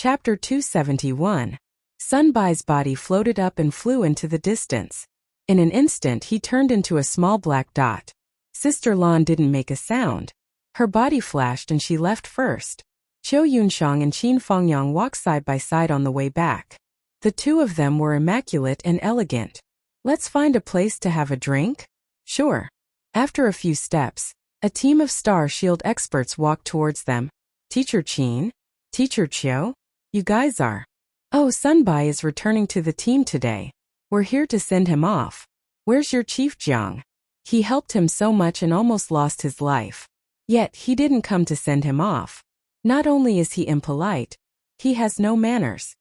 Chapter 271. Sunbai's body floated up and flew into the distance. In an instant he turned into a small black dot. Sister Lan didn't make a sound. Her body flashed and she left first. Qiu Yunxiang and Qin Fengyang walked side by side on the way back. The two of them were immaculate and elegant. Let's find a place to have a drink? Sure. After a few steps, a team of Star Shield experts walked towards them. Teacher Qin? Teacher Qiu? You guys are. Oh, Sunbai is returning to the team today. We're here to send him off. Where's your chief Jiang? He helped him so much and almost lost his life. Yet he didn't come to send him off. Not only is he impolite, he has no manners.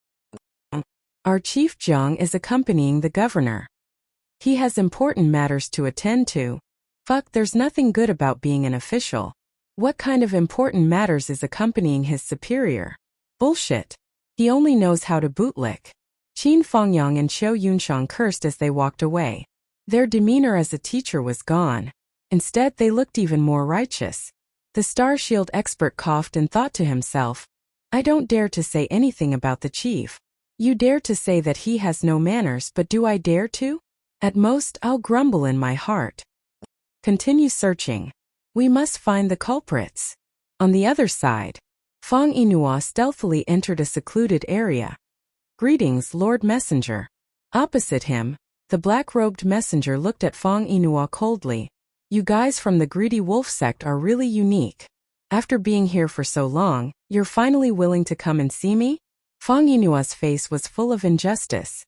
Our chief Jiang is accompanying the governor. He has important matters to attend to. Fuck, there's nothing good about being an official. What kind of important matters is accompanying his superior? Bullshit. He only knows how to bootlick. Qin Fengyang and Qiu Yunxiang cursed as they walked away. Their demeanor as a teacher was gone. Instead, they looked even more righteous. The Star Shield expert coughed and thought to himself, I don't dare to say anything about the chief. You dare to say that he has no manners, but do I dare to? At most, I'll grumble in my heart. Continue searching. We must find the culprits. On the other side, Feng Yinhua stealthily entered a secluded area. Greetings, Lord Messenger. Opposite him, the black-robed messenger looked at Feng Yinhua coldly. You guys from the Greedy Wolf sect are really unique. After being here for so long, you're finally willing to come and see me? Feng Yinhua's face was full of injustice.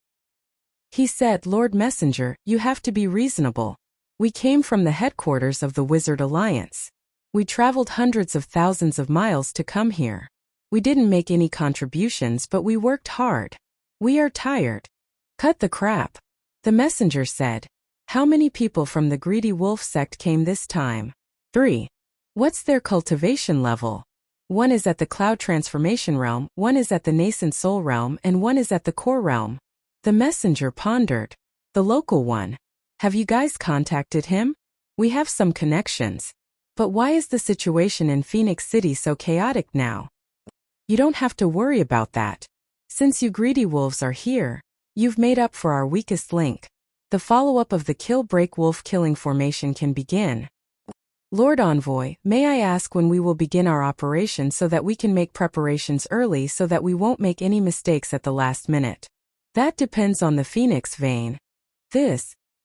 He said, Lord Messenger, you have to be reasonable. We came from the headquarters of the Wizard Alliance. We traveled hundreds of thousands of miles to come here. We didn't make any contributions, but we worked hard. We are tired. Cut the crap. The messenger said. How many people from the Greedy Wolf sect came this time? 3. What's their cultivation level? One is at the Cloud Transformation Realm, one is at the Nascent Soul Realm, and one is at the Core Realm. The messenger pondered. The local one. Have you guys contacted him? We have some connections. But why is the situation in Phoenix City so chaotic now? You don't have to worry about that. Since you greedy wolves are here, you've made up for our weakest link. The follow-up of the Kill-Break Wolf killing formation can begin. Lord Envoy, may I ask when we will begin our operation so that we can make preparations early so that we won't make any mistakes at the last minute? That depends on the Phoenix vein.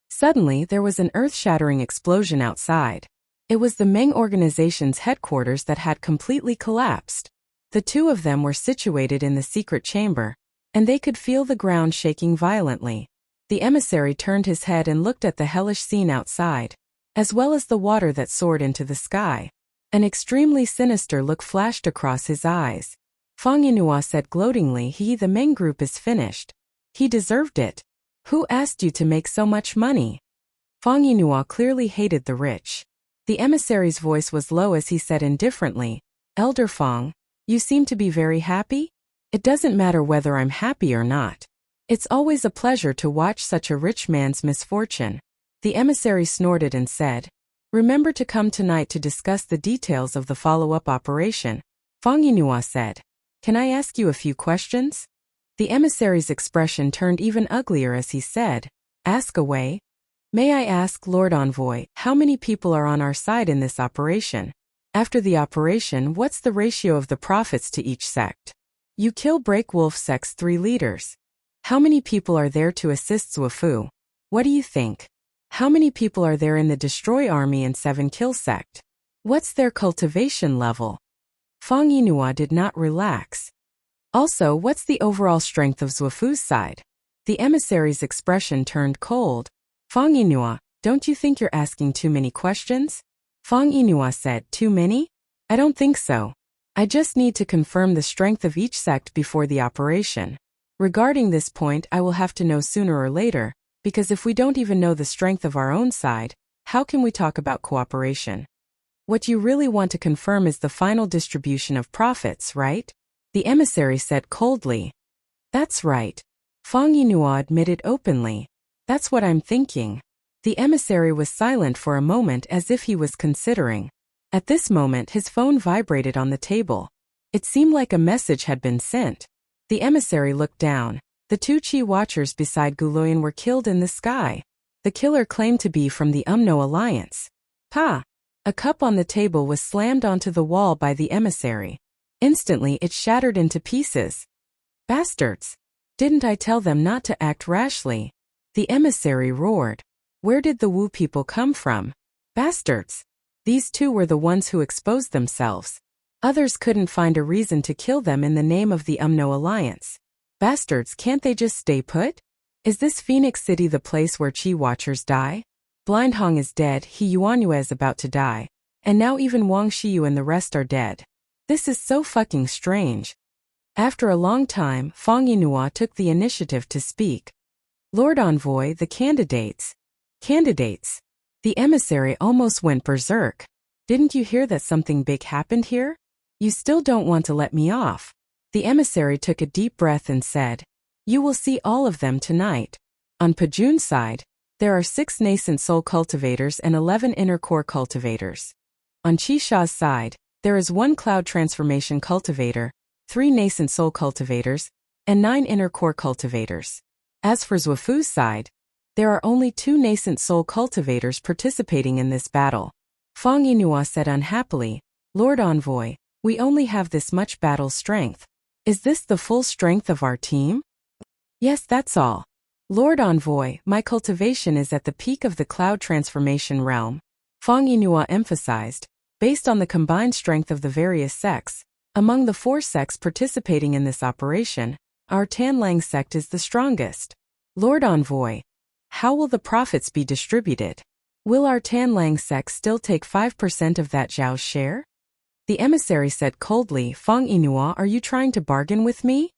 Suddenly there was an earth-shattering explosion outside. It was the Meng organization's headquarters that had completely collapsed. The two of them were situated in the secret chamber, and they could feel the ground shaking violently. The emissary turned his head and looked at the hellish scene outside, as well as the water that soared into the sky. An extremely sinister look flashed across his eyes. Feng Yinhua said gloatingly, the Meng group is finished. He deserved it. Who asked you to make so much money? Feng Yinhua clearly hated the rich. The emissary's voice was low as he said indifferently, Elder Feng, you seem to be very happy? It doesn't matter whether I'm happy or not. It's always a pleasure to watch such a rich man's misfortune. The emissary snorted and said, remember to come tonight to discuss the details of the follow-up operation. Feng Yinhua said, can I ask you a few questions? The emissary's expression turned even uglier as he said, ask away. May I ask, Lord Envoy, how many people are on our side in this operation? After the operation, what's the ratio of the profits to each sect? You kill Break Wolf sect's 3 leaders. How many people are there to assist Zhuofu? What do you think? How many people are there in the Destroy Army and 7 Kill sect? What's their cultivation level? Feng Yinhua did not relax. Also, what's the overall strength of Zhuofu's side? The emissary's expression turned cold. Feng Yinhua, don't you think you're asking too many questions? Feng Yinhua said, too many? I don't think so. I just need to confirm the strength of each sect before the operation. Regarding this point, I will have to know sooner or later, because if we don't even know the strength of our own side, how can we talk about cooperation? What you really want to confirm is the final distribution of profits, right? The emissary said coldly. That's right. Feng Yinhua admitted openly. That's what I'm thinking. The emissary was silent for a moment as if he was considering. At this moment his phone vibrated on the table. It seemed like a message had been sent. The emissary looked down. The two Qi watchers beside Guloyan were killed in the sky. The killer claimed to be from the Umno Alliance. Pa! A cup on the table was slammed onto the wall by the emissary. Instantly it shattered into pieces. Bastards! Didn't I tell them not to act rashly? The emissary roared. Where did the Wu people come from? Bastards! These two were the ones who exposed themselves. Others couldn't find a reason to kill them in the name of the Umno Alliance. Bastards, can't they just stay put? Is this Phoenix City the place where Qi watchers die? Blind Hong is dead, He Yuanyue is about to die. And now even Wang Shiyu and the rest are dead. This is so fucking strange. After a long time, Fang Yinhua took the initiative to speak. Lord Envoy, the candidates. Candidates. The emissary almost went berserk. Didn't you hear that something big happened here? You still don't want to let me off. The emissary took a deep breath and said, you will see all of them tonight. On Pajun's side, there are 6 nascent soul cultivators and 11 inner core cultivators. On Qisha's side, there is 1 cloud transformation cultivator, 3 nascent soul cultivators, and 9 inner core cultivators. As for Zhuofu's side, there are only 2 nascent soul cultivators participating in this battle. Fang Yinhua said unhappily, Lord Envoy, we only have this much battle strength. Is this the full strength of our team? Yes, that's all. Lord Envoy, my cultivation is at the peak of the cloud transformation realm. Fang Yinhua emphasized, based on the combined strength of the various sects. Among the 4 sects participating in this operation, our Tanlang sect is the strongest. Lord Envoy, how will the profits be distributed? Will our Tanlang sect still take 5% of that Zhao's share? The emissary said coldly, Fang Yinhua, are you trying to bargain with me?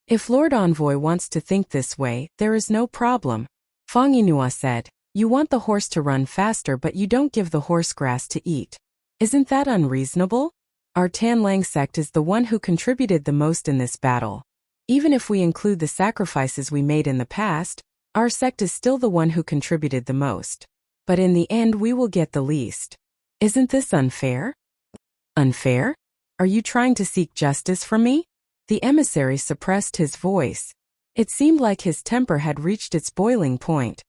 If Lord Envoy wants to think this way, there is no problem. Fang Yinhua said, you want the horse to run faster but you don't give the horse grass to eat. Isn't that unreasonable? Our Tanlang sect is the one who contributed the most in this battle. Even if we include the sacrifices we made in the past, our sect is still the one who contributed the most. But in the end we will get the least. Isn't this unfair? Unfair? Are you trying to seek justice from me? The emissary suppressed his voice. It seemed like his temper had reached its boiling point.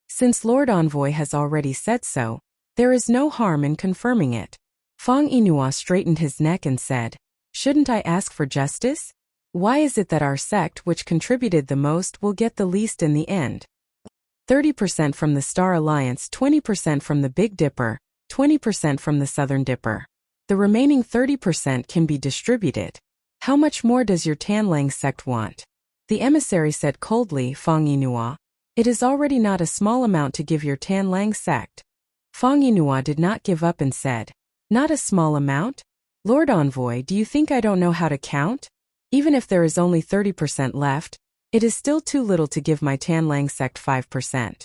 Since Lord Envoy has already said so, there is no harm in confirming it. Fang Yinhua straightened his neck and said, shouldn't I ask for justice? Why is it that our sect, which contributed the most, will get the least in the end? 30% from the Star Alliance, 20% from the Big Dipper, 20% from the Southern Dipper. The remaining 30% can be distributed. How much more does your Tanlang sect want? The emissary said coldly, Fang Yinhua, it is already not a small amount to give your Tanlang sect. Fang Yinhua did not give up and said, not a small amount? Lord Envoy, do you think I don't know how to count? Even if there is only 30% left, it is still too little to give my Tanlang sect 5%.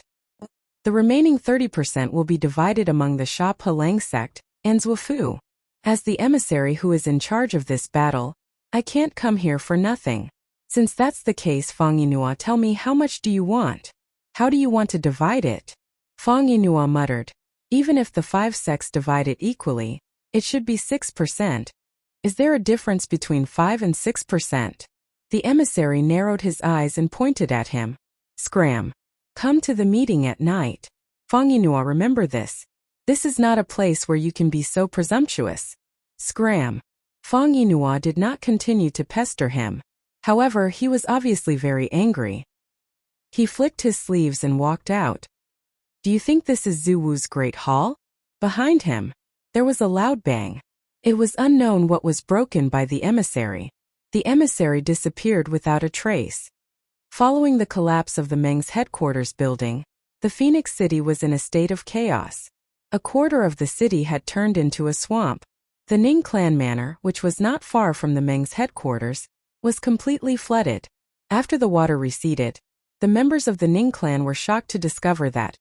The remaining 30% will be divided among the Sha Palang sect and Zhuofu. As the emissary who is in charge of this battle, I can't come here for nothing. Since that's the case, Fang Yinhua, tell me, how much do you want? How do you want to divide it? Fang Yinhua muttered, even if the 5 sects divide it equally, it should be 6%. Is there a difference between 5 and 6%? The emissary narrowed his eyes and pointed at him. Scram. Come to the meeting at night. Fang Yinhua, remember this. This is not a place where you can be so presumptuous. Scram. Fang Yinhua did not continue to pester him. However, he was obviously very angry. He flicked his sleeves and walked out. Do you think this is Zhu Wu's Great Hall? Behind him, there was a loud bang. It was unknown what was broken by the emissary. The emissary disappeared without a trace. Following the collapse of the Meng's headquarters building, the Phoenix City was in a state of chaos. A quarter of the city had turned into a swamp. The Ning clan manor, which was not far from the Meng's headquarters, was completely flooded. After the water receded, the members of the Ning clan were shocked to discover that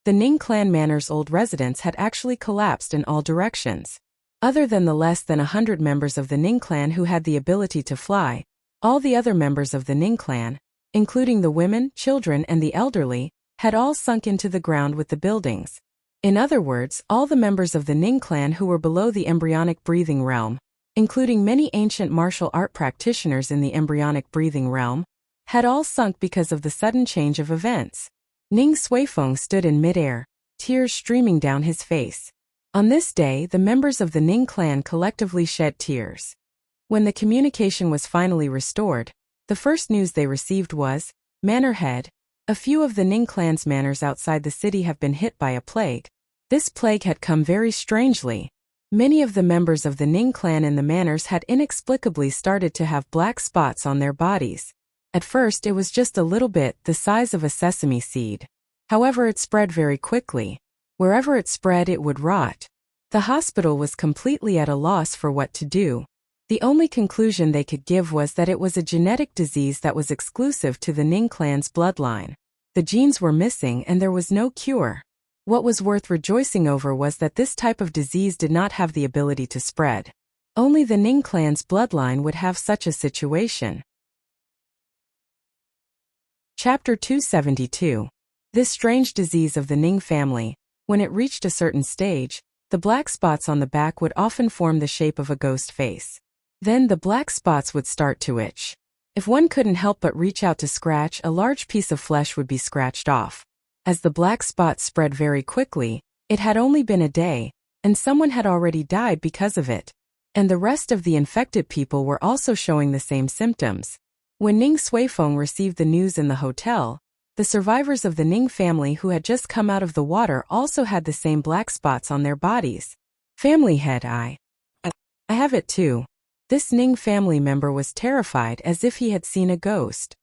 the Ning clan manor's old residence had actually collapsed in all directions. Other than the less than 100 members of the Ning clan who had the ability to fly, all the other members of the Ning clan, including the women, children, and the elderly, had all sunk into the ground with the buildings. In other words, all the members of the Ning clan who were below the embryonic breathing realm, including many ancient martial art practitioners in the embryonic breathing realm, had all sunk because of the sudden change of events. Ning Suifeng stood in midair, tears streaming down his face. On this day, the members of the Ning clan collectively shed tears. When the communication was finally restored, the first news they received was, "Manor Head, a few of the Ning clan's manors outside the city have been hit by a plague." This plague had come very strangely. Many of the members of the Ning clan in the manors had inexplicably started to have black spots on their bodies. At first it was just a little bit the size of a sesame seed. However, it spread very quickly. Wherever it spread, it would rot. The hospital was completely at a loss for what to do. The only conclusion they could give was that it was a genetic disease that was exclusive to the Ning clan's bloodline. The genes were missing and there was no cure. What was worth rejoicing over was that this type of disease did not have the ability to spread. Only the Ning clan's bloodline would have such a situation. Chapter 272. This strange disease of the Ning family. When it reached a certain stage, the black spots on the back would often form the shape of a ghost face. Then the black spots would start to itch. If one couldn't help but reach out to scratch, a large piece of flesh would be scratched off. As the black spots spread very quickly, it had only been a day, and someone had already died because of it. And the rest of the infected people were also showing the same symptoms. When Ning Suifeng received the news in the hotel, the survivors of the Ning family who had just come out of the water also had the same black spots on their bodies. Family head, I have it too. This Ning family member was terrified as if he had seen a ghost.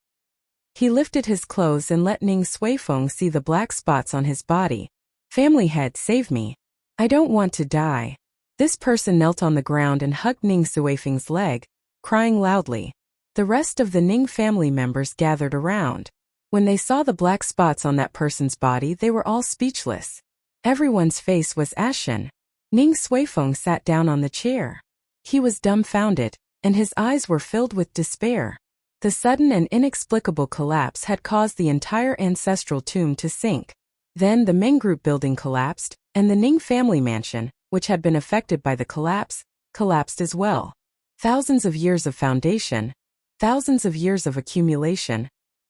He lifted his clothes and let Ning Suifeng see the black spots on his body. Family head, save me. I don't want to die. This person knelt on the ground and hugged Ning Suifeng's leg, crying loudly. The rest of the Ning family members gathered around. When they saw the black spots on that person's body, they were all speechless. Everyone's face was ashen. Ning Suifeng sat down on the chair. He was dumbfounded, and his eyes were filled with despair. The sudden and inexplicable collapse had caused the entire ancestral tomb to sink. Then the Ming Group building collapsed, and the Ning family mansion, which had been affected by the collapse, collapsed as well. Thousands of years of foundation, thousands of years of accumulation,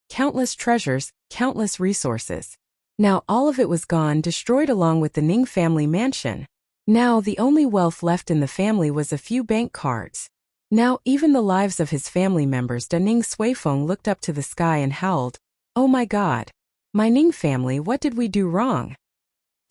countless treasures, countless resources. Now all of it was gone, destroyed along with the Ning family mansion. Now the only wealth left in the family was a few bank cards. Now even the lives of his family members. Ning Suifeng looked up to the sky and howled, "Oh my God! My Ning family, what did we do wrong?"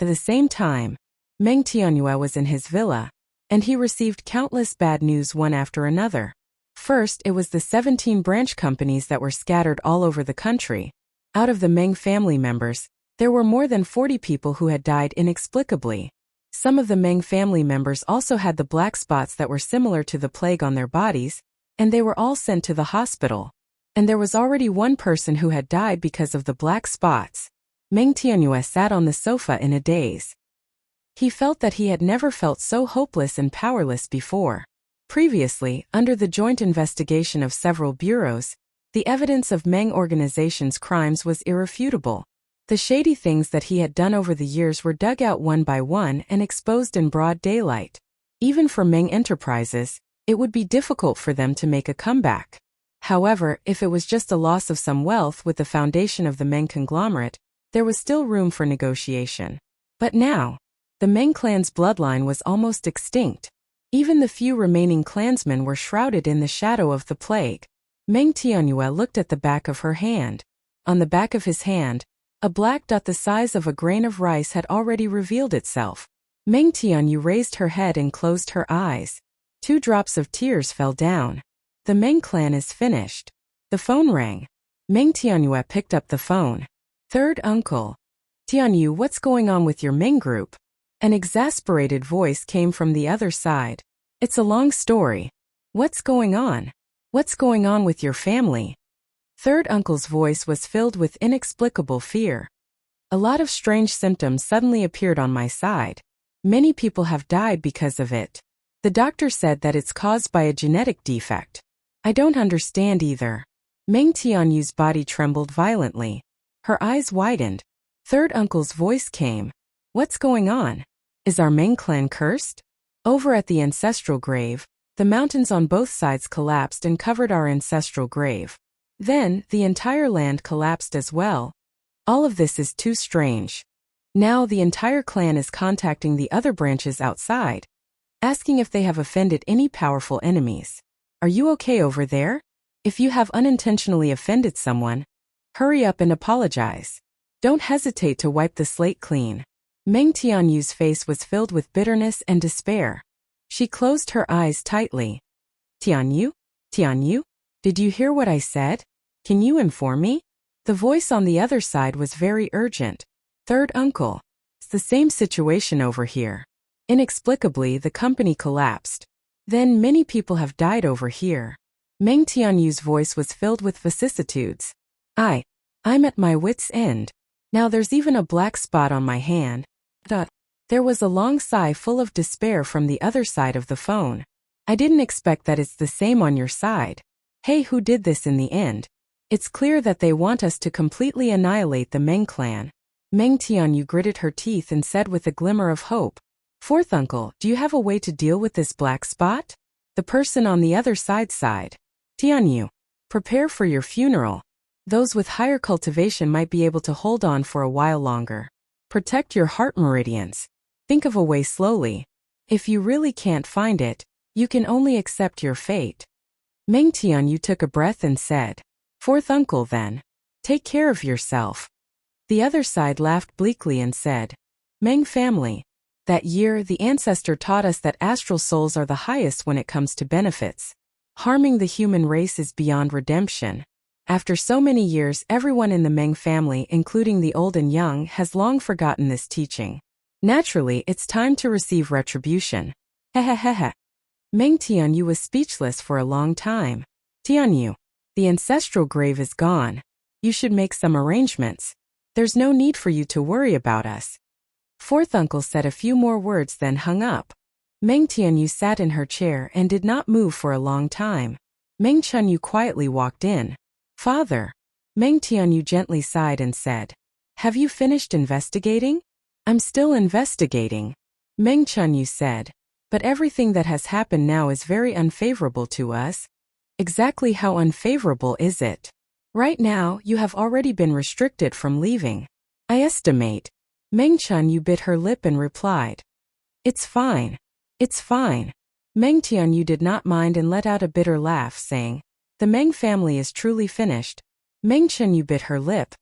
At the same time, Meng Tianyue was in his villa, and he received countless bad news one after another. First, it was the 17 branch companies that were scattered all over the country. Out of the Meng family members, there were more than 40 people who had died inexplicably. Some of the Meng family members also had the black spots that were similar to the plague on their bodies, and they were all sent to the hospital. And there was already one person who had died because of the black spots. Meng Tianyue sat on the sofa in a daze. He felt that he had never felt so hopeless and powerless before. Previously, under the joint investigation of several bureaus, the evidence of Meng organization's crimes was irrefutable. The shady things that he had done over the years were dug out one by one and exposed in broad daylight. Even for Meng Enterprises, it would be difficult for them to make a comeback. However, if it was just a loss of some wealth with the foundation of the Meng conglomerate, there was still room for negotiation. But now, the Meng clan's bloodline was almost extinct. Even the few remaining clansmen were shrouded in the shadow of the plague. Meng Tianyue looked at the back of her hand. On the back of his hand, a black dot the size of a grain of rice had already revealed itself. Meng Tianyue raised her head and closed her eyes. 2 drops of tears fell down. The Meng clan is finished. The phone rang. Meng Tianyue picked up the phone. Third uncle. Tianyue, what's going on with your Ming group? An exasperated voice came from the other side. It's a long story. What's going on? What's going on with your family? Third uncle's voice was filled with inexplicable fear. A lot of strange symptoms suddenly appeared on my side. Many people have died because of it. The doctor said that it's caused by a genetic defect. I don't understand either. Meng Tianyu's body trembled violently. Her eyes widened. Third uncle's voice came. What's going on? Is our Meng clan cursed? Over at the ancestral grave, The mountains on both sides collapsed and covered our ancestral grave. Then, the entire land collapsed as well. All of this is too strange. Now the entire clan is contacting the other branches outside, asking if they have offended any powerful enemies. Are you okay over there? If you have unintentionally offended someone, hurry up and apologize. Don't hesitate to wipe the slate clean. Meng Tianyu's face was filled with bitterness and despair. She closed her eyes tightly. Tianyu? Tianyu? Did you hear what I said? Can you inform me? The voice on the other side was very urgent. Third uncle. It's the same situation over here. Inexplicably, the company collapsed. Then many people have died over here. Meng Tianyu's voice was filled with vicissitudes. I'm at my wit's end. Now there's even a black spot on my hand. There was a long sigh full of despair from the other side of the phone. I didn't expect that it's the same on your side. Hey, who did this in the end? It's clear that they want us to completely annihilate the Meng clan. Meng Tianyu gritted her teeth and said with a glimmer of hope, Fourth uncle, do you have a way to deal with this black spot? The person on the other side sighed. Tianyu, prepare for your funeral. Those with higher cultivation might be able to hold on for a while longer. Protect your heart meridians. Think of a way slowly. If you really can't find it, you can only accept your fate. Meng Tianyu took a breath and said, Fourth uncle then. Take care of yourself. The other side laughed bleakly and said, Meng family. That year, the ancestor taught us that astral souls are the highest when it comes to benefits. Harming the human race is beyond redemption. After so many years, everyone in the Meng family, including the old and young, has long forgotten this teaching. Naturally, it's time to receive retribution. Hehehehe. Meng Tianyu was speechless for a long time. Tianyu, the ancestral grave is gone. You should make some arrangements. There's no need for you to worry about us. Fourth uncle said a few more words then hung up. Meng Tianyu sat in her chair and did not move for a long time. Meng Chunyu quietly walked in. Father. Meng Tianyu gently sighed and said, Have you finished investigating? I'm still investigating. Meng Chunyu said, But everything that has happened now is very unfavorable to us. Exactly how unfavorable is it? Right now, you have already been restricted from leaving. I estimate. Meng Chunyu bit her lip and replied, It's fine. It's fine. Meng Tianyu did not mind and let out a bitter laugh, saying, The Meng family is truly finished. Meng Chunyu bit her lip.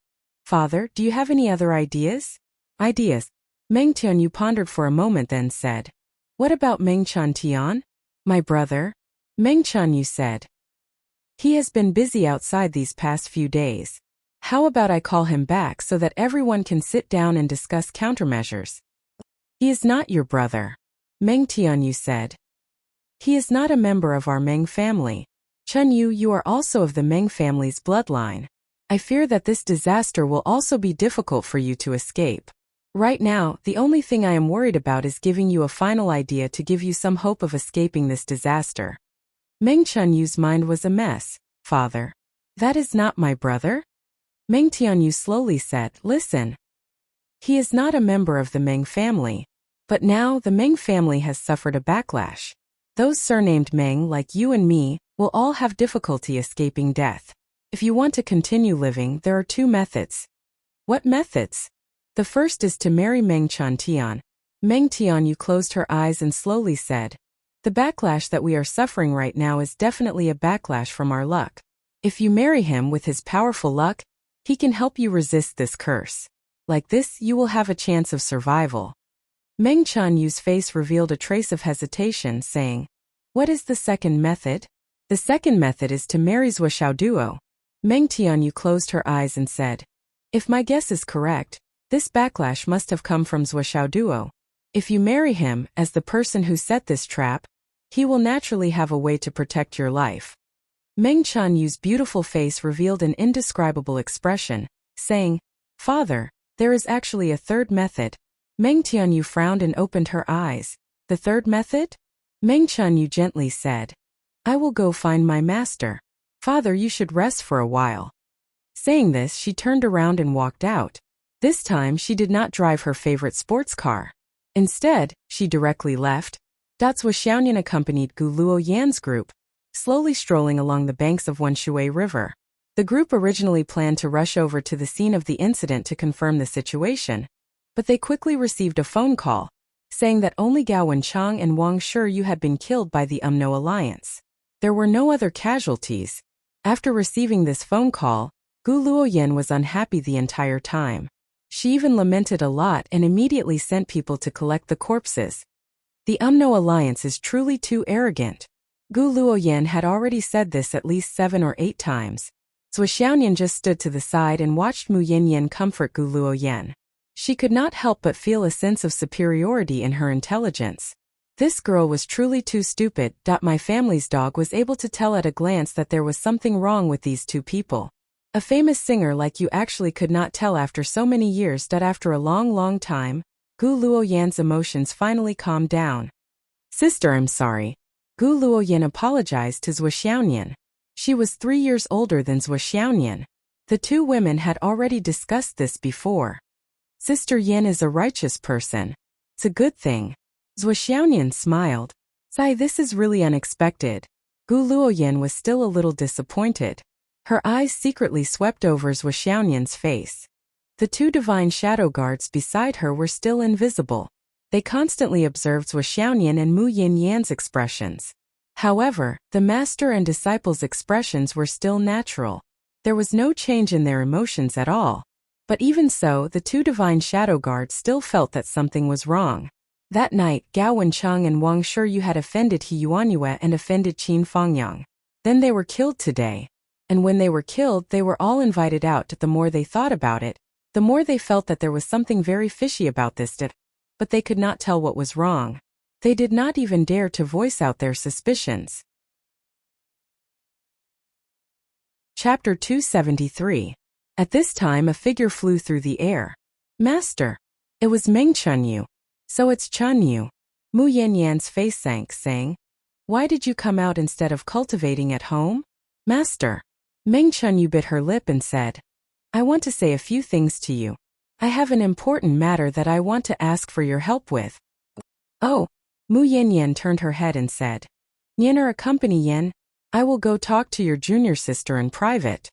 Father, do you have any other ideas? Ideas. Meng Tianyu pondered for a moment then said, What about Meng Tian? My brother? Meng Chunyu said, He has been busy outside these past few days. How about I call him back so that everyone can sit down and discuss countermeasures? He is not your brother. Meng Tianyu said. He is not a member of our Meng family. Chunyu, you are also of the Meng family's bloodline. I fear that this disaster will also be difficult for you to escape. Right now, the only thing I am worried about is giving you a final idea to give you some hope of escaping this disaster. Meng Chunyu's mind was a mess. Father. That is not my brother? Meng Tianyu slowly said, Listen. He is not a member of the Meng family. But now the Meng family has suffered a backlash. Those surnamed Meng like you and me will all have difficulty escaping death. If you want to continue living, there are two methods. What methods? The first is to marry Meng Tian. Meng Tianyu closed her eyes and slowly said, The backlash that we are suffering right now is definitely a backlash from our luck. If you marry him with his powerful luck, he can help you resist this curse. Like this, you will have a chance of survival. Meng Chunyu's face revealed a trace of hesitation, saying, What is the second method? The second method is to marry Zhou Xiaoduo. Meng Tianyu closed her eyes and said, If my guess is correct, this backlash must have come from Zhou Xiaoduo. If you marry him, as the person who set this trap, he will naturally have a way to protect your life. Meng Chunyu's beautiful face revealed an indescribable expression, saying, Father, there is actually a third method. Meng Tianyu frowned and opened her eyes. The third method? Meng Chunyu gently said, I will go find my master. Father, you should rest for a while. Saying this, she turned around and walked out. This time she did not drive her favorite sports car. Instead, she directly left. Zhuo Xiaoyan accompanied Gu Luoyan's group, slowly strolling along the banks of Wenshui River. The group originally planned to rush over to the scene of the incident to confirm the situation, but they quickly received a phone call, saying that only Gao Wenchang and Wang Shiyu had been killed by the UMNO alliance. There were no other casualties. After receiving this phone call, Gu Luoyan was unhappy the entire time. She even lamented a lot and immediately sent people to collect the corpses. The UMNO alliance is truly too arrogant. Gu Luoyan had already said this at least 7 or 8 times. Zhuo Xiaoyan just stood to the side and watched Mu Yanyan comfort Gu Luoyan. She could not help but feel a sense of superiority in her intelligence. This girl was truly too stupid. My family's dog was able to tell at a glance that there was something wrong with these two people. A famous singer like you actually could not tell after so many years. After a long time, Gu Luoyan's emotions finally calmed down. Sister, I'm sorry. Gu Luoyan apologized to Zhuo Xiaoyan. She was 3 years older than Zhuo Xiaoyan. The two women had already discussed this before. Sister Yan is a righteous person. It's a good thing. Zhuo Xiaoyan smiled. Sai, this is really unexpected. Gu Luoyan was still a little disappointed. Her eyes secretly swept over Zhuo Xiaoyan's face. The two divine shadow guards beside her were still invisible. They constantly observed Zhuo Xiaoyan and Mu Yanyan's expressions. However, the master and disciple's expressions were still natural. There was no change in their emotions at all. But even so, the two divine shadow guards still felt that something was wrong. That night, Gao Wenchang and Wang Shiyu had offended He Yuanyue and offended Qin Fangyang. Then they were killed today. And when they were killed, they were all invited out. The more they thought about it, the more they felt that there was something very fishy about this. But they could not tell what was wrong. They did not even dare to voice out their suspicions. Chapter 273. At this time a figure flew through the air. Master! It was Meng Chunyu. So it's Chunyu. Mu Yanyan's face sank, saying, Why did you come out instead of cultivating at home? Master! Meng Chunyu bit her lip and said, I want to say a few things to you. I have an important matter that I want to ask for your help with. Oh! Mu Yanyan turned her head and said, Nyener, accompany Yen. I will go talk to your junior sister in private.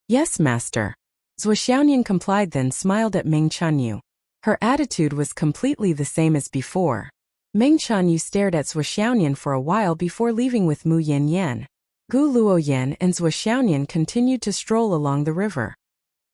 Yes, master. Zhuo Xiaoyan complied, then smiled at Meng Chunyu. Her attitude was completely the same as before. Meng Chunyu stared at Zhuo Xiaoyan for a while before leaving with Mu Yanyan. Gu Luoyan and Zhuo Xiaoyan continued to stroll along the river.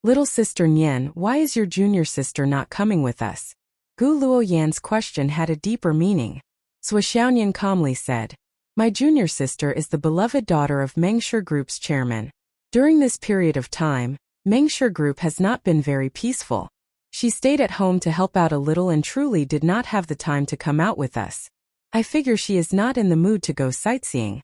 Little sister Nian, why is your junior sister not coming with us? Gu Luoyan's question had a deeper meaning. Zhuo Xiaoyan calmly said, My junior sister is the beloved daughter of Mengshi Group's chairman. During this period of time, Mengshi Group has not been very peaceful. She stayed at home to help out a little and truly did not have the time to come out with us. I figure she is not in the mood to go sightseeing.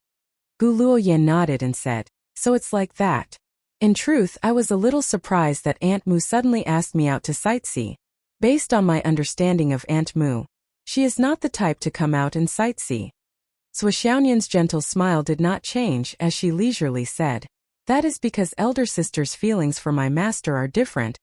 Gu Luoyan nodded and said, So it's like that. In truth, I was a little surprised that Aunt Mu suddenly asked me out to sightsee. Based on my understanding of Aunt Mu, she is not the type to come out and sightsee. Zhuo Xiaoyan's gentle smile did not change as she leisurely said, That is because elder sister's feelings for my master are different.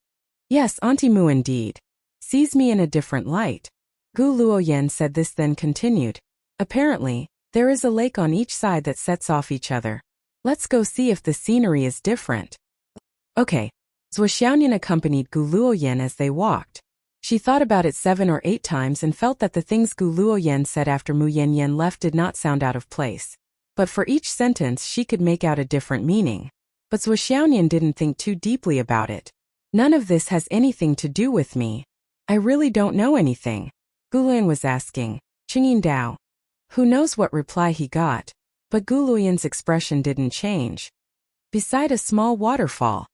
Yes, Auntie Mu indeed sees me in a different light. Gu Luoyan said this, then continued, Apparently, there is a lake on each side that sets off each other. Let's go see if the scenery is different. Okay. Zhuo Xiaoyan accompanied Gu Luoyan as they walked. She thought about it 7 or 8 times and felt that the things Gu Luoyan said after Mu Yanyan left did not sound out of place. But for each sentence she could make out a different meaning. But Zhuo Xiaoyan didn't think too deeply about it. None of this has anything to do with me. I really don't know anything. Gu Luoyan was asking, Qingyin Dao. Who knows what reply he got? But Gu Luoyan's expression didn't change. Beside a small waterfall.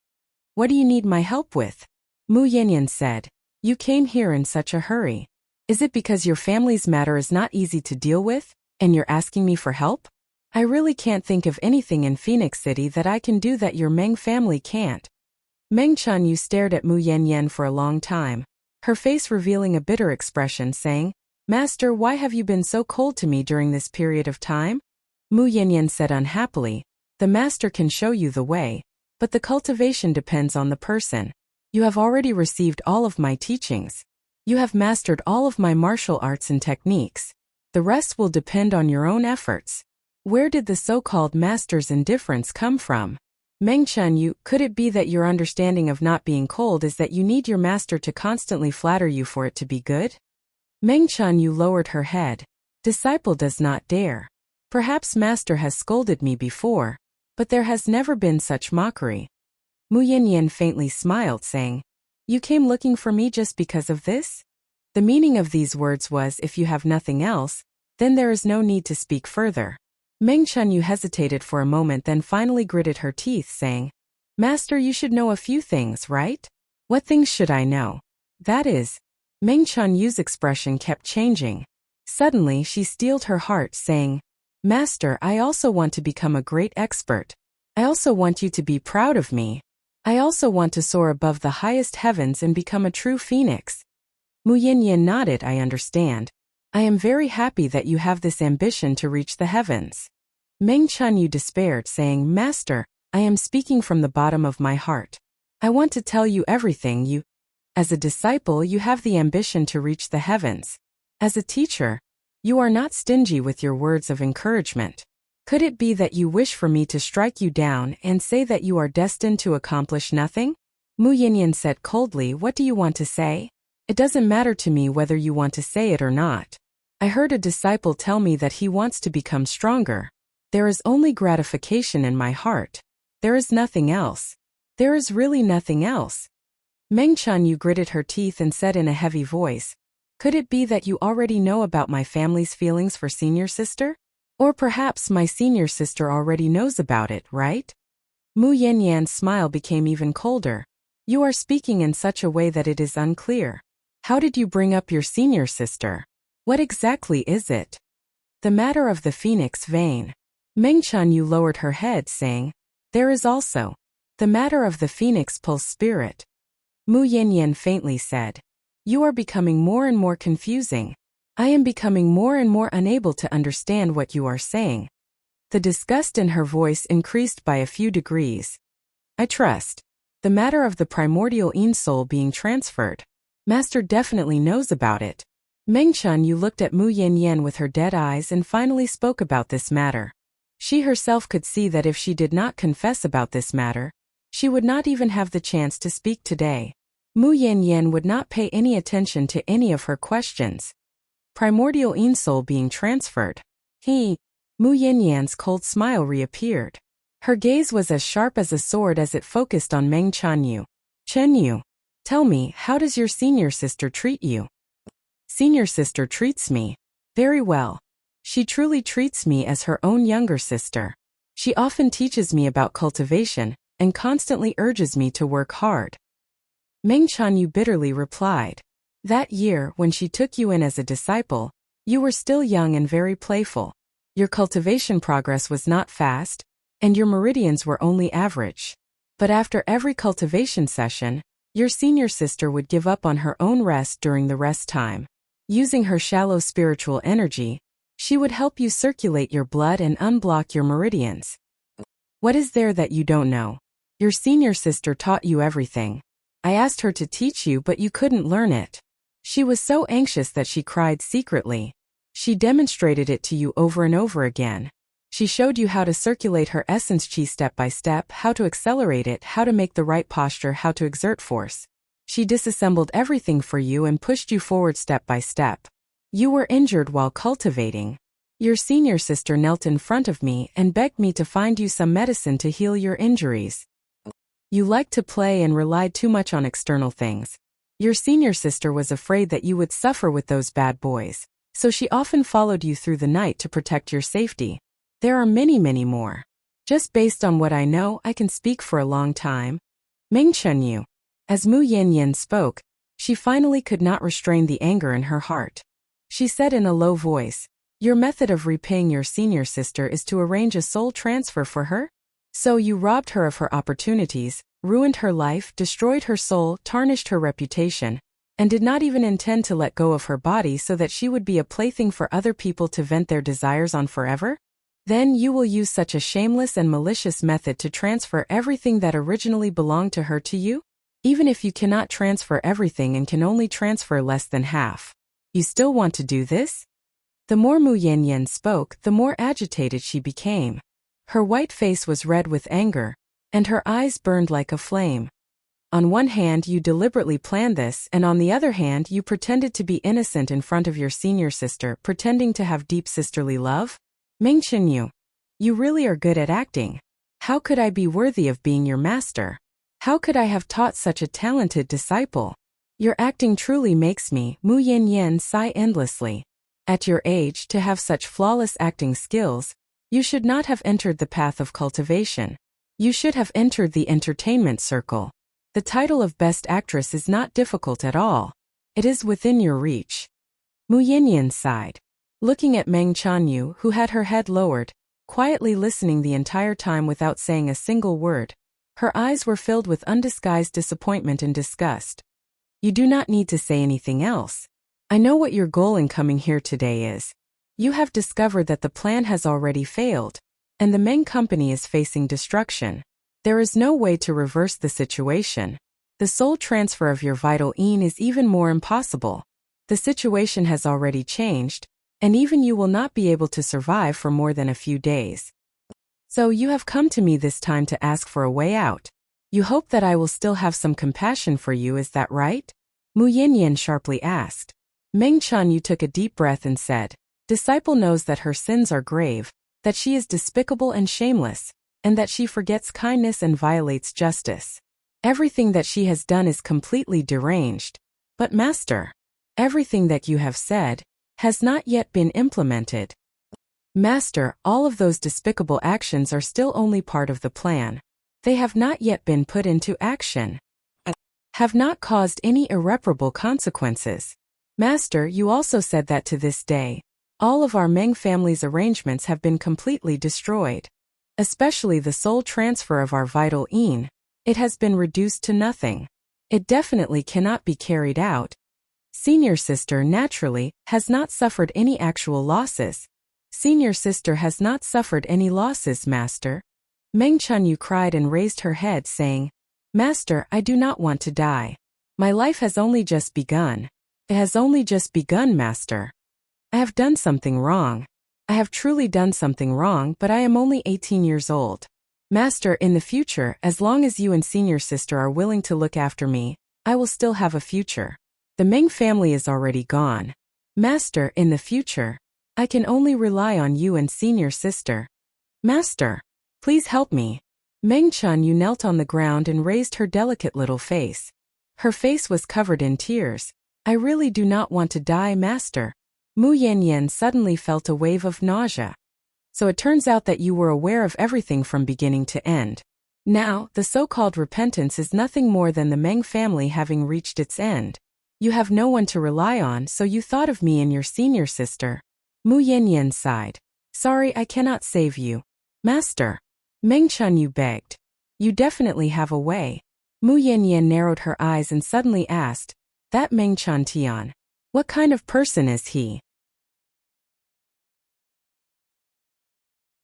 What do you need my help with? Mu Yanyan said. You came here in such a hurry. Is it because your family's matter is not easy to deal with, and you're asking me for help? I really can't think of anything in Phoenix City that I can do that your Meng family can't. Meng Chunyu stared at Mu Yanyan for a long time, her face revealing a bitter expression, saying, Master, why have you been so cold to me during this period of time? Mu Yanyan said unhappily, The master can show you the way, but the cultivation depends on the person. You have already received all of my teachings. You have mastered all of my martial arts and techniques. The rest will depend on your own efforts. Where did the so-called master's indifference come from? Meng Chunyu, could it be that your understanding of not being cold is that you need your master to constantly flatter you for it to be good? Meng Chunyu lowered her head. Disciple does not dare. Perhaps master has scolded me before, but there has never been such mockery. Mu Yanyan faintly smiled, saying, You came looking for me just because of this? The meaning of these words was, if you have nothing else, then there is no need to speak further. Meng Chunyu hesitated for a moment, then finally gritted her teeth, saying, Master, you should know a few things, right? What things should I know? That is, Meng Chunyu's expression kept changing. Suddenly she steeled her heart, saying, Master, I also want to become a great expert. I also want you to be proud of me. I also want to soar above the highest heavens and become a true phoenix. Mu Yanyan nodded. I understand. I am very happy that you have this ambition to reach the heavens. Meng Chunyu despaired, saying, Master, I am speaking from the bottom of my heart. I want to tell you everything. As a disciple, you have the ambition to reach the heavens. As a teacher, you are not stingy with your words of encouragement. Could it be that you wish for me to strike you down and say that you are destined to accomplish nothing? Mu Yanyan said coldly, What do you want to say? It doesn't matter to me whether you want to say it or not. I heard a disciple tell me that he wants to become stronger. There is only gratification in my heart. There is nothing else. There is really nothing else. Meng Chunyu gritted her teeth and said in a heavy voice, Could it be that you already know about my family's feelings for senior sister? Or perhaps my senior sister already knows about it, right? Mu Yanyan's smile became even colder. You are speaking in such a way that it is unclear. How did you bring up your senior sister? What exactly is it? The matter of the phoenix vein. Meng Chunyu lowered her head, saying, There is also the matter of the phoenix pulse spirit. Mu Yanyan faintly said, You are becoming more and more confusing. I am becoming more and more unable to understand what you are saying. The disgust in her voice increased by a few degrees. I trust. The matter of the primordial Yin soul being transferred. Master definitely knows about it. Meng Chunyu looked at Mu Yanyan with her dead eyes and finally spoke about this matter. She herself could see that if she did not confess about this matter, she would not even have the chance to speak today. Mu Yanyan would not pay any attention to any of her questions. Primordial Yin soul being transferred. Mu Yanyan's cold smile reappeared. Her gaze was as sharp as a sword as it focused on Meng Chunyu. Chenyu, tell me, how does your senior sister treat you? Senior sister treats me very well. She truly treats me as her own younger sister. She often teaches me about cultivation and constantly urges me to work hard. Meng Chunyu bitterly replied. That year, when she took you in as a disciple, you were still young and very playful. Your cultivation progress was not fast, and your meridians were only average. But after every cultivation session, your senior sister would give up on her own rest during the rest time. Using her shallow spiritual energy, she would help you circulate your blood and unblock your meridians. What is there that you don't know? Your senior sister taught you everything. I asked her to teach you, but you couldn't learn it. She was so anxious that she cried secretly. She demonstrated it to you over and over again. She showed you how to circulate her essence chi step by step, how to accelerate it, how to make the right posture, how to exert force. She disassembled everything for you and pushed you forward step by step. You were injured while cultivating. Your senior sister knelt in front of me and begged me to find you some medicine to heal your injuries. You liked to play and relied too much on external things. Your senior sister was afraid that you would suffer with those bad boys, so she often followed you through the night to protect your safety. There are many, many more. Just based on what I know, I can speak for a long time. Meng Chunyu. As Mu Yanyan spoke, she finally could not restrain the anger in her heart. She said in a low voice, Your method of repaying your senior sister is to arrange a soul transfer for her? So you robbed her of her opportunities, ruined her life, destroyed her soul, tarnished her reputation, and did not even intend to let go of her body so that she would be a plaything for other people to vent their desires on forever? Then you will use such a shameless and malicious method to transfer everything that originally belonged to her to you? Even if you cannot transfer everything and can only transfer less than half, you still want to do this? The more Mu Yanyan spoke, the more agitated she became. Her white face was red with anger, and her eyes burned like a flame. On one hand, you deliberately planned this, and on the other hand, you pretended to be innocent in front of your senior sister, pretending to have deep sisterly love? Meng Chenyu, you really are good at acting. How could I be worthy of being your master? How could I have taught such a talented disciple? Your acting truly makes me, Mu Yanyan, sigh endlessly. At your age, to have such flawless acting skills, you should not have entered the path of cultivation. You should have entered the entertainment circle. The title of Best Actress is not difficult at all. It is within your reach. Mu Yanyan sighed. Looking at Meng Chenyu, who had her head lowered, quietly listening the entire time without saying a single word, her eyes were filled with undisguised disappointment and disgust. You do not need to say anything else. I know what your goal in coming here today is. You have discovered that the plan has already failed, and the Meng company is facing destruction. There is no way to reverse the situation. The soul transfer of your vital yin is even more impossible. The situation has already changed, and even you will not be able to survive for more than a few days. So you have come to me this time to ask for a way out. You hope that I will still have some compassion for you, is that right? Mu Yanyan sharply asked. Meng Chenyu took a deep breath and said, Disciple knows that her sins are grave, that she is despicable and shameless, and that she forgets kindness and violates justice. Everything that she has done is completely deranged. But Master, everything that you have said has not yet been implemented. Master, all of those despicable actions are still only part of the plan. They have not yet been put into action. Have not caused any irreparable consequences. Master, you also said that to this day, all of our Meng family's arrangements have been completely destroyed. Especially the soul transfer of our vital yin, it has been reduced to nothing. It definitely cannot be carried out. Senior sister naturally has not suffered any actual losses. Senior sister has not suffered any losses, Master. Meng Chenyu cried and raised her head, saying, Master, I do not want to die. My life has only just begun. It has only just begun, Master. I have done something wrong. I have truly done something wrong, but I am only 18 years old. Master, in the future, as long as you and senior sister are willing to look after me, I will still have a future. The Meng family is already gone. Master, in the future, I can only rely on you and senior sister. Master, please help me. Meng Chenyu knelt on the ground and raised her delicate little face. Her face was covered in tears. I really do not want to die, Master. Mu Yanyan suddenly felt a wave of nausea. So it turns out that you were aware of everything from beginning to end. Now, the so-called repentance is nothing more than the Meng family having reached its end. You have no one to rely on, so you thought of me and your senior sister. Mu Yanyan sighed. Sorry, I cannot save you. Master. Meng Chenyu begged. You definitely have a way. Mu Yanyan narrowed her eyes and suddenly asked, That Meng Tian, what kind of person is he?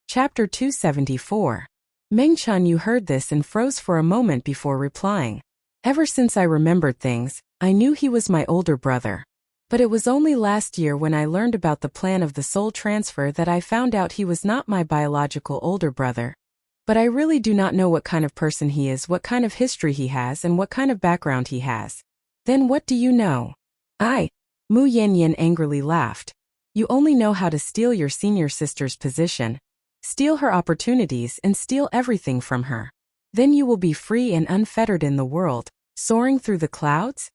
Chapter 274. Meng Chenyu heard this and froze for a moment before replying. Ever since I remembered things, I knew he was my older brother. But it was only last year when I learned about the plan of the soul transfer that I found out he was not my biological older brother. But I really do not know what kind of person he is, what kind of history he has, and what kind of background he has. Then what do you know? Mu Yanyan angrily laughed. You only know how to steal your senior sister's position. Steal her opportunities and steal everything from her. Then you will be free and unfettered in the world, soaring through the clouds?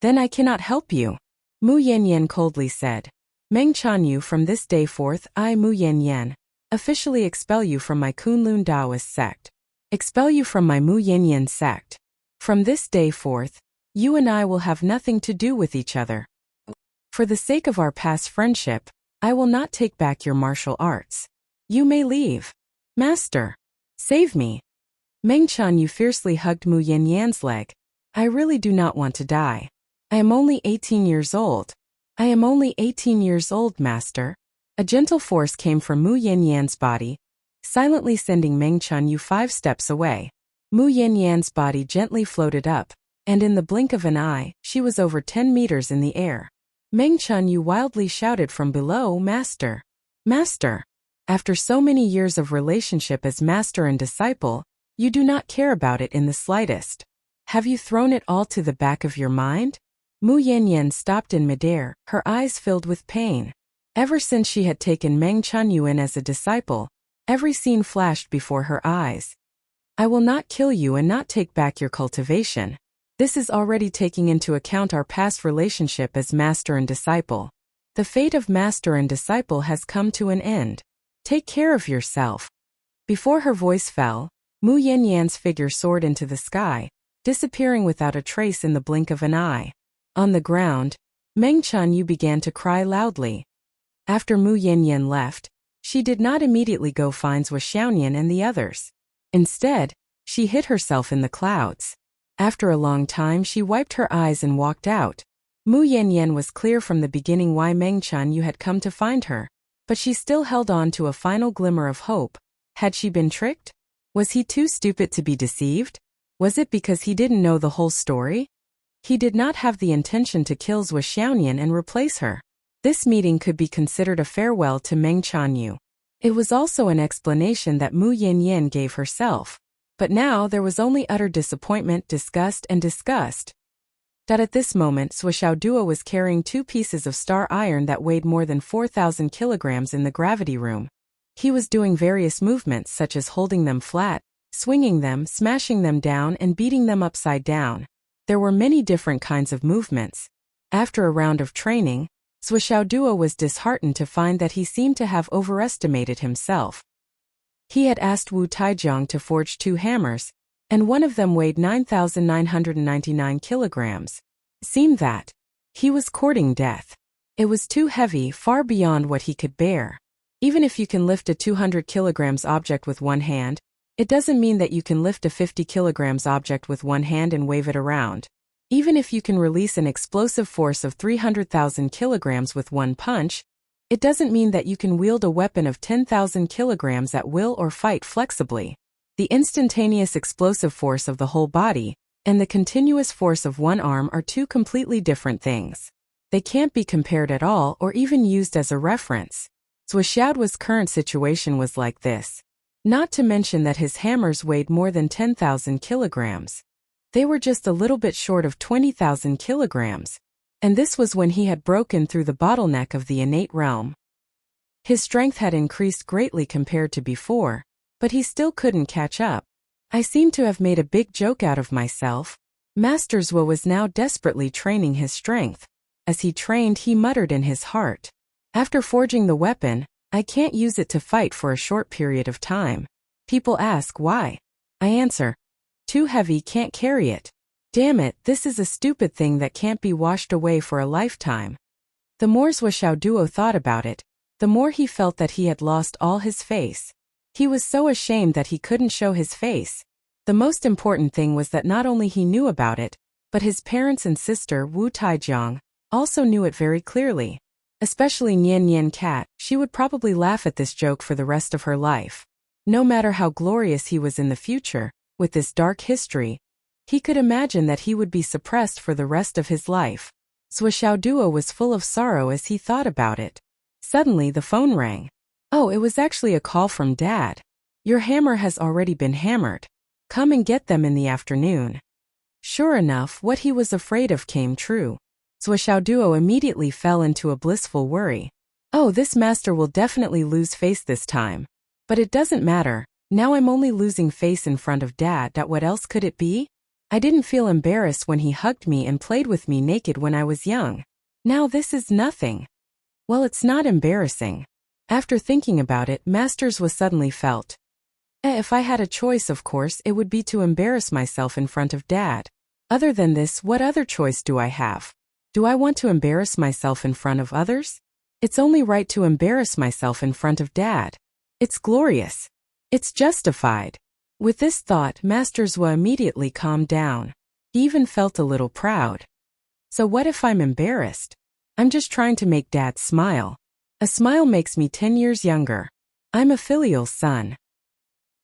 Then I cannot help you. Mu Yanyan coldly said. Meng Chenyu, from this day forth, I, Mu Yanyan, officially expel you from my Kunlun Taoist sect. Expel you from my Mu Yanyan sect. From this day forth, you and I will have nothing to do with each other. For the sake of our past friendship, I will not take back your martial arts. You may leave. Master, save me. Meng Chenyu fiercely hugged Mu Yanyan's leg. I really do not want to die. I am only 18 years old. I am only 18 years old, Master. A gentle force came from Mu Yanyan's body, silently sending Meng Chenyu 5 steps away. Mu Yanyan's body gently floated up, and in the blink of an eye, she was over 10 meters in the air. Meng Chunyu wildly shouted from below, "Master! Master! After so many years of relationship as master and disciple, you do not care about it in the slightest. Have you thrown it all to the back of your mind?" Mu Yanyan stopped in midair, her eyes filled with pain. Ever since she had taken Meng Chunyu in as a disciple, every scene flashed before her eyes. "I will not kill you and not take back your cultivation. This is already taking into account our past relationship as master and disciple. The fate of master and disciple has come to an end. Take care of yourself." Before her voice fell, Mu Yanyan's figure soared into the sky, disappearing without a trace in the blink of an eye. On the ground, Meng Chunyu began to cry loudly. After Mu Yanyan left, she did not immediately go find Zhou Xiaonian and the others. Instead, she hid herself in the clouds. After a long time she wiped her eyes and walked out. Mu Yanyan was clear from the beginning why Meng Chunyu had come to find her, but she still held on to a final glimmer of hope. Had she been tricked? Was he too stupid to be deceived? Was it because he didn't know the whole story? He did not have the intention to kill Zhou Xiaonian and replace her. This meeting could be considered a farewell to Meng Chunyu. It was also an explanation that Mu Yanyan gave herself. But now there was only utter disappointment, disgust, and disgust. At this moment, Zhou Xiaoduo was carrying 2 pieces of star iron that weighed more than 4,000 kilograms in the gravity room. He was doing various movements such as holding them flat, swinging them, smashing them down, and beating them upside down. There were many different kinds of movements. After a round of training, Zhou Xiaoduo was disheartened to find that he seemed to have overestimated himself. He had asked Wu Taijiang to forge 2 hammers, and one of them weighed 9,999 kilograms. It seemed that he was courting death. It was too heavy, far beyond what he could bear. Even if you can lift a 200 kilograms object with one hand, it doesn't mean that you can lift a 50 kilograms object with one hand and wave it around. Even if you can release an explosive force of 300,000 kilograms with one punch, it doesn't mean that you can wield a weapon of 10,000 kilograms at will or fight flexibly. The instantaneous explosive force of the whole body and the continuous force of one arm are 2 completely different things. They can't be compared at all or even used as a reference. Zhou Xiaoduo's current situation was like this. Not to mention that his hammers weighed more than 10,000 kilograms. They were just a little bit short of 20,000 kilograms. And this was when he had broken through the bottleneck of the innate realm. His strength had increased greatly compared to before, but he still couldn't catch up. I seem to have made a big joke out of myself. Master Zhou was now desperately training his strength. As he trained, he muttered in his heart. After forging the weapon, I can't use it to fight for a short period of time. People ask why. I answer, too heavy, can't carry it. Damn it, this is a stupid thing that can't be washed away for a lifetime. The more Zhou Xiaoduo thought about it, the more he felt that he had lost all his face. He was so ashamed that he couldn't show his face. The most important thing was that not only he knew about it, but his parents and sister Wu Taijiang also knew it very clearly. Especially Nian Nian Cat, she would probably laugh at this joke for the rest of her life. No matter how glorious he was in the future, with this dark history, he could imagine that he would be suppressed for the rest of his life. Zhou Xiaoduo was full of sorrow as he thought about it. Suddenly the phone rang. Oh, it was actually a call from Dad. Your hammer has already been hammered. Come and get them in the afternoon. Sure enough, what he was afraid of came true. Zhou Xiaoduo immediately fell into a blissful worry. Oh, this master will definitely lose face this time. But it doesn't matter, now I'm only losing face in front of Dad. What else could it be? I didn't feel embarrassed when he hugged me and played with me naked when I was young. Now this is nothing. Well, it's not embarrassing. After thinking about it, Masters was suddenly felt. If I had a choice, of course, it would be to embarrass myself in front of Dad. Other than this, what other choice do I have? Do I want to embarrass myself in front of others? It's only right to embarrass myself in front of Dad. It's glorious. It's justified. With this thought, Master Zhou immediately calmed down. He even felt a little proud. So what if I'm embarrassed? I'm just trying to make Dad smile. A smile makes me 10 years younger. I'm a filial son.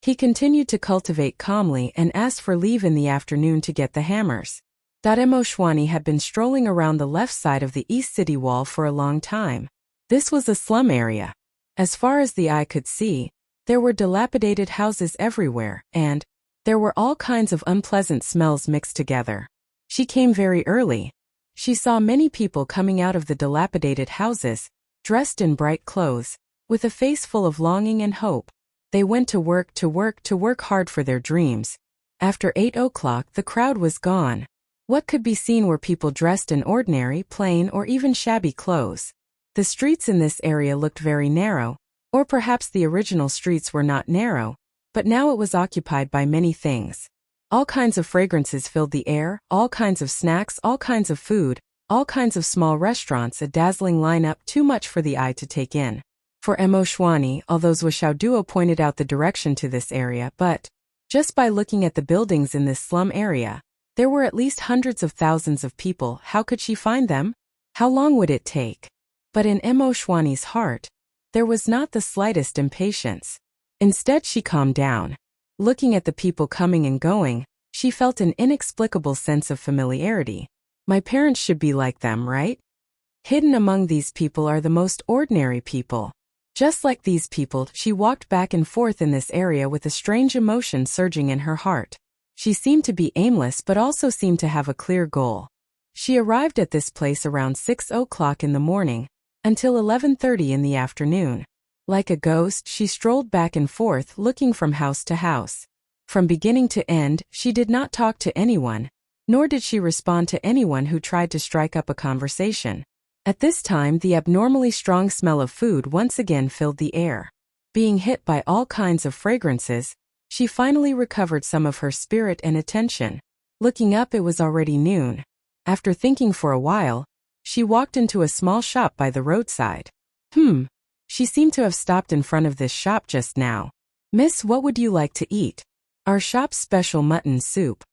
He continued to cultivate calmly and asked for leave in the afternoon to get the hammers. Emoshwani had been strolling around the left side of the east city wall for a long time. This was a slum area. As far as the eye could see, there were dilapidated houses everywhere, and there were all kinds of unpleasant smells mixed together. She came very early. She saw many people coming out of the dilapidated houses, dressed in bright clothes, with a face full of longing and hope. They went to work hard for their dreams. After 8 o'clock, the crowd was gone. What could be seen were people dressed in ordinary, plain, or even shabby clothes. The streets in this area looked very narrow, or perhaps the original streets were not narrow, but now it was occupied by many things. All kinds of fragrances filled the air, all kinds of snacks, all kinds of food, all kinds of small restaurants, a dazzling lineup too much for the eye to take in. For Emoshwani, although Xiaoduo pointed out the direction to this area, but just by looking at the buildings in this slum area, there were at least hundreds of thousands of people. How could she find them? How long would it take? But in Emoshwani's heart, there was not the slightest impatience. Instead, she calmed down. Looking at the people coming and going, she felt an inexplicable sense of familiarity. My parents should be like them, right? Hidden among these people are the most ordinary people. Just like these people, she walked back and forth in this area with a strange emotion surging in her heart. She seemed to be aimless but also seemed to have a clear goal. She arrived at this place around 6 o'clock in the morning, until 11:30 in the afternoon. Like a ghost, she strolled back and forth looking from house to house. From beginning to end, she did not talk to anyone, nor did she respond to anyone who tried to strike up a conversation. At this time, the abnormally strong smell of food once again filled the air. Being hit by all kinds of fragrances, she finally recovered some of her spirit and attention. Looking up, it was already noon. After thinking for a while, she walked into a small shop by the roadside. She seemed to have stopped in front of this shop just now. Miss, what would you like to eat? Our shop's special mutton soup.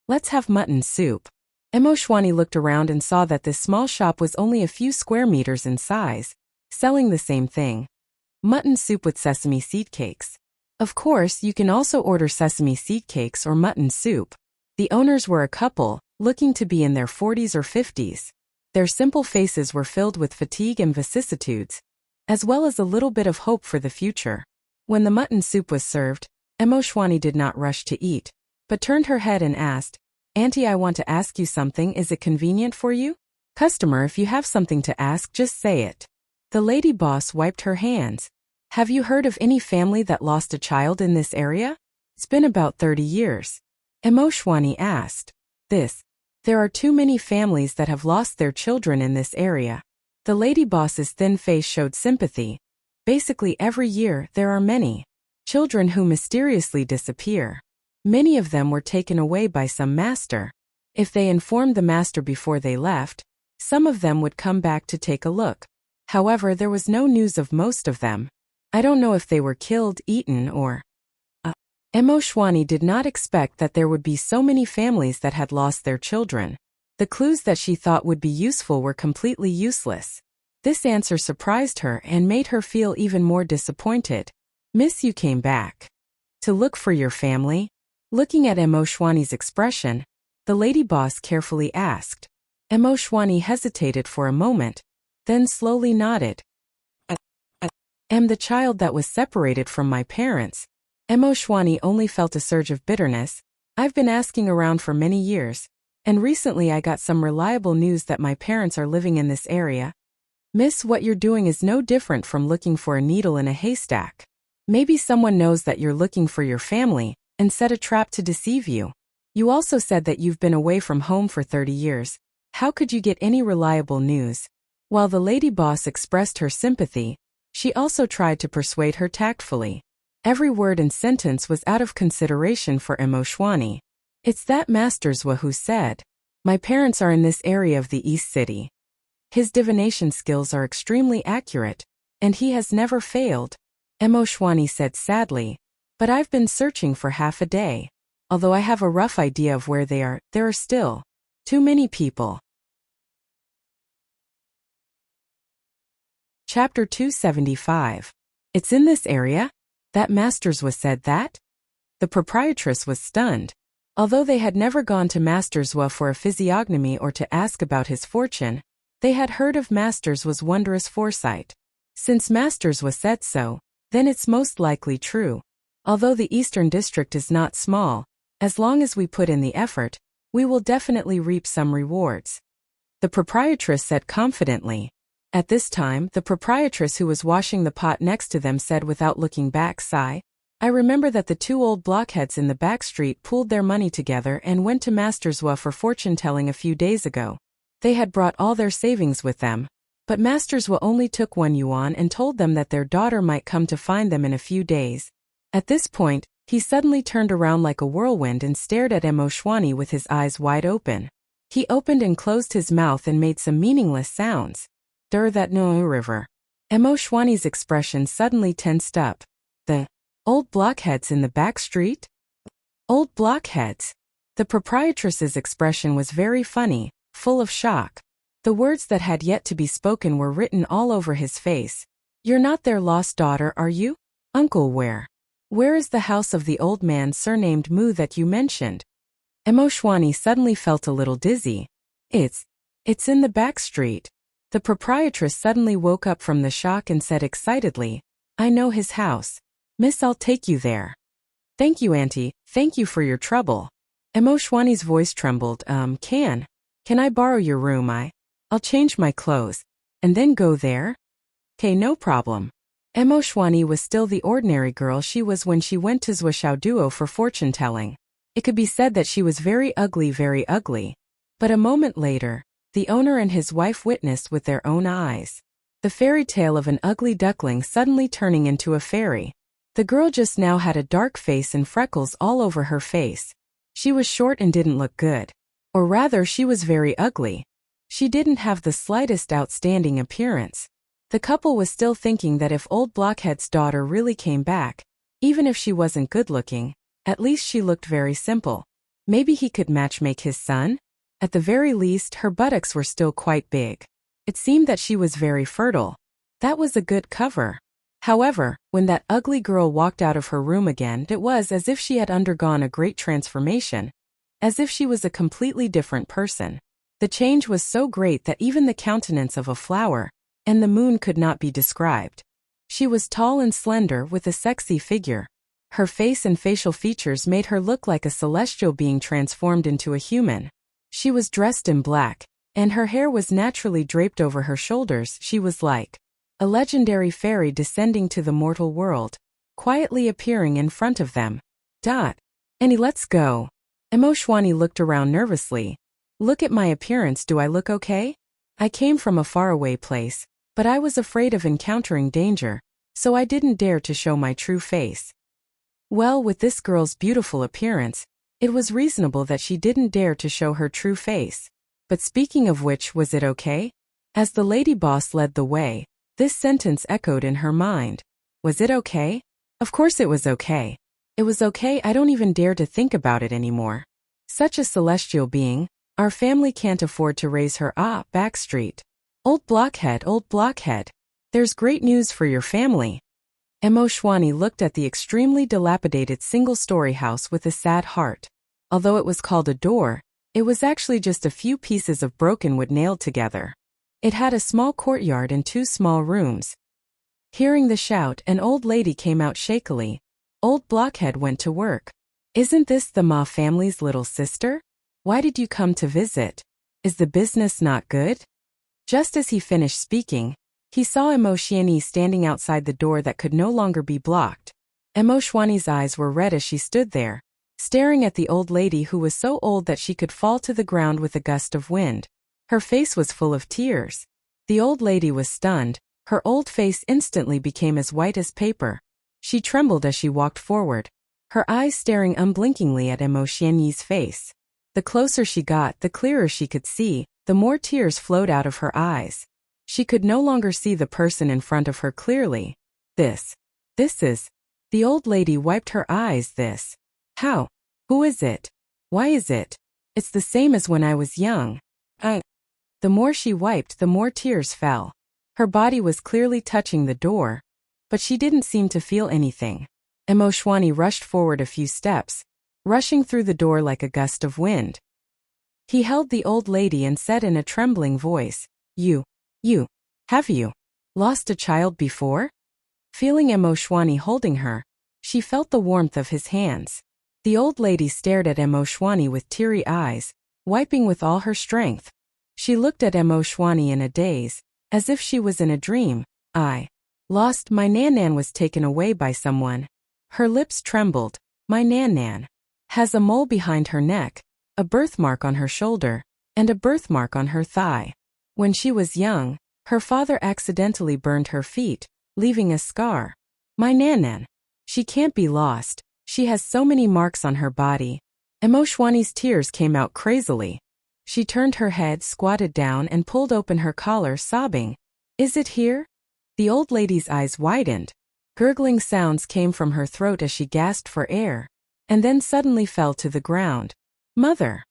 Let's have mutton soup. Emoshwani looked around and saw that this small shop was only a few square meters in size, selling the same thing. Mutton soup with sesame seed cakes. Of course, you can also order sesame seed cakes or mutton soup. The owners were a couple, looking to be in their 40s or 50s. Their simple faces were filled with fatigue and vicissitudes, as well as a little bit of hope for the future. When the mutton soup was served, Emoshwani did not rush to eat, but turned her head and asked, "Auntie, I want to ask you something. Is it convenient for you?" "Customer, if you have something to ask, just say it." The lady boss wiped her hands. "Have you heard of any family that lost a child in this area?" "It's been about 30 years. Emoshwani asked. There are too many families that have lost their children in this area." The lady boss's thin face showed sympathy. Basically every year, there are many children who mysteriously disappear. Many of them were taken away by some master. If they informed the master before they left, some of them would come back to take a look. However, there was no news of most of them. I don't know if they were killed, eaten, or... Emoshwani did not expect that there would be so many families that had lost their children. The clues that she thought would be useful were completely useless. This answer surprised her and made her feel even more disappointed. "Miss, you came back to look for your family?" Looking at Emoshwani's expression, the lady boss carefully asked. Emoshwani hesitated for a moment, then slowly nodded. "Am the child that was separated from my parents." Emoshwani only felt a surge of bitterness. "I've been asking around for many years, and recently I got some reliable news that my parents are living in this area." "Miss, what you're doing is no different from looking for a needle in a haystack. Maybe someone knows that you're looking for your family and set a trap to deceive you. You also said that you've been away from home for 30 years. How could you get any reliable news?" While the lady boss expressed her sympathy, she also tried to persuade her tactfully. Every word and sentence was out of consideration for Emoshwani. "It's that Master Zhua who said, my parents are in this area of the East City. His divination skills are extremely accurate, and he has never failed," Emoshwani said sadly. "But I've been searching for half a day. Although I have a rough idea of where they are, there are still too many people." Chapter 275. It's in this area? That Master Zhua said that? The proprietress was stunned. Although they had never gone to Master Zhua for a physiognomy or to ask about his fortune, they had heard of Master Zhua's wondrous foresight. Since Master Zhua said so, then it's most likely true. Although the Eastern District is not small, as long as we put in the effort, we will definitely reap some rewards. The proprietress said confidently. At this time, the proprietress who was washing the pot next to them said without looking back, "Sigh. I remember that the two old blockheads in the back street pooled their money together and went to Master Zhua for fortune-telling a few days ago. They had brought all their savings with them, but Master Zhua only took 1 yuan and told them that their daughter might come to find them in a few days." At this point, he suddenly turned around like a whirlwind and stared at Emoshwani with his eyes wide open. He opened and closed his mouth and made some meaningless sounds. That no river. Emoshwani's expression suddenly tensed up. The old blockheads in the back street? Old blockheads. The proprietress's expression was very funny, full of shock. The words that had yet to be spoken were written all over his face. "You're not their lost daughter, are you? Uncle, where? Where is the house of the old man surnamed Mu that you mentioned?" Emoshwani suddenly felt a little dizzy. It's in the back street." The proprietress suddenly woke up from the shock and said excitedly, "I know his house. Miss, I'll take you there." "Thank you, auntie, thank you for your trouble." Emoshwani's voice trembled. Can I borrow your room? I'll change my clothes, and then go there?" "Okay, no problem." Emoshwani was still the ordinary girl she was when she went to Zhuoshaoduo for fortune-telling. It could be said that she was very ugly. But a moment later, the owner and his wife witnessed with their own eyes the fairy tale of an ugly duckling suddenly turning into a fairy. The girl just now had a dark face and freckles all over her face. She was short and didn't look good. Or rather, she was very ugly. She didn't have the slightest outstanding appearance. The couple was still thinking that if old Blockhead's daughter really came back, even if she wasn't good-looking, at least she looked very simple. Maybe he could matchmake his son? At the very least, her buttocks were still quite big. It seemed that she was very fertile. That was a good cover. However, when that ugly girl walked out of her room again, it was as if she had undergone a great transformation, as if she was a completely different person. The change was so great that even the countenance of a flower and the moon could not be described. She was tall and slender with a sexy figure. Her face and facial features made her look like a celestial being transformed into a human. She was dressed in black, and her hair was naturally draped over her shoulders. She was like a legendary fairy descending to the mortal world, quietly appearing in front of them. Annie, let's go. Emoshwani looked around nervously. Look at my appearance, do I look okay? I came from a faraway place, but I was afraid of encountering danger, so I didn't dare to show my true face. Well, with this girl's beautiful appearance, it was reasonable that she didn't dare to show her true face. But speaking of which, was it okay? As the lady boss led the way, this sentence echoed in her mind. Was it okay? Of course it was okay. It was okay, I don't even dare to think about it anymore. Such a celestial being, our family can't afford to raise her. Backstreet. Old blockhead. There's great news for your family. Emoshwani looked at the extremely dilapidated single-story house with a sad heart. Although it was called a door, it was actually just a few pieces of broken wood nailed together. It had a small courtyard and 2 small rooms. Hearing the shout, an old lady came out shakily. Old Blockhead went to work. Isn't this the Ma family's little sister? Why did you come to visit? Is the business not good? Just as he finished speaking, he saw Emoshwani standing outside the door that could no longer be blocked. Emoshwani's eyes were red as she stood there, staring at the old lady who was so old that she could fall to the ground with a gust of wind. Her face was full of tears. The old lady was stunned. Her old face instantly became as white as paper. She trembled as she walked forward, her eyes staring unblinkingly at Emoshwani's face. The closer she got, the clearer she could see, the more tears flowed out of her eyes. She could no longer see the person in front of her clearly. This is... The old lady wiped her eyes. How? Who is it? Why is it? It's the same as when I was young. The more she wiped, the more tears fell. Her body was clearly touching the door, but she didn't seem to feel anything. Emoshwani rushed forward a few steps. rushing through the door like a gust of wind. He held the old lady and said in a trembling voice, You, have you lost a child before? Feeling Emoshwani holding her, she felt the warmth of his hands. The old lady stared at Emoshwani with teary eyes, wiping with all her strength. She looked at Emoshwani in a daze, as if she was in a dream. I lost my Nan was taken away by someone. Her lips trembled. My Nan has a mole behind her neck, a birthmark on her shoulder, and a birthmark on her thigh. When she was young, her father accidentally burned her feet, leaving a scar. My Nan. She can't be lost. She has so many marks on her body. Emoshwani's tears came out crazily. She turned her head, squatted down, and pulled open her collar, sobbing. Is it here? The old lady's eyes widened. Gurgling sounds came from her throat as she gasped for air, and then suddenly fell to the ground. Mother!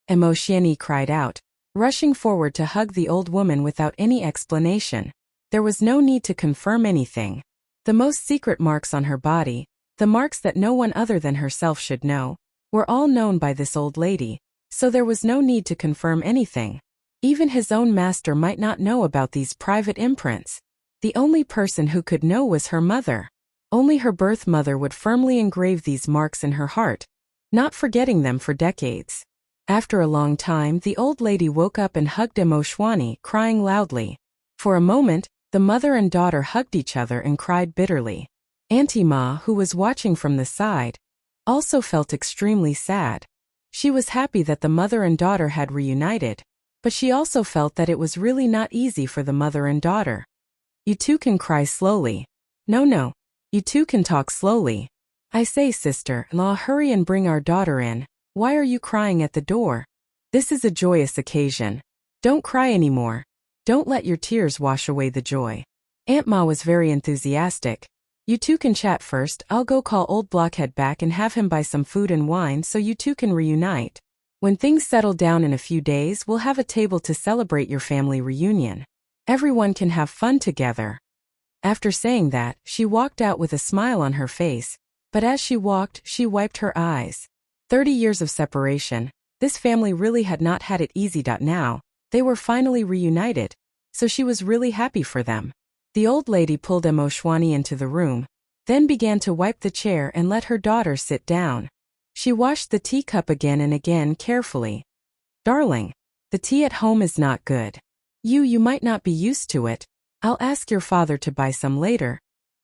Emoshwani cried out, rushing forward to hug the old woman without any explanation. There was no need to confirm anything. The most secret marks on her body, the marks that no one other than herself should know, were all known by this old lady, so there was no need to confirm anything. Even his own master might not know about these private imprints. The only person who could know was her mother. Only her birth mother would firmly engrave these marks in her heart, not forgetting them for decades. After a long time, the old lady woke up and hugged Emoshwani, crying loudly. For a moment, the mother and daughter hugged each other and cried bitterly. Auntie Ma, who was watching from the side, also felt extremely sad. She was happy that the mother and daughter had reunited, but she also felt that it was really not easy for the mother and daughter. You two can cry slowly. No. You two can talk slowly. I say, sister-in-law, hurry and bring our daughter in. Why are you crying at the door? This is a joyous occasion. Don't cry anymore. Don't let your tears wash away the joy. Aunt Ma was very enthusiastic. You two can chat first. I'll go call old Blockhead back and have him buy some food and wine so you two can reunite. When things settle down in a few days, we'll have a table to celebrate your family reunion. Everyone can have fun together. After saying that, she walked out with a smile on her face, but as she walked, she wiped her eyes. 30 years of separation, this family really had not had it easy. Now, they were finally reunited, so she was really happy for them. The old lady pulled Emoshwani into the room, then began to wipe the chair and let her daughter sit down. She washed the teacup again and again carefully. Darling, the tea at home is not good. You might not be used to it. I'll ask your father to buy some later.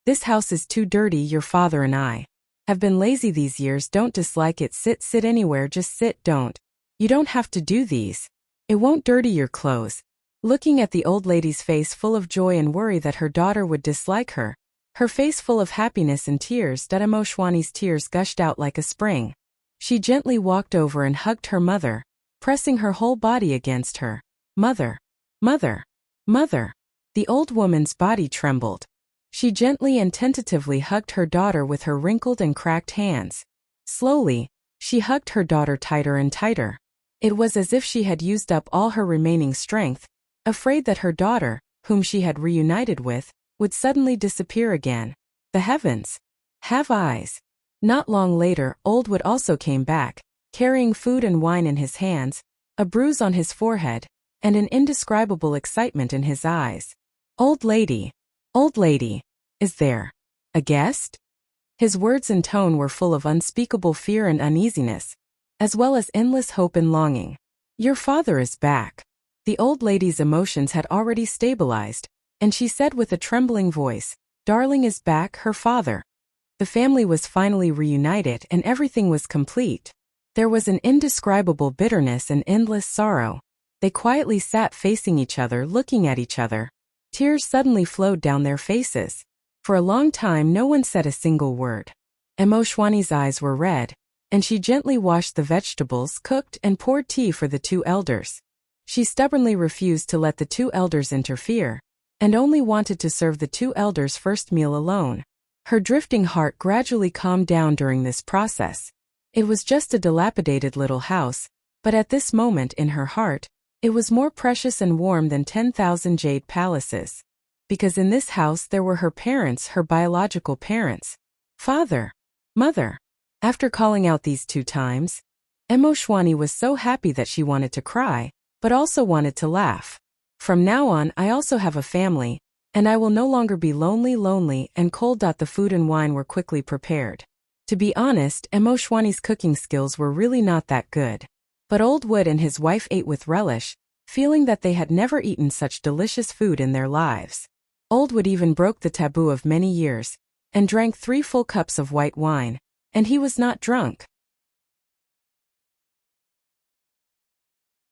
This house is too dirty. Your father and I have been lazy these years. Don't dislike it. Sit anywhere. Just sit. You don't have to do these. It won't dirty your clothes. Looking at the old lady's face full of joy and worry that her daughter would dislike her, her face full of happiness and tears, Emoshwani's tears gushed out like a spring. She gently walked over and hugged her mother, pressing her whole body against her. Mother. The old woman's body trembled. She gently and tentatively hugged her daughter with her wrinkled and cracked hands. Slowly, she hugged her daughter tighter and tighter. It was as if she had used up all her remaining strength, afraid that her daughter, whom she had reunited with, would suddenly disappear again. The heavens have eyes. Not long later, Old Wood also came back, carrying food and wine in his hands, a bruise on his forehead, and an indescribable excitement in his eyes. Old lady, is there a guest? His words and tone were full of unspeakable fear and uneasiness, as well as endless hope and longing. Your father is back. The old lady's emotions had already stabilized, and she said with a trembling voice, Darling is back, her father. The family was finally reunited and everything was complete. There was an indescribable bitterness and endless sorrow. They quietly sat facing each other, looking at each other. Tears suddenly flowed down their faces. For a long time no one said a single word. Emoshwani's eyes were red, and she gently washed the vegetables, cooked, and poured tea for the two elders. She stubbornly refused to let the two elders interfere, and only wanted to serve the two elders' first meal alone. Her drifting heart gradually calmed down during this process. It was just a dilapidated little house, but at this moment in her heart, it was more precious and warm than 10,000 jade palaces. Because in this house there were her parents, her biological parents. Father, mother, After calling out these 2 times, Emoshwani was so happy that she wanted to cry, but also wanted to laugh. From now on, I also have a family, and I will no longer be lonely and cold. The food and wine were quickly prepared. To be honest, Emoshwani's cooking skills were really not that good. But Old Wood and his wife ate with relish, feeling that they had never eaten such delicious food in their lives. Old Wood even broke the taboo of many years, and drank 3 full cups of white wine, and he was not drunk.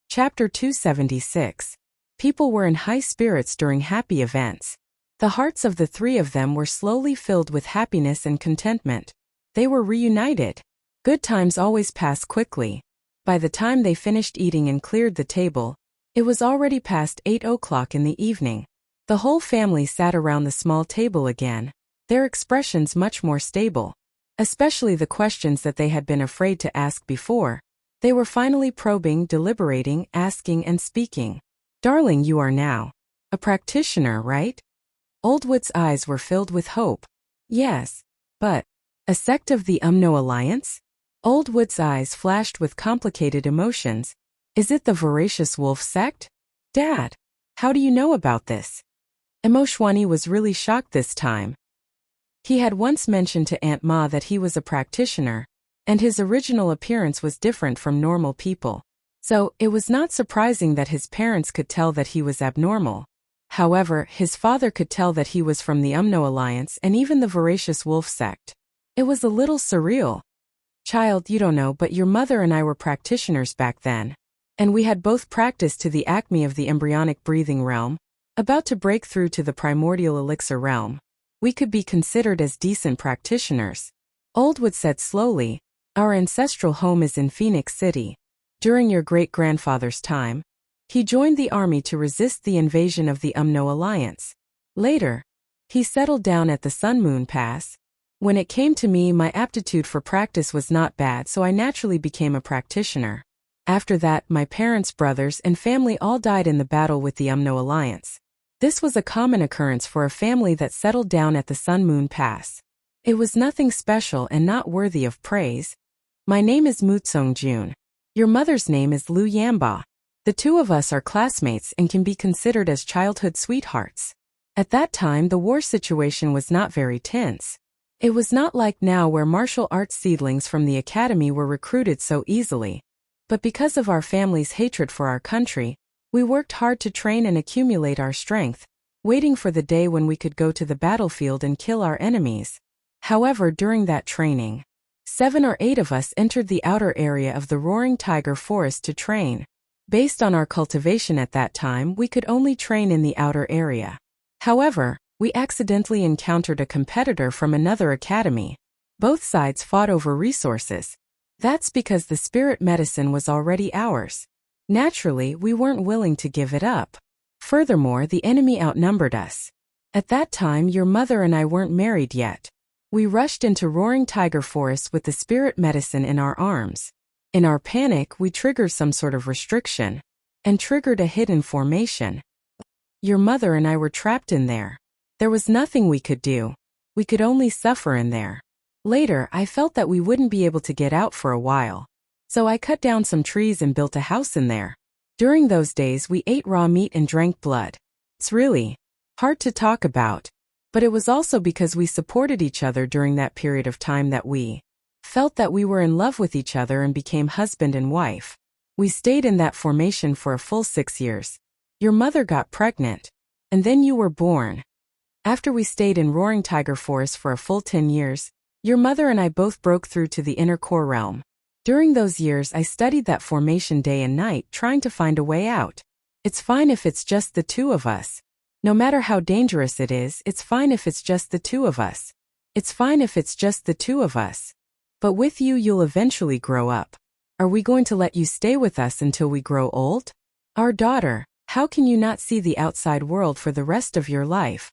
Chapter 276. People were in high spirits during happy events. The hearts of the 3 of them were slowly filled with happiness and contentment. They were reunited. Good times always pass quickly. By the time they finished eating and cleared the table, it was already past 8 o'clock in the evening. The whole family sat around the small table again, their expressions much more stable. Especially the questions that they had been afraid to ask before. They were finally probing, deliberating, asking and speaking. Darling, you are now a practitioner, right? Old Wood's eyes were filled with hope. Yes, but a sect of the UMNO Alliance? Old Wood's eyes flashed with complicated emotions. Is it the voracious wolf sect? Dad, how do you know about this? Emoshwani was really shocked this time. He had once mentioned to Aunt Ma that he was a practitioner, and his original appearance was different from normal people. So, it was not surprising that his parents could tell that he was abnormal. However, his father could tell that he was from the UMNO Alliance and even the voracious wolf sect. It was a little surreal. Child, you don't know, but your mother and I were practitioners back then. And we had both practiced to the acme of the embryonic breathing realm, about to break through to the primordial elixir realm. We could be considered as decent practitioners. Old Wood said slowly, our ancestral home is in Phoenix City. During your great-grandfather's time, he joined the army to resist the invasion of the UMNO Alliance. Later, he settled down at the Sun Moon Pass. When it came to me, my aptitude for practice was not bad, so I naturally became a practitioner. After that, my parents, brothers, and family all died in the battle with the UMNO Alliance. This was a common occurrence for a family that settled down at the Sun Moon Pass. It was nothing special and not worthy of praise. My name is Mutsong Jun. Your mother's name is Lu Yamba. The 2 of us are classmates and can be considered as childhood sweethearts. At that time, the war situation was not very tense. It was not like now where martial arts seedlings from the academy were recruited so easily. But because of our family's hatred for our country, we worked hard to train and accumulate our strength, waiting for the day when we could go to the battlefield and kill our enemies. However, during that training, 7 or 8 of us entered the outer area of the Roaring Tiger Forest to train. Based on our cultivation at that time, we could only train in the outer area. However, we accidentally encountered a competitor from another academy. Both sides fought over resources. That's because the spirit medicine was already ours. Naturally, we weren't willing to give it up. Furthermore, the enemy outnumbered us. At that time, your mother and I weren't married yet. We rushed into Roaring Tiger Forest with the spirit medicine in our arms. In our panic, we triggered some sort of restriction, and triggered a hidden formation. Your mother and I were trapped in there. There was nothing we could do. We could only suffer in there. Later, I felt that we wouldn't be able to get out for a while. So I cut down some trees and built a house in there. During those days, we ate raw meat and drank blood. It's really hard to talk about. But it was also because we supported each other during that period of time that we felt that we were in love with each other and became husband and wife. We stayed in that formation for a full 6 years. Your mother got pregnant, and then you were born. After we stayed in Roaring Tiger Forest for a full 10 years, your mother and I both broke through to the inner core realm. During those years, I studied that formation day and night, trying to find a way out. It's fine if it's just the 2 of us. No matter how dangerous it is, it's fine if it's just the 2 of us. It's fine if it's just the 2 of us. But with you, you'll eventually grow up. Are we going to let you stay with us until we grow old? Our daughter, how can you not see the outside world for the rest of your life?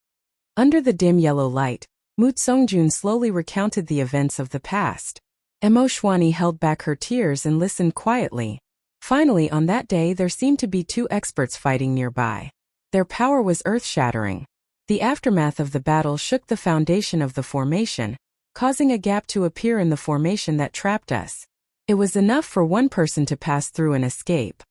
Under the dim yellow light, Mutsongjun slowly recounted the events of the past. Emoshwani held back her tears and listened quietly. Finally, on that day, there seemed to be 2 experts fighting nearby. Their power was earth-shattering. The aftermath of the battle shook the foundation of the formation, causing a gap to appear in the formation that trapped us. It was enough for one person to pass through and escape.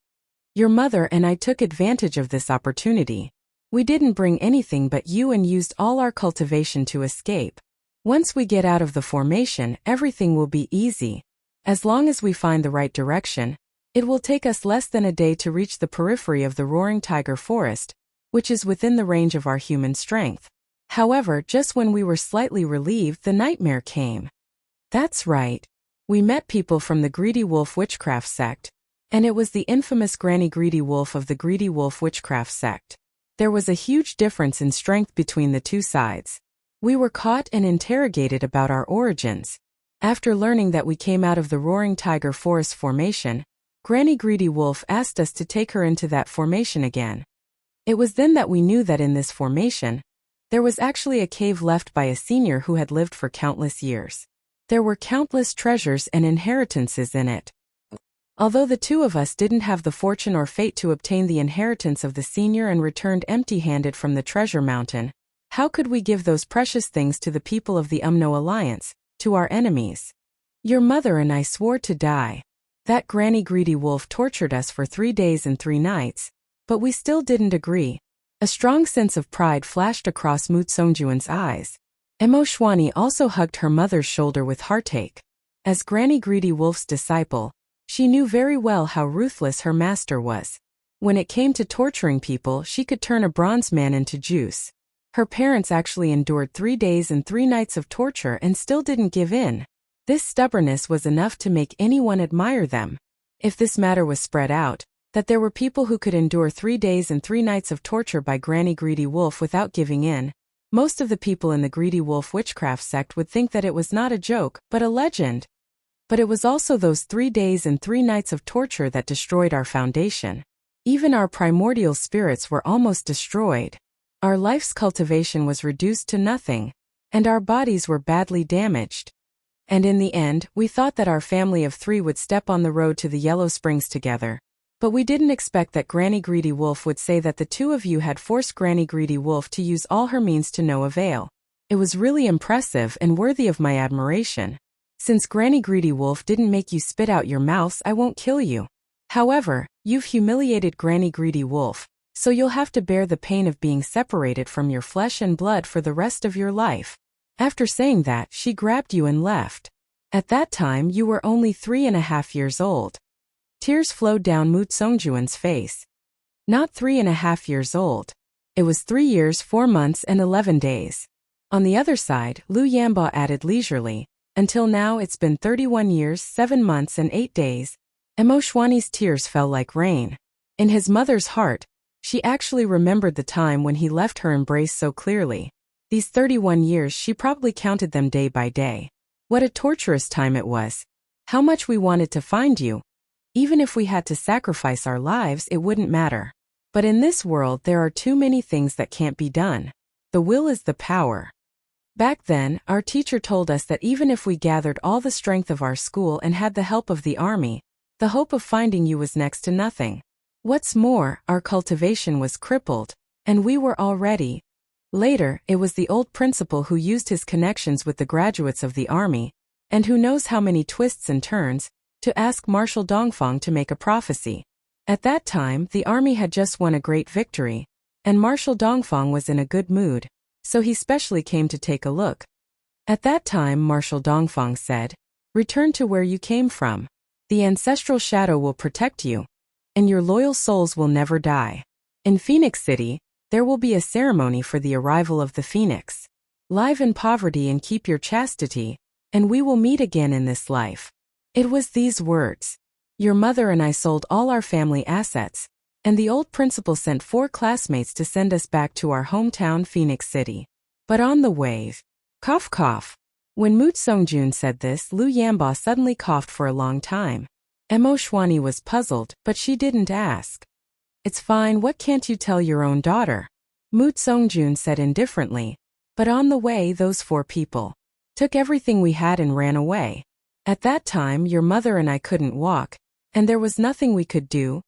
Your mother and I took advantage of this opportunity. We didn't bring anything but you and used all our cultivation to escape. Once we get out of the formation, everything will be easy. As long as we find the right direction, it will take us less than a day to reach the periphery of the roaring tiger forest, which is within the range of our human strength. However, just when we were slightly relieved, the nightmare came. That's right. We met people from the Greedy Wolf Witchcraft sect, and it was the infamous Granny Greedy Wolf of the Greedy Wolf Witchcraft sect. There was a huge difference in strength between the two sides. We were caught and interrogated about our origins. After learning that we came out of the Roaring Tiger Forest formation, Granny Greedy Wolf asked us to take her into that formation again. It was then that we knew that in this formation, there was actually a cave left by a senior who had lived for countless years. There were countless treasures and inheritances in it. Although the two of us didn't have the fortune or fate to obtain the inheritance of the senior and returned empty-handed from the treasure mountain, how could we give those precious things to the people of the Umno Alliance, to our enemies? Your mother and I swore to die. That Granny Greedy Wolf tortured us for 3 days and 3 nights, but we still didn't agree. A strong sense of pride flashed across Mu Tsongjuan's eyes. Emo Shwani also hugged her mother's shoulder with heartache. As Granny Greedy Wolf's disciple, she knew very well how ruthless her master was. When it came to torturing people, she could turn a bronze man into juice. Her parents actually endured 3 days and 3 nights of torture and still didn't give in. This stubbornness was enough to make anyone admire them. If this matter was spread out, that there were people who could endure 3 days and 3 nights of torture by Granny Greedy Wolf without giving in, most of the people in the Greedy Wolf Witchcraft sect would think that it was not a joke, but a legend. But it was also those 3 days and 3 nights of torture that destroyed our foundation. Even our primordial spirits were almost destroyed. Our life's cultivation was reduced to nothing, and our bodies were badly damaged. And in the end, we thought that our family of 3 would step on the road to the Yellow Springs together. But we didn't expect that Granny Greedy Wolf would say that the 2 of you had forced Granny Greedy Wolf to use all her means to no avail. It was really impressive and worthy of my admiration. Since Granny Greedy Wolf didn't make you spit out your mouths, I won't kill you. However, you've humiliated Granny Greedy Wolf, so you'll have to bear the pain of being separated from your flesh and blood for the rest of your life. After saying that, she grabbed you and left. At that time, you were only 3.5 years old. Tears flowed down Mu Tsongjuan's face. Not 3.5 years old. It was 3 years, 4 months, and 11 days. On the other side, Lu Yamba added leisurely, until now it's been 31 years, 7 months, and 8 days. Emo Shwani's tears fell like rain. In his mother's heart, she actually remembered the time when he left her embrace so clearly. These 31 years, she probably counted them day by day. What a torturous time it was. How much we wanted to find you. Even if we had to sacrifice our lives, it wouldn't matter. But in this world, there are too many things that can't be done. The will is the power. Back then, our teacher told us that even if we gathered all the strength of our school and had the help of the army, the hope of finding you was next to nothing. What's more, our cultivation was crippled, and we were all ready. Later, it was the old principal who used his connections with the graduates of the army, and who knows how many twists and turns, to ask Marshal Dongfang to make a prophecy. At that time, the army had just won a great victory, and Marshal Dongfang was in a good mood, so he specially came to take a look. At that time, Marshal Dongfang said, "Return to where you came from. The ancestral shadow will protect you, and your loyal souls will never die. In Phoenix City, there will be a ceremony for the arrival of the Phoenix. Live in poverty and keep your chastity, and we will meet again in this life." It was these words. Your mother and I sold all our family assets, and the old principal sent 4 classmates to send us back to our hometown Phoenix City. But on the way, cough cough. When Mu Tsongjun said this, Lu Yamba suddenly coughed for a long time. Emo Shwani was puzzled, but she didn't ask. "It's fine, what can't you tell your own daughter?" Mu Tsongjun said indifferently. But on the way, those 4 people took everything we had and ran away. At that time, your mother and I couldn't walk, and there was nothing we could do.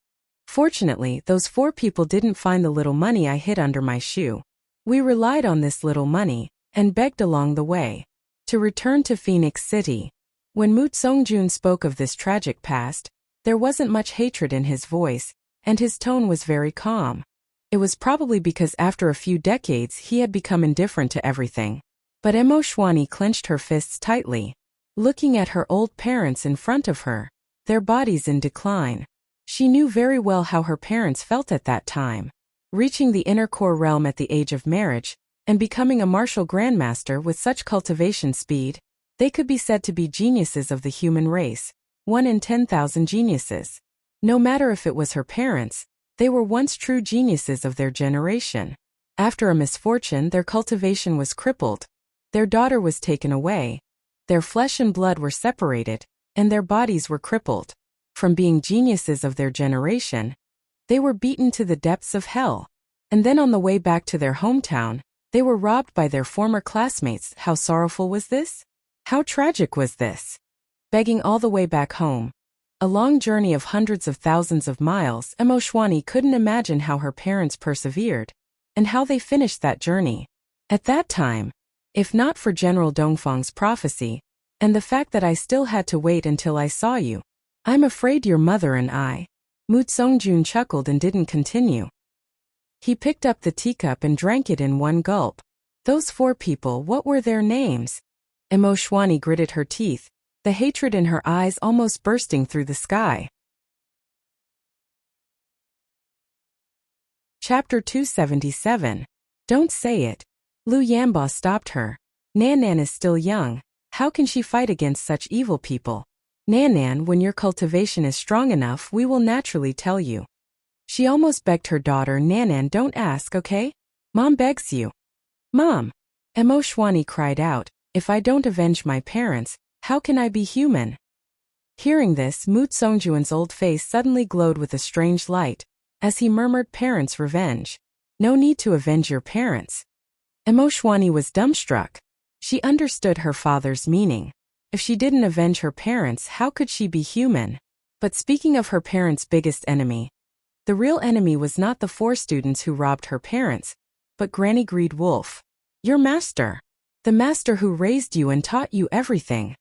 Fortunately, those 4 people didn't find the little money I hid under my shoe. We relied on this little money, and begged along the way. to return to Phoenix City. When Mu Songjun spoke of this tragic past, there wasn't much hatred in his voice, and his tone was very calm. It was probably because after a few decades he had become indifferent to everything. But Emo Shwani clenched her fists tightly, looking at her old parents in front of her, their bodies in decline. She knew very well how her parents felt at that time. Reaching the inner core realm at the age of marriage, and becoming a martial grandmaster with such cultivation speed, they could be said to be geniuses of the human race, 1 in 10,000 geniuses. No matter if it was her parents, they were once true geniuses of their generation. After a misfortune, their cultivation was crippled, their daughter was taken away, their flesh and blood were separated, and their bodies were crippled. From being geniuses of their generation, they were beaten to the depths of hell. And then on the way back to their hometown, they were robbed by their former classmates. How sorrowful was this? How tragic was this? Begging all the way back home. A long journey of hundreds of thousands of miles. Emo Shwani couldn't imagine how her parents persevered, and how they finished that journey. At that time, if not for General Dongfang's prophecy, and the fact that I still had to wait until I saw you, I'm afraid your mother and I. Mu Songjun chuckled and didn't continue. He picked up the teacup and drank it in one gulp. Those 4 people, what were their names? Emo Shwani gritted her teeth, the hatred in her eyes almost bursting through the sky. Chapter 277. Don't say it. Lu Yanba stopped her. Nan is still young. How can she fight against such evil people? Nan, when your cultivation is strong enough, we will naturally tell you. She almost begged her daughter. Nan, don't ask, okay? Mom begs you. Mom! Emo Shwani cried out, if I don't avenge my parents, how can I be human? Hearing this, Mu Songjun's old face suddenly glowed with a strange light, as he murmured, parents' revenge. No need to avenge your parents. Emo Shwani was dumbstruck. She understood her father's meaning. If she didn't avenge her parents, how could she be human? But speaking of her parents' biggest enemy, the real enemy was not the 4 students who robbed her parents, but Granny Greed Wolf. Your master. The master who raised you and taught you everything.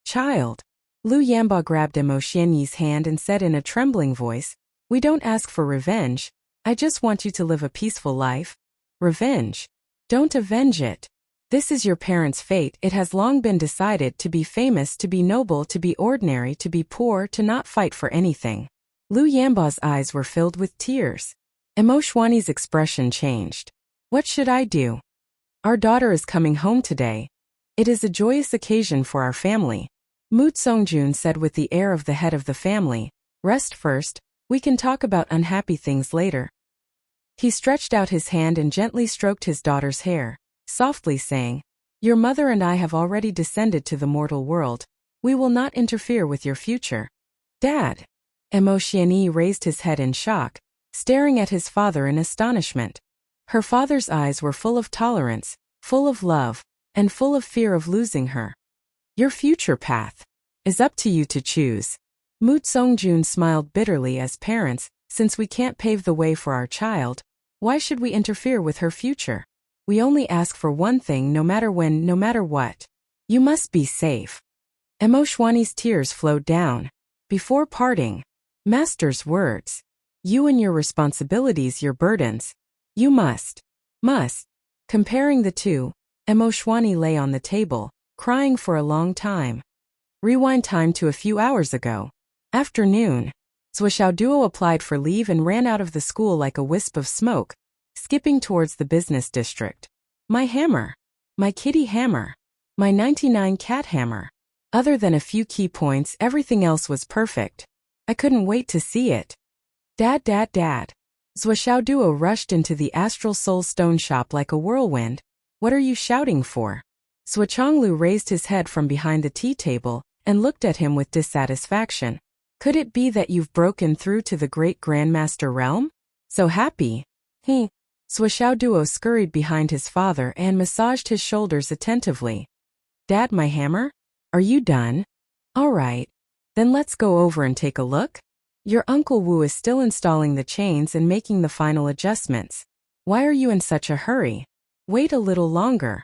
Child. Lu Yanba grabbed Emo Xianyi's hand and said in a trembling voice, we don't ask for revenge, I just want you to live a peaceful life. Revenge. Don't avenge it. This is your parents' fate. It has long been decided to be famous, to be noble, to be ordinary, to be poor, to not fight for anything. Lu Yanba's eyes were filled with tears. Emo Shwani's expression changed. What should I do? Our daughter is coming home today. It is a joyous occasion for our family. Mu Songjun said with the air of the head of the family, rest first, we can talk about unhappy things later. He stretched out his hand and gently stroked his daughter's hair, softly saying, your mother and I have already descended to the mortal world. We will not interfere with your future. Dad! Emo Xianyi raised his head in shock, staring at his father in astonishment. Her father's eyes were full of tolerance, full of love, and full of fear of losing her. Your future path is up to you to choose. Mu Songjun smiled bitterly. As parents, since we can't pave the way for our child, why should we interfere with her future? We only ask for one thing, no matter when, no matter what. You must be safe. Emo Shwani's tears flowed down. Before parting, Master's words. You and your responsibilities, your burdens. You must. Comparing the two, Emo Shwani lay on the table, crying for a long time. Rewind time to a few hours ago. Afternoon. Zhuo Duo applied for leave and ran out of the school like a wisp of smoke, skipping towards the business district. My hammer. My kitty hammer. My 99 cat hammer. Other than a few key points, everything else was perfect. I couldn't wait to see it. Dad. Zhuo Duo rushed into the Astral Soul Stone shop like a whirlwind. What are you shouting for? Zhuo Chonglu raised his head from behind the tea table and looked at him with dissatisfaction. Could it be that you've broken through to the great Grandmaster realm? So happy. Zhuo Duo scurried behind his father and massaged his shoulders attentively. Dad, my hammer? Are you done? All right. Then let's go over and take a look. Your Uncle Wu is still installing the chains and making the final adjustments. Why are you in such a hurry? Wait a little longer.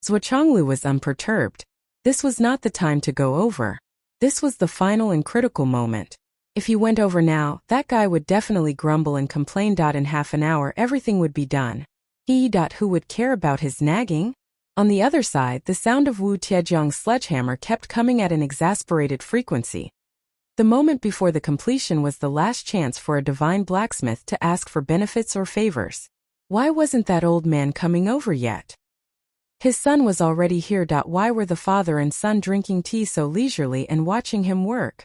Zhuochanglu was unperturbed. This was not the time to go over. This was the final and critical moment. If he went over now, that guy would definitely grumble and complain. In half an hour everything would be done. Who would care about his nagging? On the other side, the sound of Wu Tiejiang's sledgehammer kept coming at an exasperated frequency. The moment before the completion was the last chance for a divine blacksmith to ask for benefits or favors. Why wasn't that old man coming over yet? His son was already here. Why were the father and son drinking tea so leisurely and watching him work?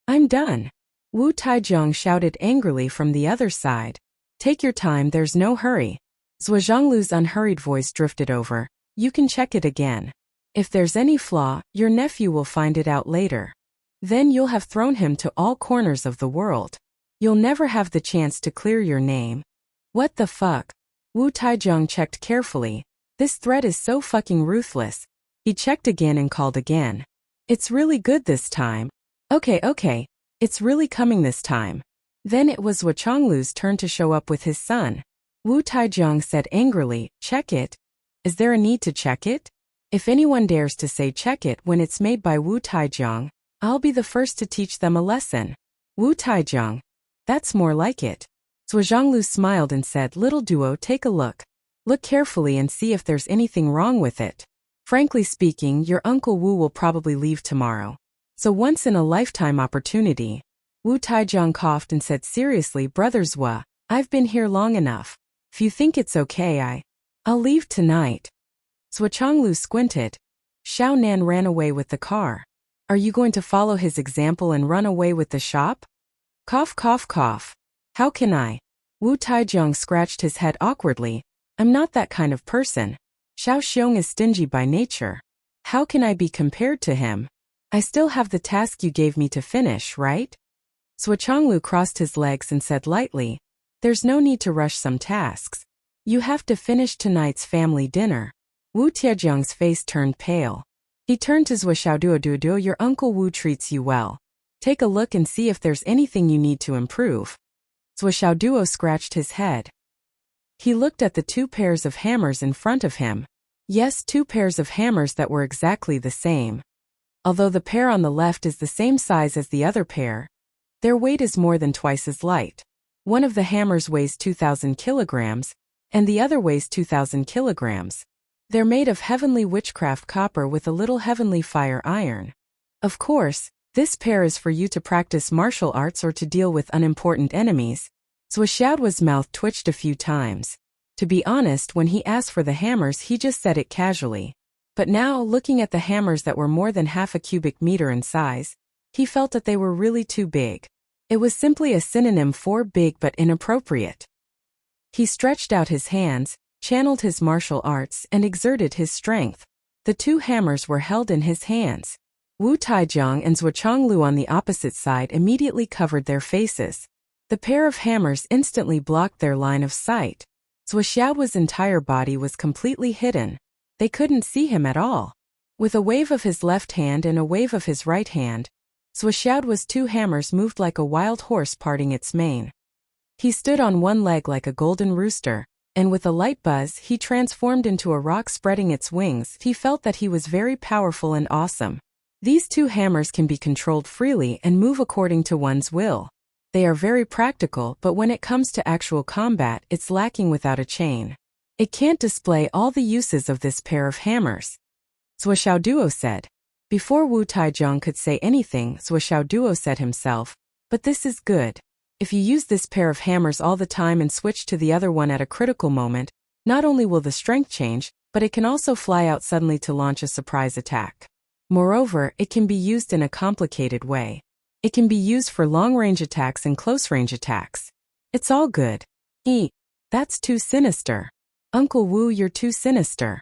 I'm done. Wu Taijiang shouted angrily from the other side. Take your time, there's no hurry. Zhuochanglu's unhurried voice drifted over. You can check it again. If there's any flaw, your nephew will find it out later. Then you'll have thrown him to all corners of the world. You'll never have the chance to clear your name. What the fuck? Wu Taijiang checked carefully. This threat is so fucking ruthless. He checked again and called again. It's really good this time. Okay. It's really coming this time. Then it was Zhuochanglu's turn to show up with his son. Wu Taijiang said angrily, check it? Is there a need to check it? If anyone dares to say check it when it's made by Wu Taijiang, I'll be the first to teach them a lesson. Wu Taijiang. That's more like it. Zhuochanglu smiled and said, little duo, take a look. Look carefully and see if there's anything wrong with it. Frankly speaking, your Uncle Wu will probably leave tomorrow. So once in a lifetime opportunity. Wu Taijiang coughed and said seriously, brother Zhua, I've been here long enough. If you think it's okay, I'll leave tonight. Zhuochanglu squinted. Xiao Nan ran away with the car. Are you going to follow his example and run away with the shop? Cough. How can I? Wu Taijiang scratched his head awkwardly. I'm not that kind of person. Xiao Xiong is stingy by nature. How can I be compared to him? I still have the task you gave me to finish, right? Zhuochanglu crossed his legs and said lightly, there's no need to rush some tasks. You have to finish tonight's family dinner. Wu Tiejiang's face turned pale. He turned to Zhuoxiaoduo, your Uncle Wu treats you well. Take a look and see if there's anything you need to improve. Zhuoxiaoduo scratched his head. He looked at the two pairs of hammers in front of him. Yes, two pairs of hammers that were exactly the same. Although the pair on the left is the same size as the other pair, their weight is more than twice as light. One of the hammers weighs 2,000 kilograms, and the other weighs 2,000 kilograms. They're made of heavenly witchcraft copper with a little heavenly fire iron. Of course, this pair is for you to practice martial arts or to deal with unimportant enemies. Zhuoxiaoduo's mouth twitched a few times. To be honest, when he asked for the hammers he just said it casually. But now, looking at the hammers that were more than half a cubic meter in size, he felt that they were really too big. It was simply a synonym for big but inappropriate. He stretched out his hands, channeled his martial arts, and exerted his strength. The two hammers were held in his hands. Wu Taijiang and Zhuochanglu on the opposite side immediately covered their faces. The pair of hammers instantly blocked their line of sight. Zhuoxiaoduo's entire body was completely hidden. They couldn't see him at all. With a wave of his left hand and a wave of his right hand, Zhuoxiaoduo's two hammers moved like a wild horse parting its mane. He stood on one leg like a golden rooster, and with a light buzz he transformed into a rock spreading its wings. He felt that he was very powerful and awesome. These two hammers can be controlled freely and move according to one's will. They are very practical, but when it comes to actual combat, it's lacking without a chain. It can't display all the uses of this pair of hammers. Zhuoxiaoduo said. Before Wu Taijiang could say anything, Zhuoxiaoduo said himself, but this is good. If you use this pair of hammers all the time and switch to the other one at a critical moment, not only will the strength change, but it can also fly out suddenly to launch a surprise attack. Moreover, it can be used in a complicated way. It can be used for long-range attacks and close-range attacks. It's all good. That's too sinister. Uncle Wu, you're too sinister.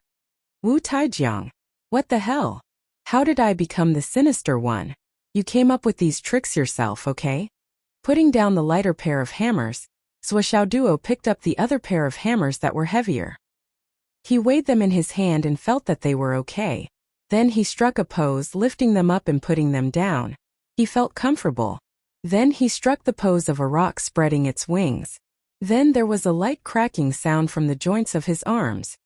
Wu Taijiang. What the hell? How did I become the sinister one? You came up with these tricks yourself, okay? Putting down the lighter pair of hammers, Zhuoxiaoduo picked up the other pair of hammers that were heavier. He weighed them in his hand and felt that they were okay. Then he struck a pose, lifting them up and putting them down. He felt comfortable. Then he struck the pose of a rock spreading its wings. Then there was a light cracking sound from the joints of his arms.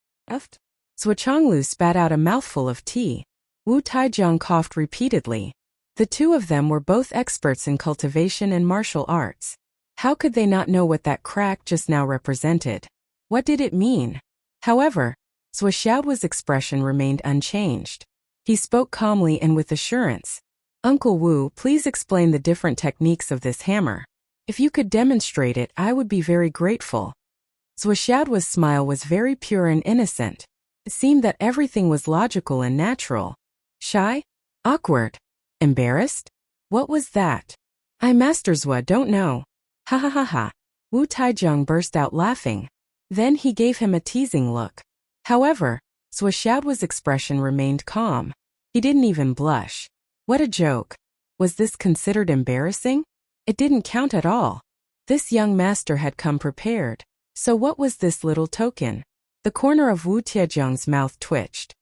Zhuchanglu spat out a mouthful of tea. Wu Taijiang coughed repeatedly. The two of them were both experts in cultivation and martial arts. How could they not know what that crack just now represented? What did it mean? However, Zhuxiao's expression remained unchanged. He spoke calmly and with assurance. Uncle Wu, please explain the different techniques of this hammer. If you could demonstrate it, I would be very grateful. Zhuxiao's smile was very pure and innocent. It seemed that everything was logical and natural. Shy? Awkward? Embarrassed? What was that? I, Master Zhua, don't know. Ha ha ha ha. Wu Taijiang burst out laughing. Then he gave him a teasing look. However, Zhuxiao's expression remained calm. He didn't even blush. What a joke. Was this considered embarrassing? It didn't count at all. This young master had come prepared. So what was this little token? The corner of Wu Taijiang's mouth twitched.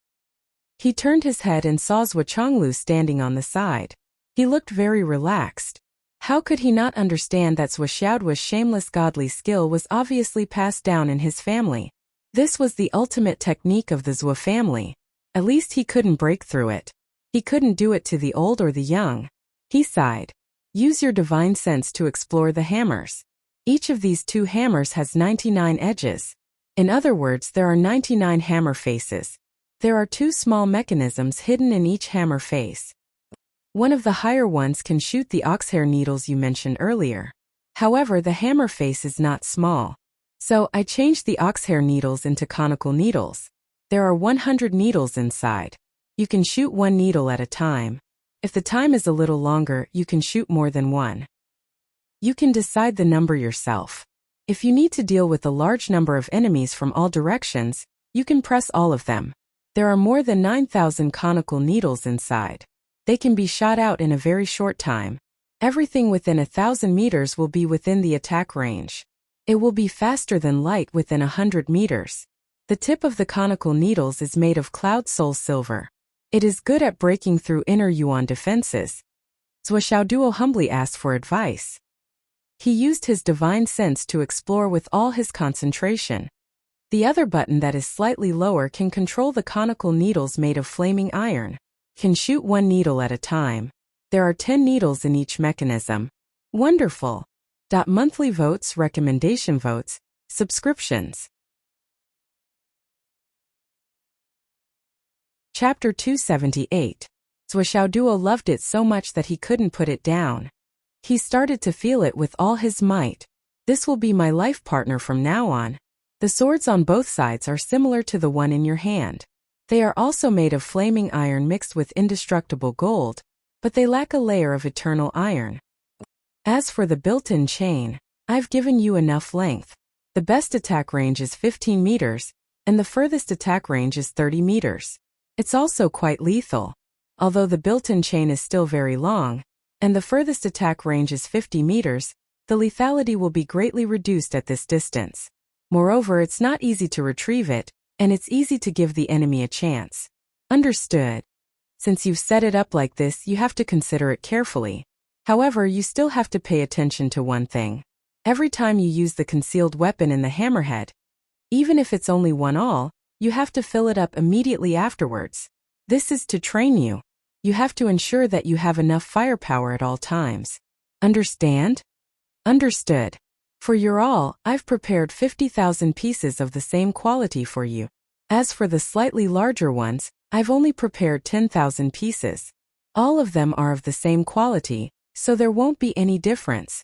He turned his head and saw Zhuchanglu standing on the side. He looked very relaxed. How could he not understand that Zhuxiao's shameless godly skill was obviously passed down in his family? This was the ultimate technique of the Zhua family. At least he couldn't break through it. He couldn't do it to the old or the young. He sighed. Use your divine sense to explore the hammers. Each of these two hammers has 99 edges. In other words, there are 99 hammer faces. There are two small mechanisms hidden in each hammer face. One of the higher ones can shoot the oxhair needles you mentioned earlier. However, the hammer face is not small. So I changed the oxhair needles into conical needles. There are 100 needles inside. You can shoot one needle at a time. If the time is a little longer, you can shoot more than one. You can decide the number yourself. If you need to deal with a large number of enemies from all directions, you can press all of them. There are more than 9,000 conical needles inside. They can be shot out in a very short time. Everything within 1,000 meters will be within the attack range. It will be faster than light within 100 meters. The tip of the conical needles is made of cloud soul silver. It is good at breaking through inner yuan defenses. Zhuxiao humbly asked for advice. He used his divine sense to explore with all his concentration. The other button that is slightly lower can control the conical needles made of flaming iron. Can shoot one needle at a time. There are 10 needles in each mechanism. Wonderful. Monthly votes, recommendation votes, subscriptions. Chapter 278. Zhuxiao loved it so much that he couldn't put it down. He started to feel it with all his might. This will be my life partner from now on. The swords on both sides are similar to the one in your hand. They are also made of flaming iron mixed with indestructible gold, but they lack a layer of eternal iron. As for the built-in chain, I've given you enough length. The best attack range is 15 meters, and the furthest attack range is 30 meters. It's also quite lethal. Although the built-in chain is still very long, and the furthest attack range is 50 meters, the lethality will be greatly reduced at this distance. Moreover, it's not easy to retrieve it, and it's easy to give the enemy a chance. Understood. Since you've set it up like this, you have to consider it carefully. However, you still have to pay attention to one thing. Every time you use the concealed weapon in the hammerhead, even if it's only one all, you have to fill it up immediately afterwards. This is to train you. You have to ensure that you have enough firepower at all times. Understand? Understood. For your all, I've prepared 50,000 pieces of the same quality for you. As for the slightly larger ones, I've only prepared 10,000 pieces. All of them are of the same quality, so there won't be any difference.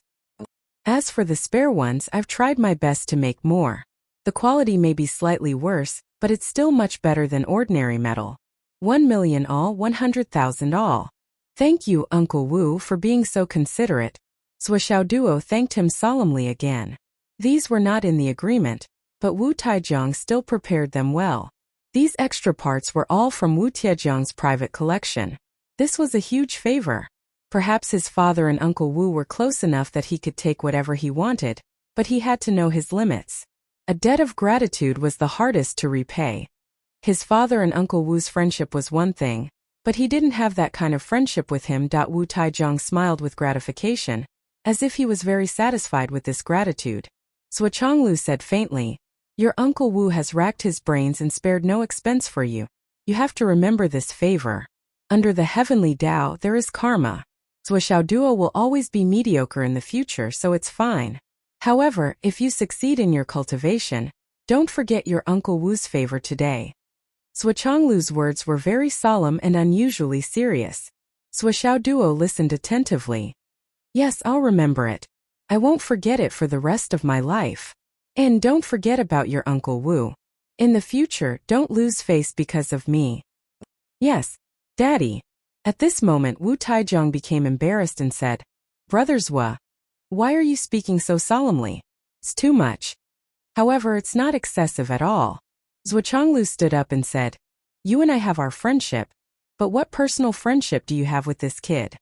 As for the spare ones, I've tried my best to make more. The quality may be slightly worse, but it's still much better than ordinary metal. 1,000,000 all, 100,000 all. Thank you, Uncle Wu, for being so considerate. Zhuxiao thanked him solemnly again. These were not in the agreement, but Wu Taijiang still prepared them well. These extra parts were all from Wu Taijiang's private collection. This was a huge favor. Perhaps his father and Uncle Wu were close enough that he could take whatever he wanted, but he had to know his limits. A debt of gratitude was the hardest to repay. His father and Uncle Wu's friendship was one thing, but he didn't have that kind of friendship with him. Wu Taijiang smiled with gratification, as if he was very satisfied with this gratitude. Zhuchanglu said faintly, Your Uncle Wu has racked his brains and spared no expense for you. You have to remember this favor. Under the heavenly Tao, there is karma. Zuo Duo will always be mediocre in the future, so it's fine. However, if you succeed in your cultivation, don't forget your Uncle Wu's favor today. Zuo Chonglu's words were very solemn and unusually serious. Zuo Duo listened attentively. Yes, I'll remember it. I won't forget it for the rest of my life. And don't forget about your Uncle Wu. In the future, don't lose face because of me. Yes, Daddy. At this moment, Wu Taijiang became embarrassed and said, Brothers Wu, why are you speaking so solemnly? It's too much. However, it's not excessive at all. Zuo Chonglu stood up and said, You and I have our friendship, but what personal friendship do you have with this kid?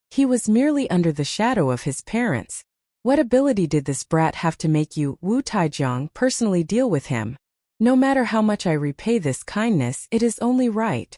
He was merely under the shadow of his parents. What ability did this brat have to make you, Wu Taijiang, personally deal with him? No matter how much I repay this kindness, it is only right.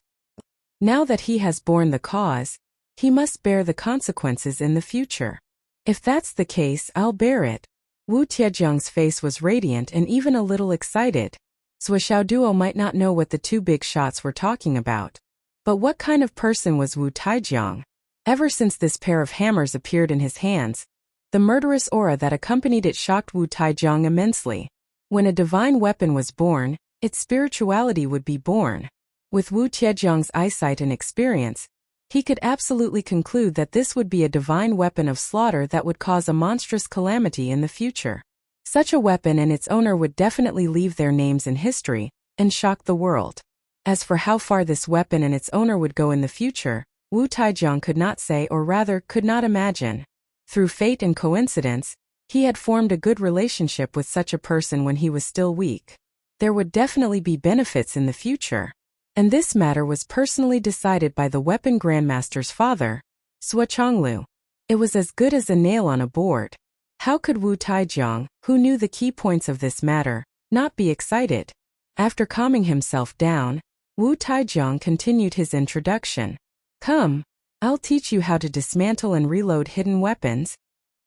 Now that he has borne the cause, he must bear the consequences in the future. If that's the case, I'll bear it. Wu Taijiang's face was radiant and even a little excited. Zuo Duo might not know what the two big shots were talking about. But what kind of person was Wu Taijiang? Ever since this pair of hammers appeared in his hands, the murderous aura that accompanied it shocked Wu Taijiang immensely. When a divine weapon was born, its spirituality would be born. With Wu Taijiang's eyesight and experience, he could absolutely conclude that this would be a divine weapon of slaughter that would cause a monstrous calamity in the future. Such a weapon and its owner would definitely leave their names in history and shock the world. As for how far this weapon and its owner would go in the future, Wu Taijiang could not say, or rather could not imagine. Through fate and coincidence, he had formed a good relationship with such a person when he was still weak. There would definitely be benefits in the future. And this matter was personally decided by the weapon grandmaster's father, Zuo Chonglu. It was as good as a nail on a board. How could Wu Taijiang, who knew the key points of this matter, not be excited? After calming himself down, Wu Taijiang continued his introduction. Come, I'll teach you how to dismantle and reload hidden weapons.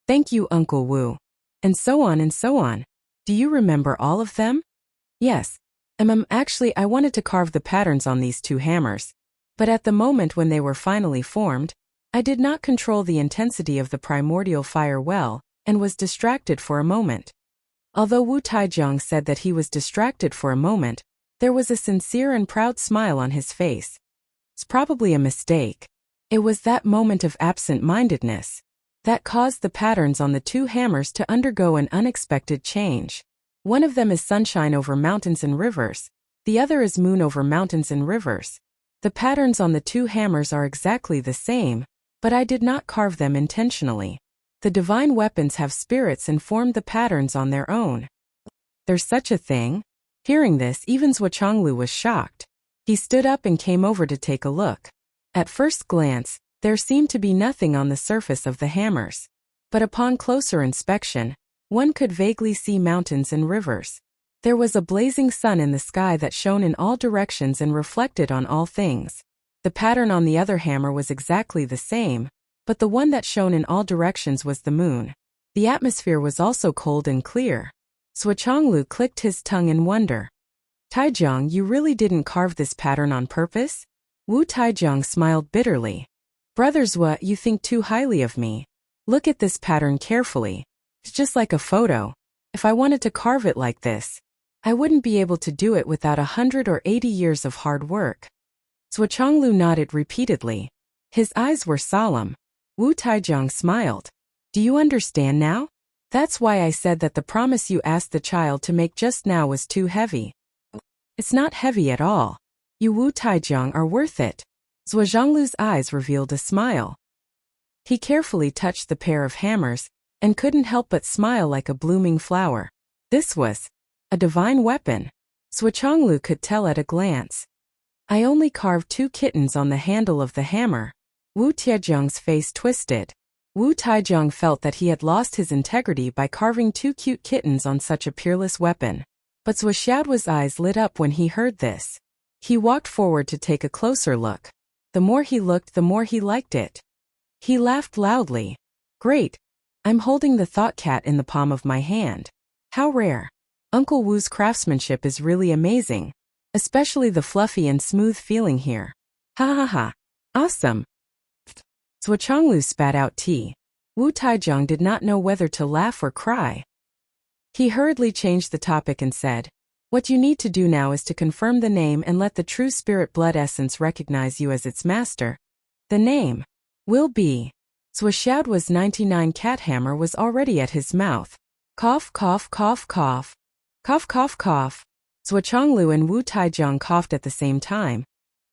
Thank you, Uncle Wu. And so on and so on. Do you remember all of them? Yes. Actually, I wanted to carve the patterns on these two hammers. But at the moment when they were finally formed, I did not control the intensity of the primordial fire well, and was distracted for a moment. Although Wu Taijiang said that he was distracted for a moment, there was a sincere and proud smile on his face. It's probably a mistake. It was that moment of absent-mindedness that caused the patterns on the two hammers to undergo an unexpected change. One of them is sunshine over mountains and rivers. The other is moon over mountains and rivers. The patterns on the two hammers are exactly the same, but I did not carve them intentionally. The divine weapons have spirits and formed the patterns on their own. There's such a thing? Hearing this, even Zuo Chonglu was shocked. He stood up and came over to take a look. At first glance, there seemed to be nothing on the surface of the hammers. But upon closer inspection, one could vaguely see mountains and rivers. There was a blazing sun in the sky that shone in all directions and reflected on all things. The pattern on the other hammer was exactly the same, but the one that shone in all directions was the moon. The atmosphere was also cold and clear. Zuo Chonglu clicked his tongue in wonder. Taijiang, you really didn't carve this pattern on purpose? Wu Taijiang smiled bitterly. Brothers Wu, you think too highly of me. Look at this pattern carefully. It's just like a photo. If I wanted to carve it like this, I wouldn't be able to do it without 100 or 80 years of hard work. Zuo Chonglu nodded repeatedly. His eyes were solemn. Wu Taijiang smiled. Do you understand now? That's why I said that the promise you asked the child to make just now was too heavy. It's not heavy at all. You Wu Taijiang are worth it. Zuo Zhonglu's eyes revealed a smile. He carefully touched the pair of hammers, and couldn't help but smile like a blooming flower. This was a divine weapon. Zuo Chonglu could tell at a glance. I only carved 2 kittens on the handle of the hammer. Wu Taijiang's face twisted. Wu Taijiang felt that he had lost his integrity by carving 2 cute kittens on such a peerless weapon. But Zuo Xiaoduo's eyes lit up when he heard this. He walked forward to take a closer look. The more he looked, the more he liked it. He laughed loudly. Great! I'm holding the thought cat in the palm of my hand. How rare. Uncle Wu's craftsmanship is really amazing. Especially the fluffy and smooth feeling here. Ha ha ha. Awesome. Zhuochanglu spat out tea. Wu Taijiang did not know whether to laugh or cry. He hurriedly changed the topic and said, "What you need to do now is to confirm the name and let the true spirit blood essence recognize you as its master. The name will be." Zhuoxiaoduo's 99 cat hammer was already at his mouth. Cough, cough, cough, cough. Cough, cough, cough. Zhuochanglu and Wu Taijiang coughed at the same time,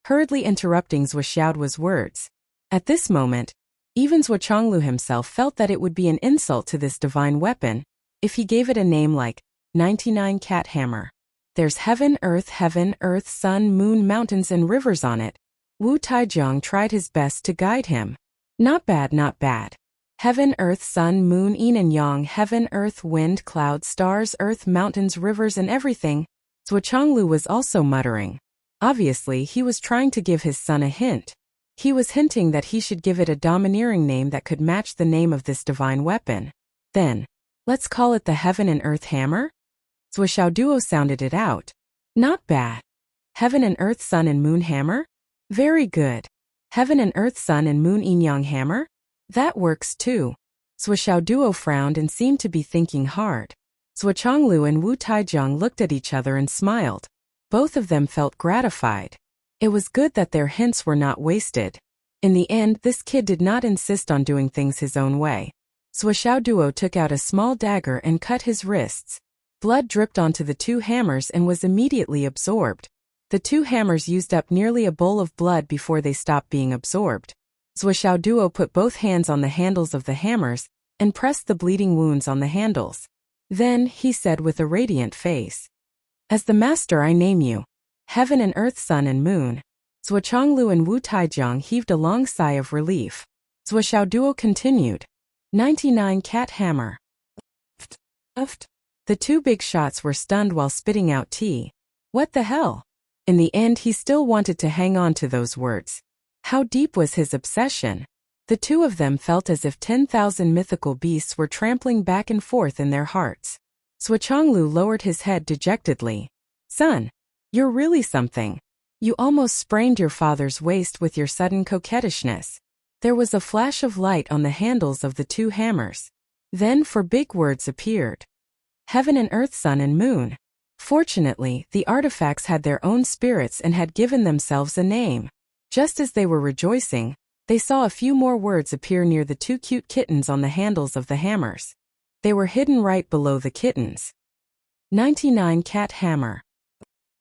hurriedly interrupting Zhuoxiaoduo's words. At this moment, even Zhuochanglu himself felt that it would be an insult to this divine weapon if he gave it a name like 99 cat hammer. There's heaven, earth, sun, moon, mountains, and rivers on it. Wu Taijiang tried his best to guide him. Not bad, not bad. Heaven, earth, sun, moon, yin and yang, heaven, earth, wind, clouds, stars, earth, mountains, rivers, and everything. Zhuochanglu was also muttering. Obviously, he was trying to give his son a hint. He was hinting that he should give it a domineering name that could match the name of this divine weapon. Then, let's call it the Heaven and Earth Hammer? Zhuoxiaoduo sounded it out. Not bad. Heaven and Earth Sun and Moon Hammer? Very good. Heaven and Earth Sun and Moon Yin Yang Hammer? That works too. Zhuoxiaoduo frowned and seemed to be thinking hard. Zhuochanglu and Wu Taijiang looked at each other and smiled. Both of them felt gratified. It was good that their hints were not wasted. In the end, this kid did not insist on doing things his own way. Zhuoxiaoduo took out a small dagger and cut his wrists. Blood dripped onto the two hammers and was immediately absorbed. The two hammers used up nearly a bowl of blood before they stopped being absorbed. Zhuoxiaoduo put both hands on the handles of the hammers and pressed the bleeding wounds on the handles. Then, he said with a radiant face, "As the master I name you. Heaven and Earth, Sun and Moon." Zhuochanglu and Wu Taijiang heaved a long sigh of relief. Zhuoxiaoduo continued. 99 cat hammer. The two big shots were stunned while spitting out tea. What the hell? In the end, he still wanted to hang on to those words. How deep was his obsession? The two of them felt as if 10,000 mythical beasts were trampling back and forth in their hearts. Zhuochanglu lowered his head dejectedly. "Son, you're really something. You almost sprained your father's waist with your sudden coquettishness." There was a flash of light on the handles of the two hammers. Then four big words appeared. Heaven and Earth, Sun and Moon. Fortunately, the artifacts had their own spirits and had given themselves a name. Just as they were rejoicing, they saw a few more words appear near the two cute kittens on the handles of the hammers. They were hidden right below the kittens. 99 cat hammer.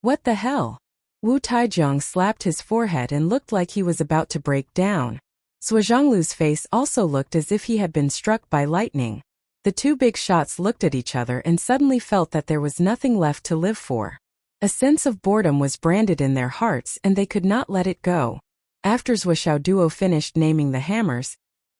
What the hell? Wu Taijiang slapped his forehead and looked like he was about to break down. Zhuochanglu's face also looked as if he had been struck by lightning. The two big shots looked at each other and suddenly felt that there was nothing left to live for. A sense of boredom was branded in their hearts and they could not let it go. After Zhuoxiaoduo finished naming the hammers,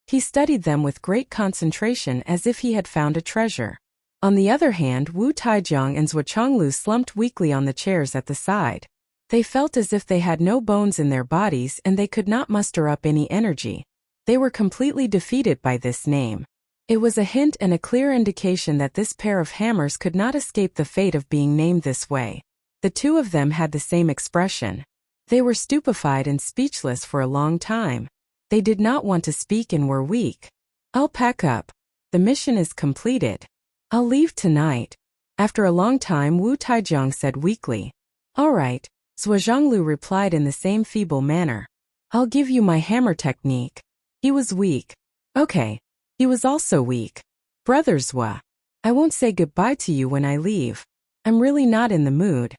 he studied them with great concentration as if he had found a treasure. On the other hand, Wu Taijiang and Zhuochanglu slumped weakly on the chairs at the side. They felt as if they had no bones in their bodies and they could not muster up any energy. They were completely defeated by this name. It was a hint and a clear indication that this pair of hammers could not escape the fate of being named this way. The two of them had the same expression. They were stupefied and speechless for a long time. They did not want to speak and were weak. "I'll pack up. The mission is completed. I'll leave tonight." After a long time, Wu Taijiang said weakly. "All right." Zhuochanglu replied in the same feeble manner. "I'll give you my hammer technique." He was weak. Okay. He was also weak. "Brother Zhua, I won't say goodbye to you when I leave. I'm really not in the mood."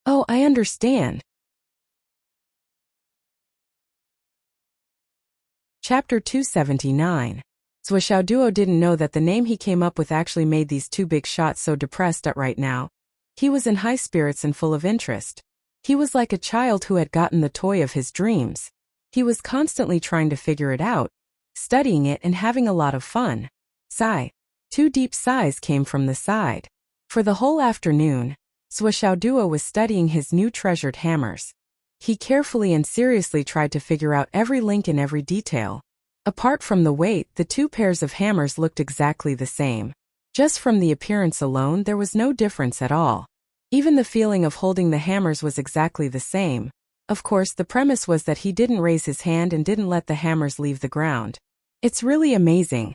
"Oh, I understand." Chapter 279. Zhuoxiaoduo didn't know that the name he came up with actually made these two big shots so depressed at right now. He was in high spirits and full of interest. He was like a child who had gotten the toy of his dreams. He was constantly trying to figure it out, studying it and having a lot of fun. Sigh. Two deep sighs came from the side. For the whole afternoon, Zhuoxiaoduo was studying his new treasured hammers. He carefully and seriously tried to figure out every link and every detail. Apart from the weight, the two pairs of hammers looked exactly the same. Just from the appearance alone, there was no difference at all. Even the feeling of holding the hammers was exactly the same. Of course, the premise was that he didn't raise his hand and didn't let the hammers leave the ground. It's really amazing.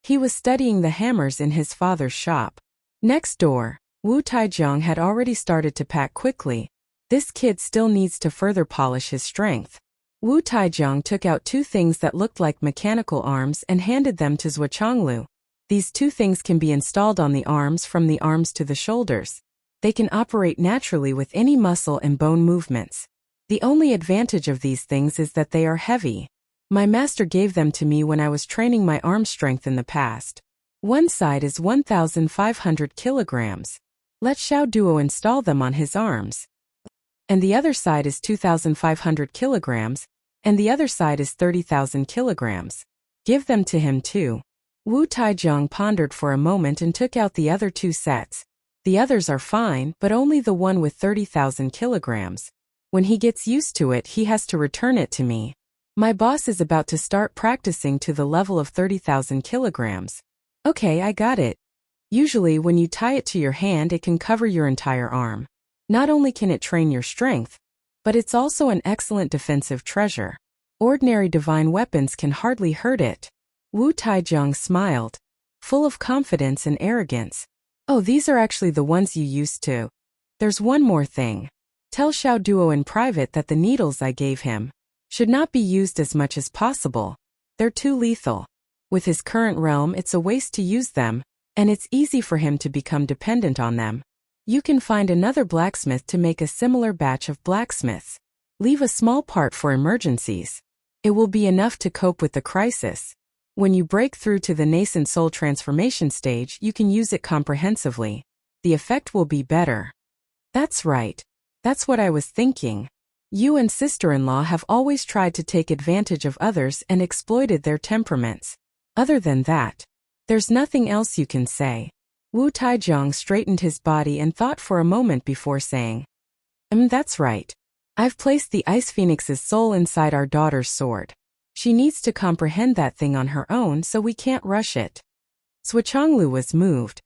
He was studying the hammers in his father's shop. Next door, Wu Taijiang had already started to pack quickly. This kid still needs to further polish his strength. Wu Taijiang took out two things that looked like mechanical arms and handed them to Zhuochanglu. These two things can be installed on the arms from the arms to the shoulders. They can operate naturally with any muscle and bone movements. The only advantage of these things is that they are heavy. My master gave them to me when I was training my arm strength in the past. One side is 1,500 kilograms. Let Xiao Duo install them on his arms. And the other side is 2,500 kilograms, and the other side is 30,000 kilograms. Give them to him too. Wu Taijiang pondered for a moment and took out the other two sets. The others are fine, but only the one with 30,000 kilograms. When he gets used to it, he has to return it to me. My boss is about to start practicing to the level of 30,000 kilograms. Okay, I got it. Usually when you tie it to your hand, it can cover your entire arm. Not only can it train your strength, but it's also an excellent defensive treasure. Ordinary divine weapons can hardly hurt it. Wu Taijiang smiled, full of confidence and arrogance. Oh, these are actually the ones you used to. There's one more thing. Tell Xiao Duo in private that the needles I gave him should not be used as much as possible. They're too lethal. With his current realm, it's a waste to use them, and it's easy for him to become dependent on them. You can find another blacksmith to make a similar batch of blacksmiths. Leave a small part for emergencies. It will be enough to cope with the crisis. When you break through to the nascent soul transformation stage, you can use it comprehensively. The effect will be better. That's right. That's what I was thinking. You and sister-in-law have always tried to take advantage of others and exploited their temperaments. Other than that, there's nothing else you can say. Wu Taijiang straightened his body and thought for a moment before saying, That's right. I've placed the Ice Phoenix's soul inside our daughter's sword. She needs to comprehend that thing on her own, so we can't rush it. Zhuochanglu was moved.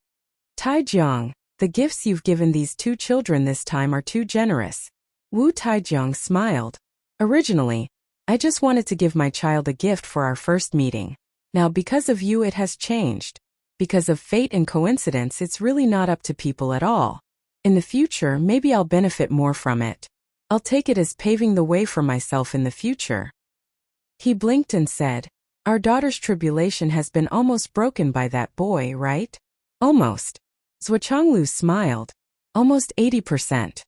Taijiang, the gifts you've given these two children this time are too generous. Wu Taijiang smiled. Originally, I just wanted to give my child a gift for our first meeting. Now because of you it has changed. Because of fate and coincidence, it's really not up to people at all. In the future, maybe I'll benefit more from it. I'll take it as paving the way for myself in the future. He blinked and said, Our daughter's tribulation has been almost broken by that boy, right? Almost. Zhuochanglu smiled. Almost 80%.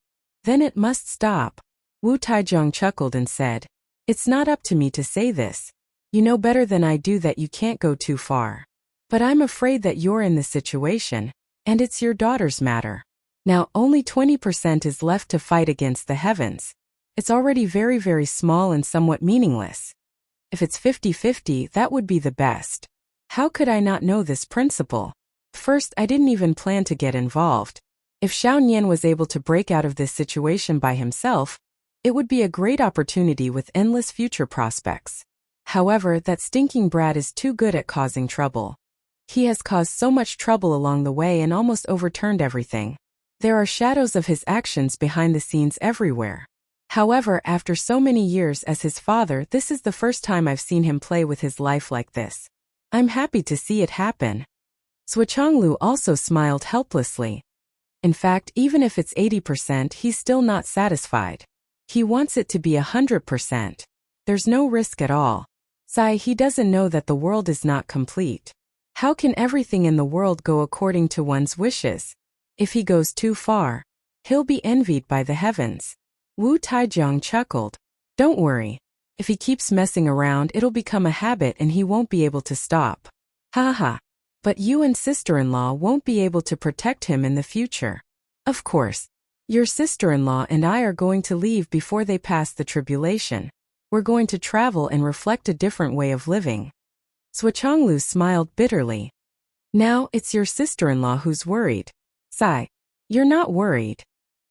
Then it must stop. Wu Taijiang chuckled and said, It's not up to me to say this. You know better than I do that you can't go too far. But I'm afraid that you're in this situation, and it's your daughter's matter. Now only 20% is left to fight against the heavens. It's already very, very small and somewhat meaningless. If it's 50-50, that would be the best. How could I not know this principle? First, I didn't even plan to get involved. If Xiao Nian was able to break out of this situation by himself, it would be a great opportunity with endless future prospects. However, that stinking brat is too good at causing trouble. He has caused so much trouble along the way and almost overturned everything. There are shadows of his actions behind the scenes everywhere. However, after so many years as his father, this is the first time I've seen him play with his life like this. I'm happy to see it happen. Zhuochanglu also smiled helplessly. In fact, even if it's 80%, he's still not satisfied. He wants it to be 100%. There's no risk at all. He doesn't know that the world is not complete. How can everything in the world go according to one's wishes? If he goes too far, he'll be envied by the heavens. Wu Taijiang chuckled. Don't worry. If he keeps messing around, it'll become a habit and he won't be able to stop. Ha ha. But you and sister-in-law won't be able to protect him in the future. Of course. Your sister-in-law and I are going to leave before they pass the tribulation. We're going to travel and reflect a different way of living. Zhuochanglu smiled bitterly. Now it's your sister-in-law who's worried. You're not worried.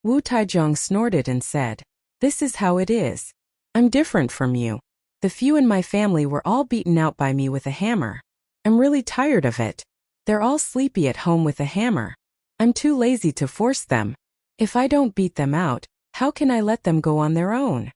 Wu Taijiang snorted and said, This is how it is. I'm different from you. The few in my family were all beaten out by me with a hammer. I'm really tired of it. They're all sleepy at home with a hammer. I'm too lazy to force them. If I don't beat them out, how can I let them go on their own?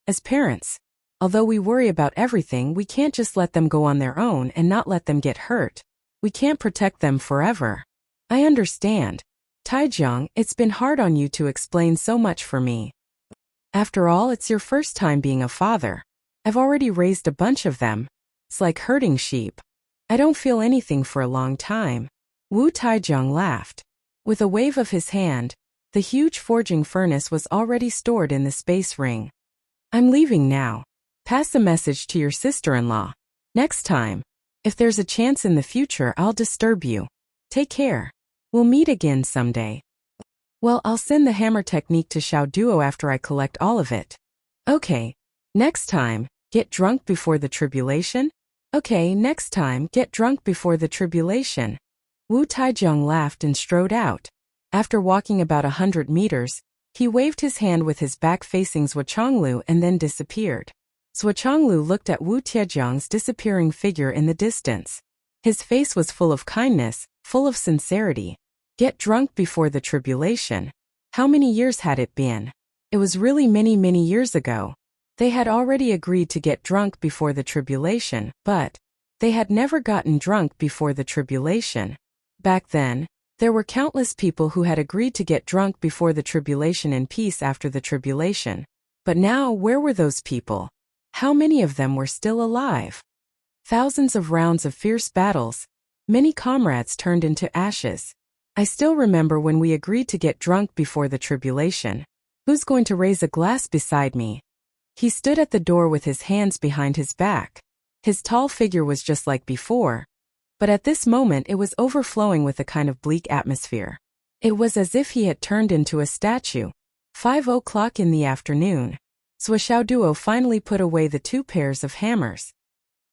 As parents, although we worry about everything, we can't just let them go on their own and not let them get hurt. We can't protect them forever. I understand. Taijiang, it's been hard on you to explain so much for me. After all, it's your first time being a father. I've already raised a bunch of them. It's like herding sheep. I don't feel anything for a long time. Wu Taijiang laughed. With a wave of his hand, the huge forging furnace was already stored in the space ring. I'm leaving now. Pass a message to your sister-in-law. Next time, if there's a chance in the future, I'll disturb you. Take care. We'll meet again someday. Well, I'll send the hammer technique to Xiao Duo after I collect all of it. Okay. Next time, get drunk before the tribulation? Okay, next time, get drunk before the tribulation. Wu Taijiang laughed and strode out. After walking about 100 meters, he waved his hand with his back facing Zhuochanglu and then disappeared. Zhuochanglu looked at Wu Taijiang's disappearing figure in the distance. His face was full of kindness, full of sincerity. Get drunk before the tribulation. How many years had it been? It was really many, many years ago. They had already agreed to get drunk before the tribulation, but they had never gotten drunk before the tribulation. Back then, there were countless people who had agreed to get drunk before the tribulation in peace after the tribulation. But now, where were those people? How many of them were still alive? Thousands of rounds of fierce battles. Many comrades turned into ashes. I still remember when we agreed to get drunk before the tribulation. Who's going to raise a glass beside me? He stood at the door with his hands behind his back. His tall figure was just like before, but at this moment it was overflowing with a kind of bleak atmosphere. It was as if he had turned into a statue. 5:00 in the afternoon. Xiao Duo finally put away the 2 pairs of hammers.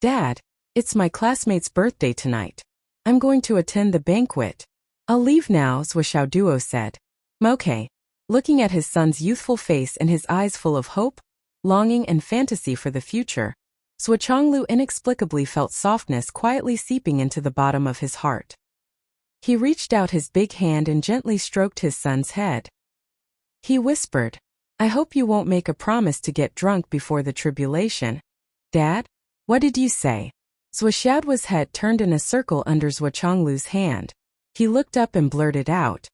Dad, it's my classmate's birthday tonight. I'm going to attend the banquet. I'll leave now, Xiao Duo said. Okay. Looking at his son's youthful face and his eyes full of hope, longing and fantasy for the future, Zhuochanglu inexplicably felt softness quietly seeping into the bottom of his heart. He reached out his big hand and gently stroked his son's head. He whispered, I hope you won't make a promise to get drunk before the tribulation. Dad? What did you say? Zhuoxiao's head turned in a circle under Zhuochanglu's hand. He looked up and blurted out.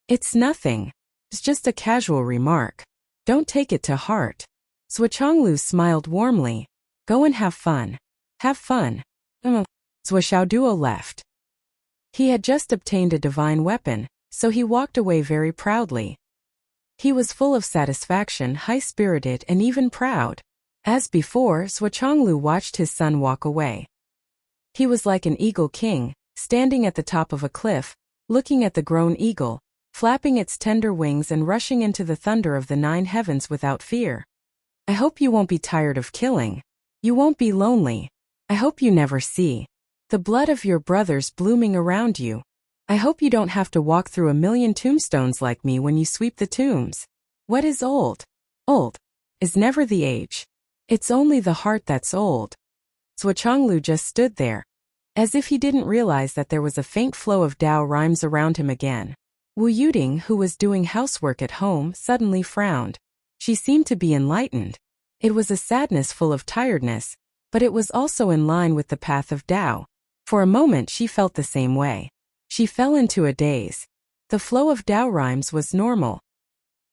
It's nothing. It's just a casual remark. Don't take it to heart. Zhuochanglu smiled warmly. Go and have fun. Have fun. Xiao Duo left. He had just obtained a divine weapon, so he walked away very proudly. He was full of satisfaction, high-spirited and even proud. As before, Zhuochanglu watched his son walk away. He was like an eagle king, standing at the top of a cliff, looking at the grown eagle, flapping its tender wings and rushing into the thunder of the 9 heavens without fear. I hope you won't be tired of killing. You won't be lonely. I hope you never see the blood of your brothers blooming around you. I hope you don't have to walk through a million tombstones like me when you sweep the tombs. What is old? Old is never the age. It's only the heart that's old. Zhuochanglu just stood there, as if he didn't realize that there was a faint flow of Tao rhymes around him again. Wu Yuding, who was doing housework at home, suddenly frowned. She seemed to be enlightened. It was a sadness full of tiredness, but it was also in line with the path of Tao. For a moment she felt the same way. She fell into a daze. The flow of Tao rhymes was normal.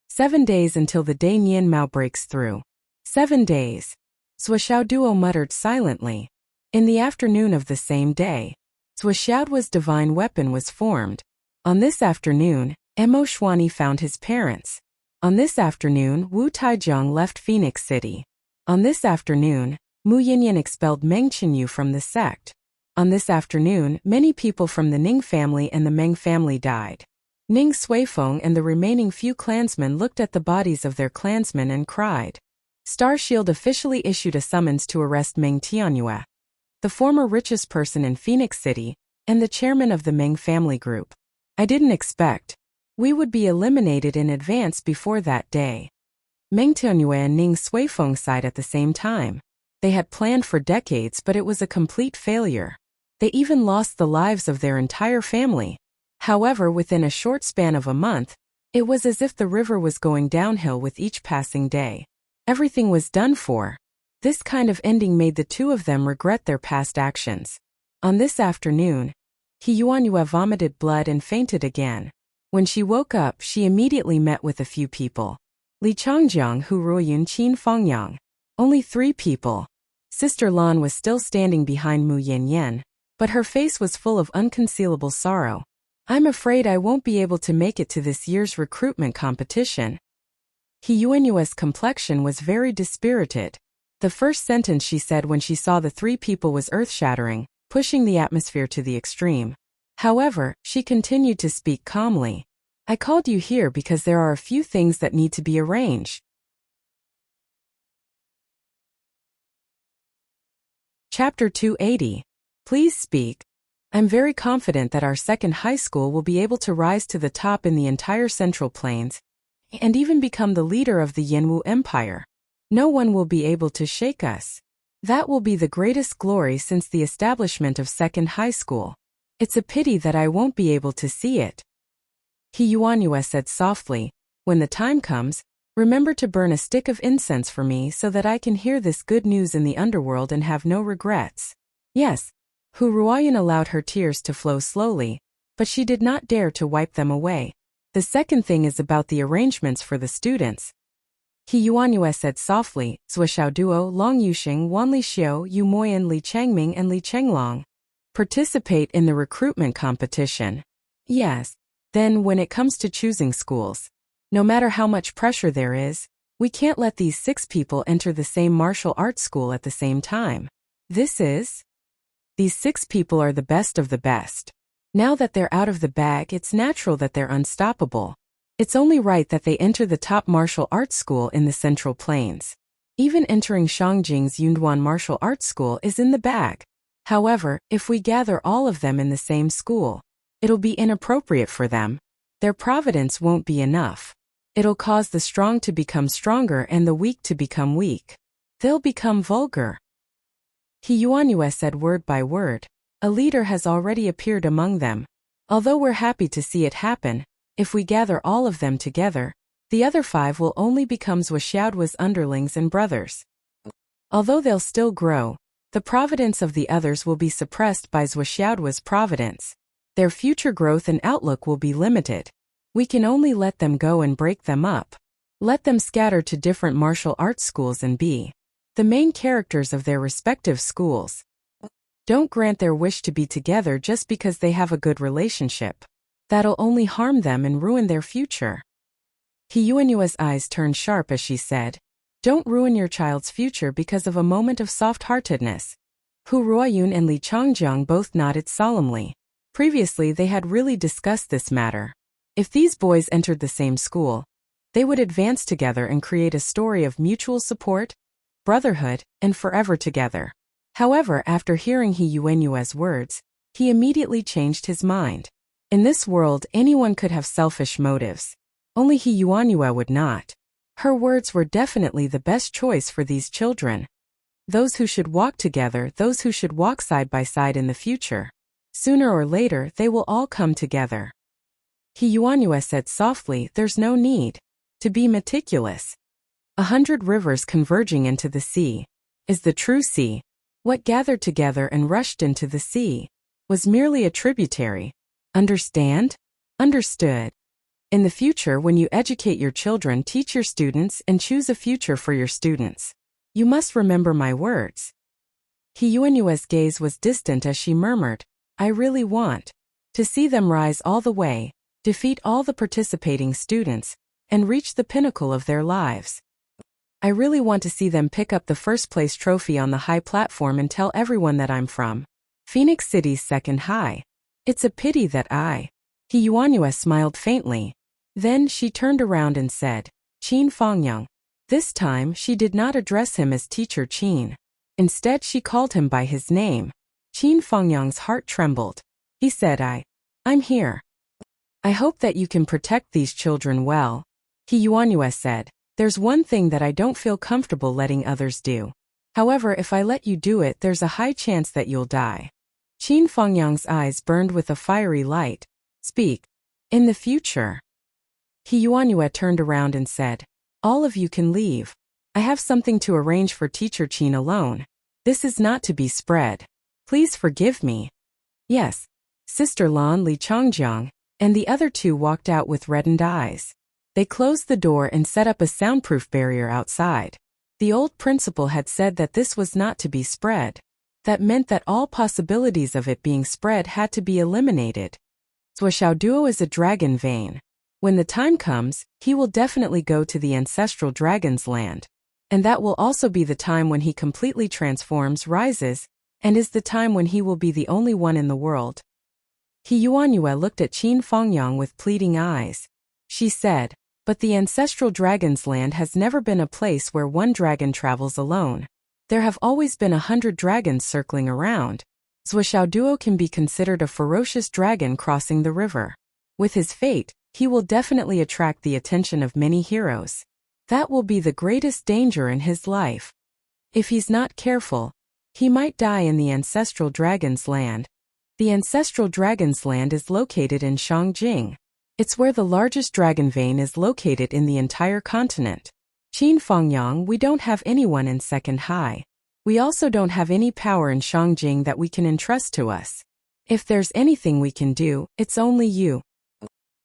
7 days until the day Nian Mao breaks through. 7 days. Xiao Duo muttered silently. In the afternoon of the same day, Xiaoduo's divine weapon was formed. On this afternoon, Mo Xuanyi found his parents. On this afternoon, Wu Taijiang left Phoenix City. On this afternoon, Mu Yinyan expelled Meng Qinyu from the sect. On this afternoon, many people from the Ning family and the Meng family died. Ning Suifeng and the remaining few clansmen looked at the bodies of their clansmen and cried. Star Shield officially issued a summons to arrest Meng Tianyue, the former richest person in Phoenix City, and the chairman of the Meng family group. I didn't expect we would be eliminated in advance before that day. Meng Tianyue and Ning Suifeng sighed at the same time. They had planned for decades, but it was a complete failure. They even lost the lives of their entire family. However, within a short span of a month, it was as if the river was going downhill with each passing day. Everything was done for. This kind of ending made the two of them regret their past actions. On this afternoon, He Yuanyue vomited blood and fainted again. When she woke up, she immediately met with a few people. Li Changjiang, Hu Ruoyun, Qin Fengyang. Only 3 people. Sister Lan was still standing behind Mu Yanyan, but her face was full of unconcealable sorrow. I'm afraid I won't be able to make it to this year's recruitment competition. He Yuanyue's complexion was very dispirited. The first sentence she said when she saw the 3 people was earth-shattering, pushing the atmosphere to the extreme. However, she continued to speak calmly. I called you here because there are a few things that need to be arranged. Chapter 280. Please speak. I'm very confident that our second high school will be able to rise to the top in the entire Central Plains, and even become the leader of the Yanwu Empire. No one will be able to shake us. That will be the greatest glory since the establishment of second high school. It's a pity that I won't be able to see it. He Yuanyue said softly, when the time comes, remember to burn a stick of incense for me so that I can hear this good news in the underworld and have no regrets. Yes. Hu Ruoyun allowed her tears to flow slowly, but she did not dare to wipe them away. The second thing is about the arrangements for the students. He Yuanyue said softly, Zhou Xiaoduo, Long Yuxing, Wan Li Xiu, Yu Moyan, Li Changming and Li Chenglong participate in the recruitment competition. Yes. Then when it comes to choosing schools, no matter how much pressure there is, we can't let these 6 people enter the same martial arts school at the same time. These 6 people are the best of the best. Now that they're out of the bag, it's natural that they're unstoppable. It's only right that they enter the top martial arts school in the Central Plains. Even entering Shangjing's Yunduan Martial Arts School is in the bag. However, if we gather all of them in the same school, it'll be inappropriate for them. Their providence won't be enough. It'll cause the strong to become stronger and the weak to become weak. They'll become vulgar. He Yuanyue said word by word. A leader has already appeared among them. Although we're happy to see it happen, if we gather all of them together, the other 5 will only become Zhou Xiaoduo's underlings and brothers. Although they'll still grow, the providence of the others will be suppressed by Zhou Xiaoduo's providence. Their future growth and outlook will be limited. We can only let them go and break them up. Let them scatter to different martial arts schools and be the main characters of their respective schools. Don't grant their wish to be together just because they have a good relationship. That'll only harm them and ruin their future. He Yuanyue's eyes turned sharp as she said, don't ruin your child's future because of a moment of soft-heartedness. Hu Ruoyun and Li Changjiang both nodded solemnly. Previously they had really discussed this matter. If these boys entered the same school, they would advance together and create a story of mutual support, brotherhood, and forever together. However, after hearing He Yuanyue's words, he immediately changed his mind. In this world, anyone could have selfish motives. Only He Yuanyue would not. Her words were definitely the best choice for these children. Those who should walk together, those who should walk side by side in the future. Sooner or later, they will all come together. He Yuanyue said softly, there's no need to be meticulous. 100 rivers converging into the sea is the true sea. What gathered together and rushed into the sea was merely a tributary. Understand? Understood. In the future, when you educate your children, teach your students and choose a future for your students. You must remember my words. He Yuanyue's gaze was distant as she murmured, I really want to see them rise all the way, defeat all the participating students, and reach the pinnacle of their lives. I really want to see them pick up the first place trophy on the high platform and tell everyone that I'm from Phoenix City's second high. It's a pity that He Yuanyue smiled faintly. Then she turned around and said, Qin Fengyang. This time she did not address him as Teacher Qin. Instead she called him by his name. Qin Fengyang's heart trembled. He said, I'm here. I hope that you can protect these children well. He Yuanyue said, there's one thing that I don't feel comfortable letting others do. However, if I let you do it, there's a high chance that you'll die. Qin Fengyang's eyes burned with a fiery light. Speak. In the future. He Yuanyue turned around and said, all of you can leave. I have something to arrange for Teacher Qin alone. This is not to be spread. Please forgive me. Yes. Sister Lan Li Chongjiang and the other two walked out with reddened eyes. They closed the door and set up a soundproof barrier outside. The old principal had said that this was not to be spread. That meant that all possibilities of it being spread had to be eliminated. Zuo is a dragon vein. When the time comes, he will definitely go to the ancestral dragon's land. And that will also be the time when he completely transforms, rises, and is the time when he will be the only one in the world. He Yuanyue looked at Qin Fengyang with pleading eyes. She said, but the ancestral dragon's land has never been a place where one dragon travels alone. There have always been 100 dragons circling around. Zuo can be considered a ferocious dragon crossing the river. With his fate, he will definitely attract the attention of many heroes. That will be the greatest danger in his life. If he's not careful, he might die in the ancestral dragon's land. The ancestral dragon's land is located in Shangjing. It's where the largest dragon vein is located in the entire continent. Qin Fengyang, we don't have anyone in Second High. We also don't have any power in Shangjing that we can entrust to us. If there's anything we can do, it's only you.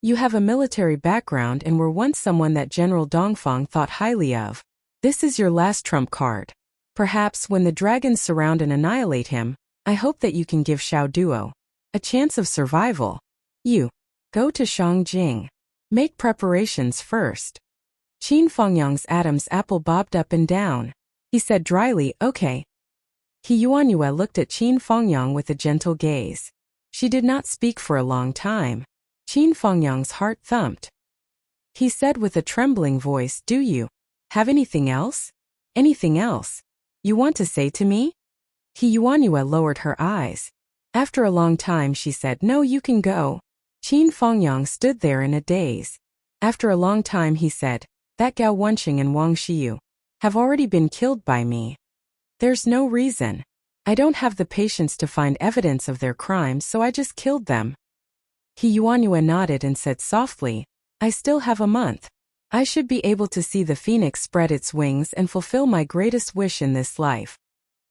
You have a military background and were once someone that General Dongfang thought highly of. This is your last trump card. Perhaps when the dragons surround and annihilate him, I hope that you can give Xiao Duo a chance of survival. You go to Shangjing. Make preparations first. Qin Fengyang's Adam's apple bobbed up and down. He said dryly, okay. He Yuanyue looked at Qin Fengyang with a gentle gaze. She did not speak for a long time. Qin Fengyang's heart thumped. He said with a trembling voice, do you have anything else? Anything else you want to say to me? He Yuanyue lowered her eyes. After a long time she said, no, you can go. Qin Fengyang stood there in a daze. After a long time he said, that Gao Wenqing and Wang Xiyu have already been killed by me. There's no reason. I don't have the patience to find evidence of their crimes, so I just killed them. He Yuanyue nodded and said softly, I still have a month. I should be able to see the phoenix spread its wings and fulfill my greatest wish in this life.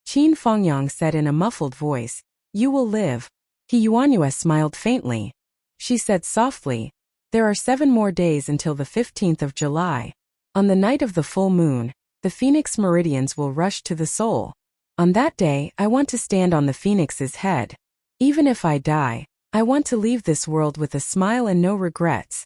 Qin Fengyang said in a muffled voice, you will live. He Yuanyue smiled faintly. She said softly, there are 7 more days until the 15th of July. On the night of the full moon, the phoenix meridians will rush to the soul. On that day, I want to stand on the phoenix's head. Even if I die, I want to leave this world with a smile and no regrets.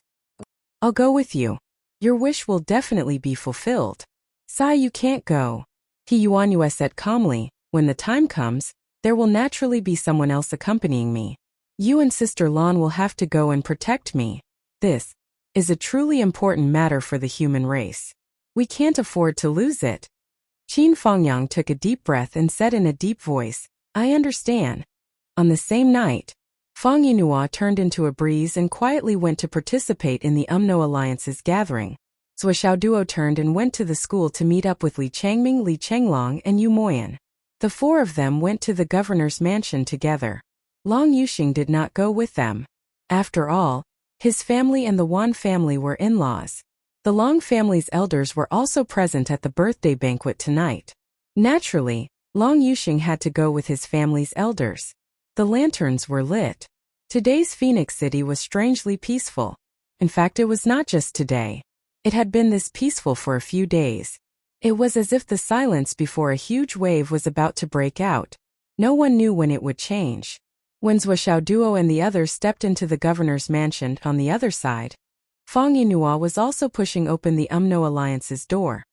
I'll go with you. Your wish will definitely be fulfilled. Sai, you can't go. He Yuanyue said calmly, when the time comes, there will naturally be someone else accompanying me. You and Sister Lan will have to go and protect me. This is a truly important matter for the human race. We can't afford to lose it. Qin Fengyang took a deep breath and said in a deep voice, I understand. On the same night, Feng Yinhua turned into a breeze and quietly went to participate in the Umno Alliance's gathering. Zuo Xiaoduo turned and went to the school to meet up with Li Changming, Li Chenglong, and Yu Moyan. The 4 of them went to the governor's mansion together. Long Yuxing did not go with them. After all, his family and the Wan family were in-laws. The Long family's elders were also present at the birthday banquet tonight. Naturally, Long Yuxing had to go with his family's elders. The lanterns were lit. Today's Phoenix City was strangely peaceful. In fact, it was not just today. It had been this peaceful for a few days. It was as if the silence before a huge wave was about to break out. No one knew when it would change. When Zuo Xiaoduo and the others stepped into the governor's mansion on the other side, Feng Yinhua was also pushing open the Umno Alliance's door.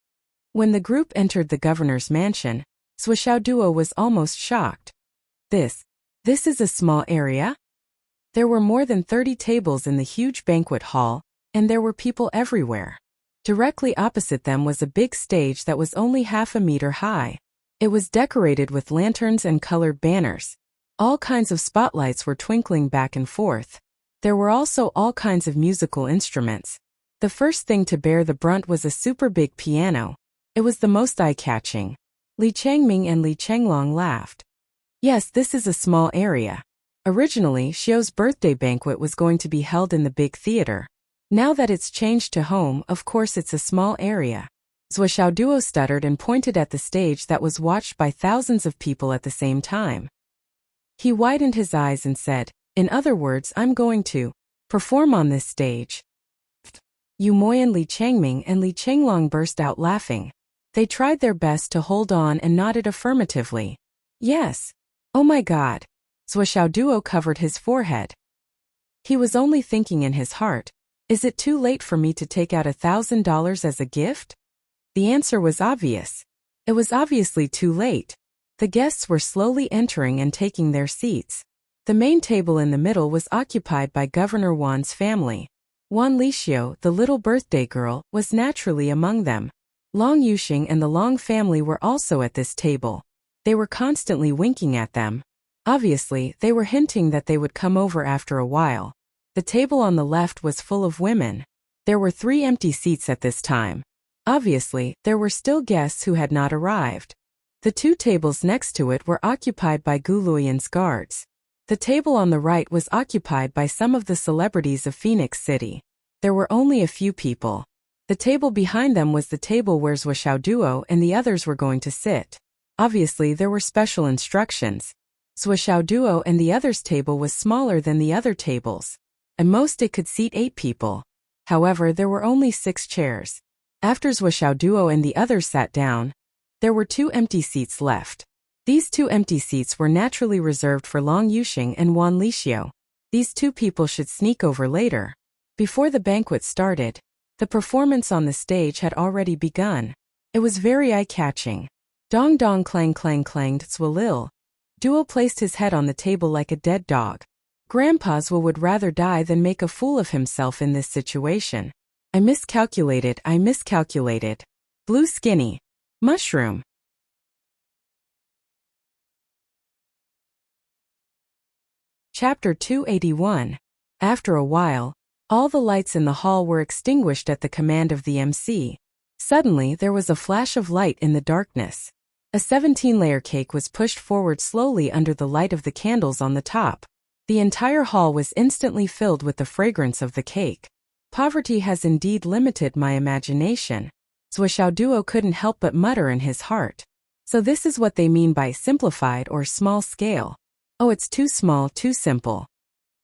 When the group entered the governor's mansion, Zuo Xiaoduo was almost shocked. This is a small area? There were more than 30 tables in the huge banquet hall, and there were people everywhere. Directly opposite them was a big stage that was only half a meter high. It was decorated with lanterns and colored banners. All kinds of spotlights were twinkling back and forth. There were also all kinds of musical instruments. The first thing to bear the brunt was a super big piano. It was the most eye-catching. Li Changming and Li Chenglong laughed. Yes, this is a small area. Originally, Xiao's birthday banquet was going to be held in the big theater. Now that it's changed to home, of course it's a small area. Zhou Xiaoduo stuttered and pointed at the stage that was watched by thousands of people at the same time. He widened his eyes and said, "In other words, I'm going to perform on this stage." Yu Moi and Li Changming and Li Chenglong burst out laughing. They tried their best to hold on and nodded affirmatively. Yes. Oh my God. Zhou Xiaoduo covered his forehead. He was only thinking in his heart, is it too late for me to take out $1,000 as a gift? The answer was obvious. It was obviously too late. The guests were slowly entering and taking their seats. The main table in the middle was occupied by Governor Wan's family. Wan Lixio, the little birthday girl, was naturally among them. Long Yuxing and the Long family were also at this table. They were constantly winking at them. Obviously, they were hinting that they would come over after a while. The table on the left was full of women. There were 3 empty seats at this time. Obviously, there were still guests who had not arrived. The 2 tables next to it were occupied by Gu Luoyan's guards. The table on the right was occupied by some of the celebrities of Phoenix City. There were only a few people. The table behind them was the table where Zhou Xiaoduo and the others were going to sit. Obviously, there were special instructions. Zhou Xiaoduo and the others' table was smaller than the other tables. At most it could seat 8 people. However, there were only 6 chairs. After Zhou Xiaoduo and the others sat down, there were 2 empty seats left. These 2 empty seats were naturally reserved for Long Yuxing and Wan Lixio. These 2 people should sneak over later. Before the banquet started, the performance on the stage had already begun. It was very eye-catching. Dong dong clang clang clanged Zwalil. Duo placed his head on the table like a dead dog. Grandpa Zwa would rather die than make a fool of himself in this situation. I miscalculated. Blue skinny. Mushroom. Chapter 281. After a while, all the lights in the hall were extinguished at the command of the MC. Suddenly, there was a flash of light in the darkness. A 17-layer cake was pushed forward slowly under the light of the candles on the top. The entire hall was instantly filled with the fragrance of the cake. Poverty has indeed limited my imagination. Zhou Xiaoduo couldn't help but mutter in his heart. So this is what they mean by simplified or small scale. Oh, it's too small, too simple.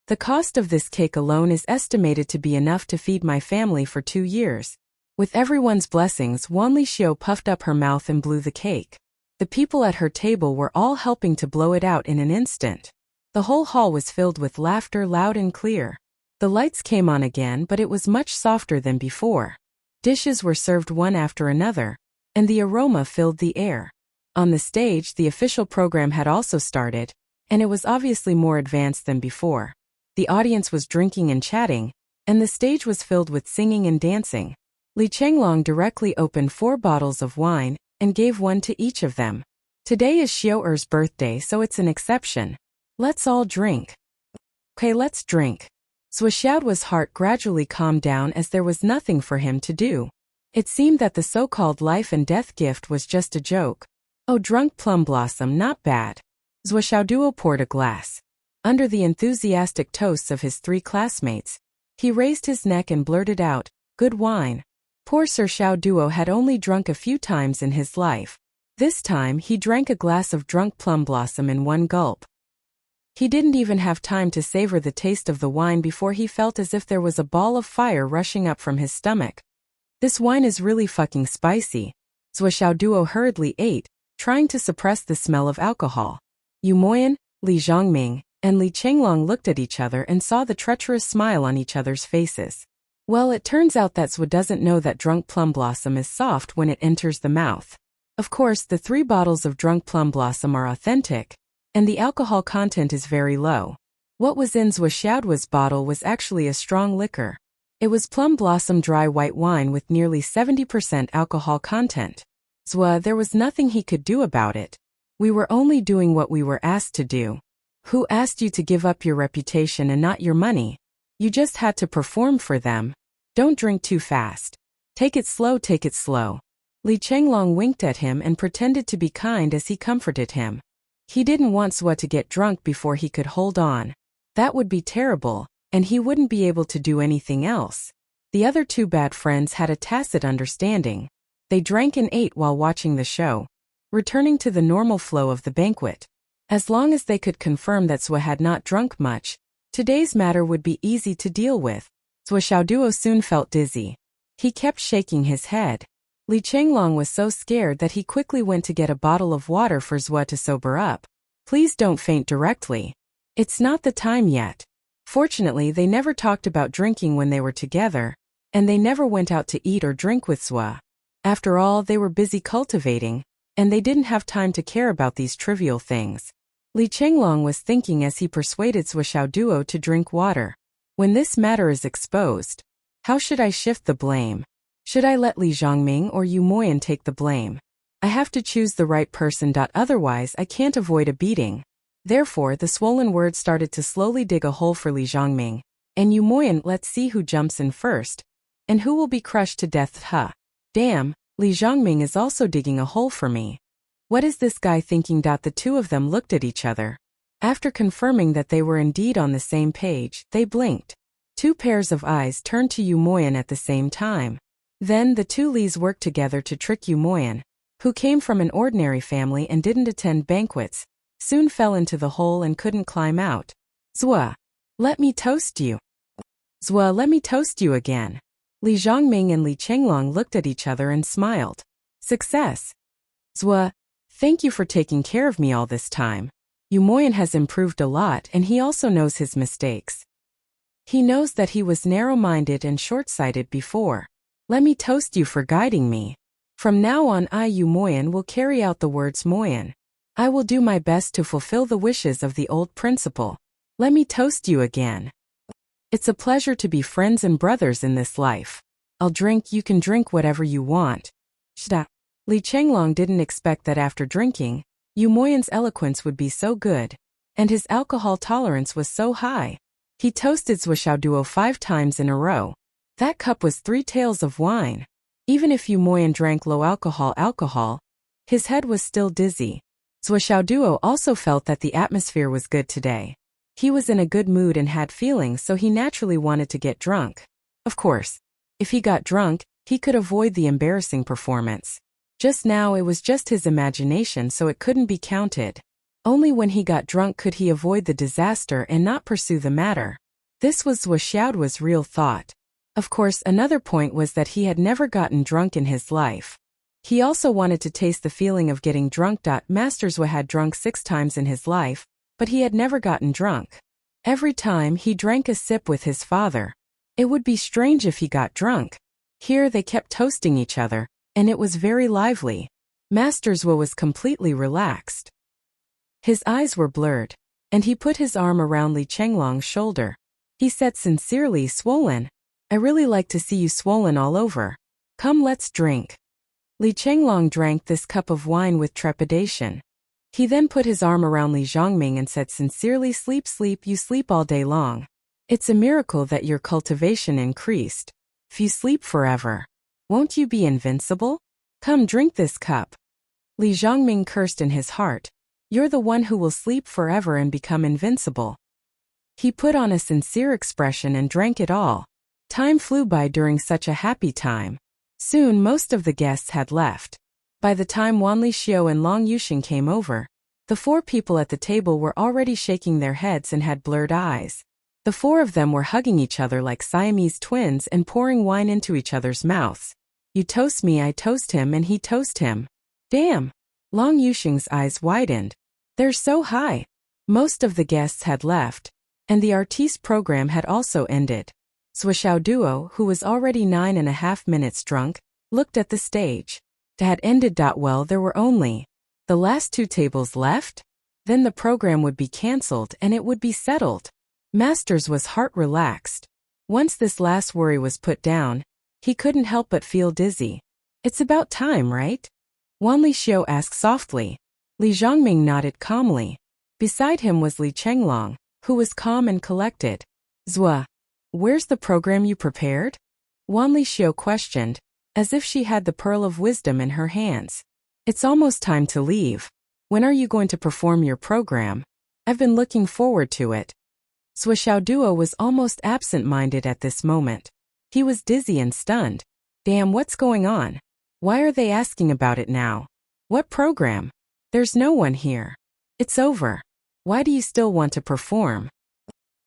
The cost of this cake alone is estimated to be enough to feed my family for 2 years. With everyone's blessings, Wan Lixio puffed up her mouth and blew the cake. The people at her table were all helping to blow it out in an instant. The whole hall was filled with laughter, loud and clear. The lights came on again, but it was much softer than before. Dishes were served one after another, and the aroma filled the air. On the stage, the official program had also started, and it was obviously more advanced than before. The audience was drinking and chatting, and the stage was filled with singing and dancing. Li Chenglong directly opened 4 bottles of wine and gave one to each of them. Today is Xiao Er's birthday, so it's an exception. Let's all drink. Okay, let's drink. Zhou Xiaoduo's heart gradually calmed down as there was nothing for him to do. It seemed that the so-called life and death gift was just a joke. Oh, drunk plum blossom, not bad. Zhou Xiaoduo poured a glass. Under the enthusiastic toasts of his 3 classmates, he raised his neck and blurted out, "Good wine." Poor Sir Xiaoduo had only drunk a few times in his life. This time he drank a glass of drunk plum blossom in one gulp. He didn't even have time to savor the taste of the wine before he felt as if there was a ball of fire rushing up from his stomach. This wine is really fucking spicy. Zhou Xiaoduo hurriedly ate, trying to suppress the smell of alcohol. Yu Moyan, Li Zhongming, and Li Chenglong looked at each other and saw the treacherous smile on each other's faces. Well, it turns out that Zhou doesn't know that drunk plum blossom is soft when it enters the mouth. Of course, the 3 bottles of drunk plum blossom are authentic, and the alcohol content is very low. What was in Zhou Xiaoduo's bottle was actually a strong liquor. It was plum blossom dry white wine with nearly 70% alcohol content. Zhou, there was nothing he could do about it. We were only doing what we were asked to do. Who asked you to give up your reputation and not your money? You just had to perform for them. Don't drink too fast. Take it slow, take it slow. Li Chenglong winked at him and pretended to be kind as he comforted him. He didn't want Zua to get drunk before he could hold on. That would be terrible, and he wouldn't be able to do anything else. The other two bad friends had a tacit understanding. They drank and ate while watching the show, returning to the normal flow of the banquet. As long as they could confirm that Zua had not drunk much, today's matter would be easy to deal with. Zua Xiaoduo soon felt dizzy. He kept shaking his head. Li Chenglong was so scared that he quickly went to get a bottle of water for Zua to sober up. Please don't faint directly. It's not the time yet. Fortunately, they never talked about drinking when they were together, and they never went out to eat or drink with Zua. After all, they were busy cultivating, and they didn't have time to care about these trivial things. Li Chenglong was thinking as he persuaded Zua Xiaoduo to drink water. When this matter is exposed, how should I shift the blame? Should I let Li Zhongming or Yu Moyan take the blame? I have to choose the right person. Otherwise, I can't avoid a beating. Therefore, the swollen word started to slowly dig a hole for Li Zhongming. And Yu Moyan, let's see who jumps in first. And who will be crushed to death. Damn, Li Zhongming is also digging a hole for me. What is this guy thinking? The two of them looked at each other. After confirming that they were indeed on the same page, they blinked. Two pairs of eyes turned to Yu Moyan at the same time. Then the two Lis worked together to trick Yu Moyan, who came from an ordinary family and didn't attend banquets, soon fell into the hole and couldn't climb out. Zua, let me toast you. Zua, let me toast you again. Li Zhongming and Li Chenglong looked at each other and smiled. Success. Zua, thank you for taking care of me all this time. Yu Moyan has improved a lot and he also knows his mistakes. He knows that he was narrow-minded and short-sighted before. Let me toast you for guiding me. From now on, I, Yu Moyan, will carry out the words Moyan. I will do my best to fulfill the wishes of the old principal. Let me toast you again. It's a pleasure to be friends and brothers in this life. I'll drink, you can drink whatever you want. Shda. Li Chenglong didn't expect that after drinking, Yu Moyan's eloquence would be so good, and his alcohol tolerance was so high. He toasted Zua Xiaoduo 5 times in a row. That cup was 3 taels of wine. Even if Yu Moyan drank low alcohol, his head was still dizzy. Zua Xiaoduo also felt that the atmosphere was good today. He was in a good mood and had feelings, so he naturally wanted to get drunk. Of course, if he got drunk, he could avoid the embarrassing performance. Just now it was just his imagination, so it couldn't be counted. Only when he got drunk could he avoid the disaster and not pursue the matter. This was Zua Xiaoduo's real thought. Of course, another point was that he had never gotten drunk in his life. He also wanted to taste the feeling of getting drunk. Master Zua had drunk 6 times in his life, but he had never gotten drunk. Every time he drank a sip with his father. It would be strange if he got drunk. Here they kept toasting each other, and it was very lively. Master Zua was completely relaxed. His eyes were blurred, and he put his arm around Li Chenglong's shoulder. He said sincerely, swollen. I really like to see you swollen all over. Come, let's drink. Li Chenglong drank this cup of wine with trepidation. He then put his arm around Li Zhongming and said sincerely, sleep, you sleep all day long. It's a miracle that your cultivation increased. If you sleep forever, won't you be invincible? Come, drink this cup. Li Zhongming cursed in his heart. You're the one who will sleep forever and become invincible. He put on a sincere expression and drank it all. Time flew by during such a happy time. Soon most of the guests had left. By the time Wanli Xiao and Long Yuxing came over, the 4 people at the table were already shaking their heads and had blurred eyes. The 4 of them were hugging each other like Siamese twins and pouring wine into each other's mouths. You toast me, I toast him, and he toast him. Damn! Long Yuxing's eyes widened. They're so high. Most of the guests had left, and the artiste program had also ended. Zua Xiaoduo, who was already 9.5 minutes drunk, looked at the stage. It had ended. Well, there were only the last 2 tables left? Then the program would be cancelled and it would be settled. Master's was heart relaxed. Once this last worry was put down, he couldn't help but feel dizzy. It's about time, right? Wanli Xiao asked softly. Li Zhongming nodded calmly. Beside him was Li Chenglong, who was calm and collected. Zua, where's the program you prepared? Wanli Xiao questioned, as if she had the pearl of wisdom in her hands. It's almost time to leave. When are you going to perform your program? I've been looking forward to it. Swishaoduo was almost absent-minded at this moment. He was dizzy and stunned. Damn, what's going on? Why are they asking about it now? What program? There's no one here. It's over. Why do you still want to perform?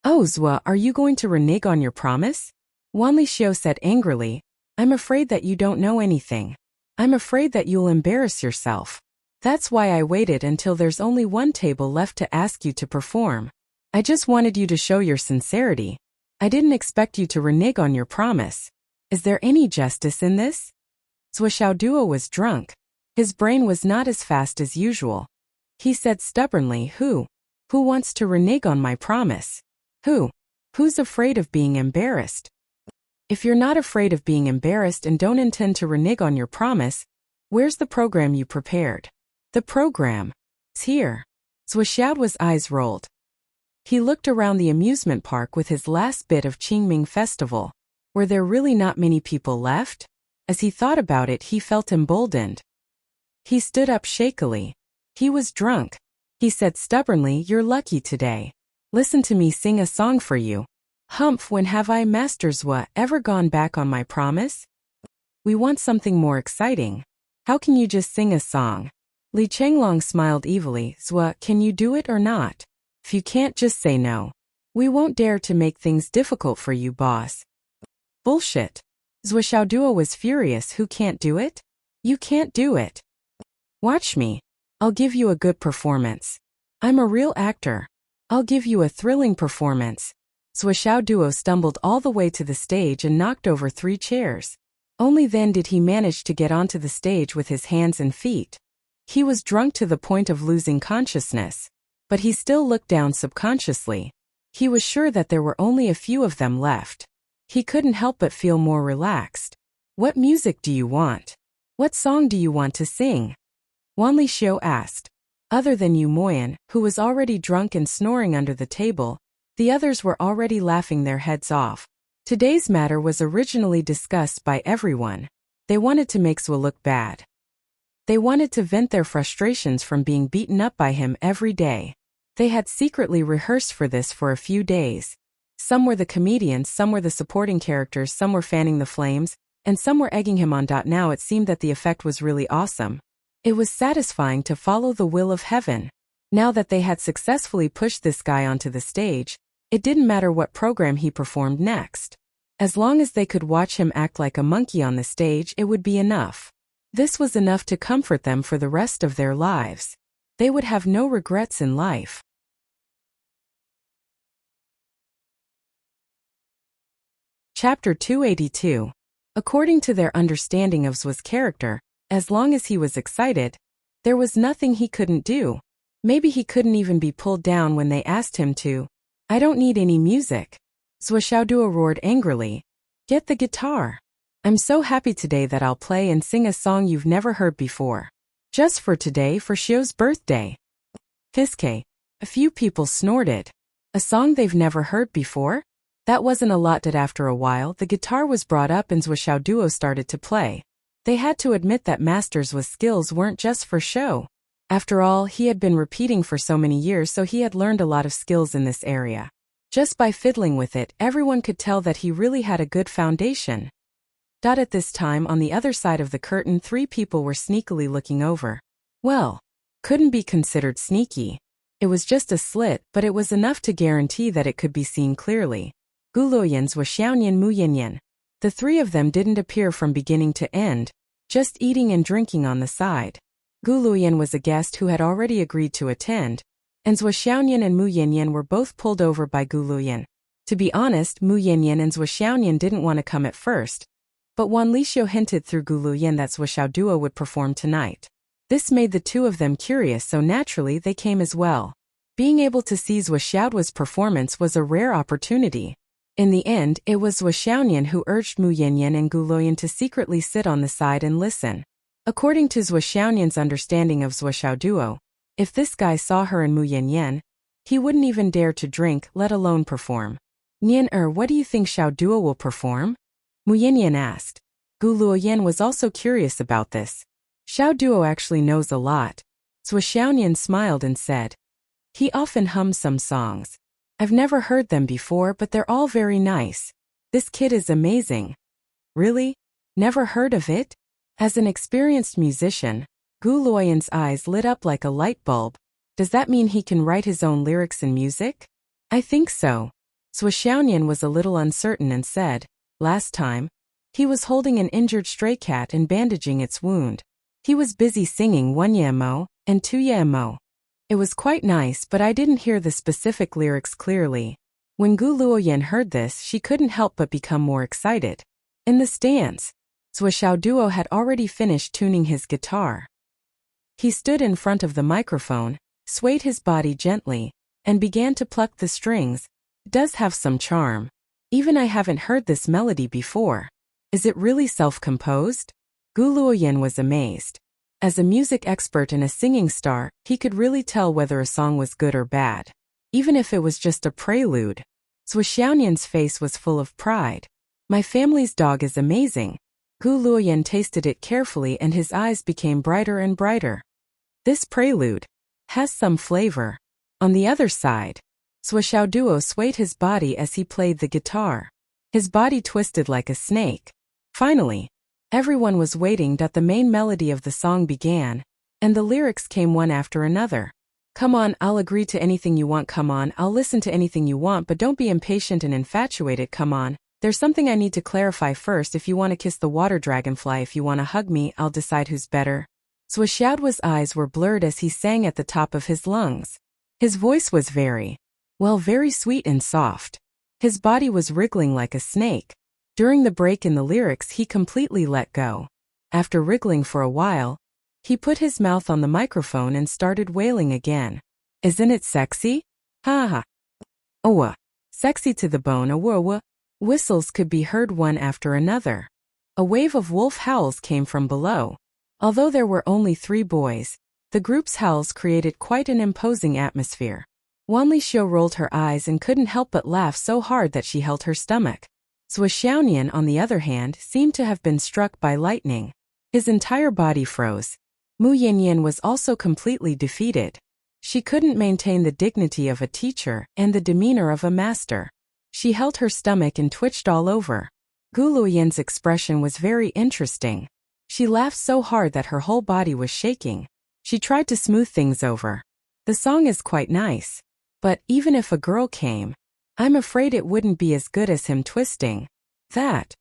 Oh Zwa, are you going to renege on your promise? Wanlishio said angrily. I'm afraid that you don't know anything. I'm afraid that you'll embarrass yourself. That's why I waited until there's only one table left to ask you to perform. I just wanted you to show your sincerity. I didn't expect you to renege on your promise. Is there any justice in this? Swishaoduo was drunk. His brain was not as fast as usual. He said stubbornly, Who wants to renege on my promise? Who's afraid of being embarrassed? If you're not afraid of being embarrassed and don't intend to renege on your promise, where's the program you prepared? The program. It's here. Swishaoduo's eyes rolled. He looked around the amusement park with his last bit of Qingming Festival. Were there really not many people left? As he thought about it, he felt emboldened. He stood up shakily. He was drunk. He said stubbornly, You're lucky today. Listen to me sing a song for you. Humph, when have I, Master Zwa, ever gone back on my promise? We want something more exciting. How can you just sing a song? Li Chenglong smiled evilly. Zwa, can you do it or not? If you can't, just say no. We won't dare to make things difficult for you, boss. Bullshit. Swishaoduo was furious. Who can't do it? You can't do it. Watch me. I'll give you a good performance. I'm a real actor. I'll give you a thrilling performance. Swishaoduo stumbled all the way to the stage and knocked over 3 chairs. Only then did he manage to get onto the stage with his hands and feet. He was drunk to the point of losing consciousness. But he still looked down subconsciously. He was sure that there were only a few of them left. He couldn't help but feel more relaxed. What music do you want? What song do you want to sing? Wanlishio asked. Other than Yu Moyan, who was already drunk and snoring under the table, the others were already laughing their heads off. Today's matter was originally discussed by everyone. They wanted to make Zwa look bad. They wanted to vent their frustrations from being beaten up by him every day. They had secretly rehearsed for this for a few days. Some were the comedians, some were the supporting characters, some were fanning the flames, and some were egging him on. Now it seemed that the effect was really awesome. It was satisfying to follow the will of heaven. Now that they had successfully pushed this guy onto the stage, it didn't matter what program he performed next. As long as they could watch him act like a monkey on the stage, it would be enough. This was enough to comfort them for the rest of their lives. They would have no regrets in life. Chapter 282. According to their understanding of Zwa's character, as long as he was excited, there was nothing he couldn't do. Maybe he couldn't even be pulled down when they asked him to. I don't need any music. Swishaoduo roared angrily. Get the guitar. I'm so happy today that I'll play and sing a song you've never heard before. Just for today, for Xiu's birthday. Fiske. A few people snorted. A song they've never heard before? That wasn't a lot. That after a while, the guitar was brought up and Swishaoduo started to play. They had to admit that Master Zwa's skills weren't just for show. After all, he had been repeating for so many years, so he had learned a lot of skills in this area. Just by fiddling with it, everyone could tell that he really had a good foundation. At this time, on the other side of the curtain, 3 people were sneakily looking over. Well, couldn't be considered sneaky. It was just a slit, but it was enough to guarantee that it could be seen clearly. Guluyan's was Xiaoyan Muyanyan. The 3 of them didn't appear from beginning to end, just eating and drinking on the side. Guluyan was a guest who had already agreed to attend, and Zwa Xiaoyan and Muyanyan were both pulled over by Guluyan. To be honest, Muyanyan and Zwa Xiaoyan didn't want to come at first, but Wanlishio hinted through Guluyan that Swishaoduo would perform tonight. This made the 2 of them curious, so naturally they came as well. Being able to see Swishaoduo's performance was a rare opportunity. In the end, it was Zwa Xiaoyan who urged Muyanyan and Guluyan to secretly sit on the side and listen. According to Zwa Xiaoyan's understanding of Swishaoduo, if this guy saw her and Muyanyan, he wouldn't even dare to drink, let alone perform. Nian what do you think Xiaoduo will perform? Muyanyan asked. Guluyan was also curious about this. Xiaoduo actually knows a lot. Xiaonian smiled and said. He often hums some songs. I've never heard them before, but they're all very nice. This kid is amazing. Really? Never heard of it? As an experienced musician, Gu Luoyan's eyes lit up like a light bulb. Does that mean he can write his own lyrics and music? I think so. Xiaonian was a little uncertain and said, last time, he was holding an injured stray cat and bandaging its wound. He was busy singing one Yemo and two Yemo. It was quite nice, but I didn't hear the specific lyrics clearly. When Gu Luoyan heard this, she couldn't help but become more excited. In the stands, Xiaoduo had already finished tuning his guitar. He stood in front of the microphone, swayed his body gently, and began to pluck the strings. It does have some charm. Even I haven't heard this melody before. Is it really self-composed? Gu Luoyan was amazed. As a music expert and a singing star, he could really tell whether a song was good or bad. Even if it was just a prelude. Xiaonian's face was full of pride. My family's dog is amazing. Gu Luoyan tasted it carefully and his eyes became brighter and brighter. This prelude has some flavor. On the other side, Xiaoduo swayed his body as he played the guitar. His body twisted like a snake. Finally, everyone was waiting that the main melody of the song began, and the lyrics came one after another. Come on, I'll agree to anything you want. Come on, I'll listen to anything you want, but don't be impatient and infatuated. Come on, there's something I need to clarify first. If you want to kiss the water dragonfly, if you want to hug me, I'll decide who's better. Xiaoduo's eyes were blurred as he sang at the top of his lungs. His voice was very sweet and soft. His body was wriggling like a snake. During the break in the lyrics, he completely let go. After wriggling for a while, he put his mouth on the microphone and started wailing again. Isn't it sexy? Ha ha. Oh, sexy to the bone. Oh. Whistles could be heard one after another. A wave of wolf howls came from below. Although there were only 3 boys, the group's howls created quite an imposing atmosphere. Wanli Xiu rolled her eyes and couldn't help but laugh so hard that she held her stomach. Xiaonian, on the other hand, seemed to have been struck by lightning. His entire body froze. Mu Yinyin was also completely defeated. She couldn't maintain the dignity of a teacher and the demeanor of a master. She held her stomach and twitched all over. Gu Luoyan's expression was very interesting. She laughed so hard that her whole body was shaking. She tried to smooth things over. The song is quite nice. But even if a girl came, I'm afraid it wouldn't be as good as him twisting. That.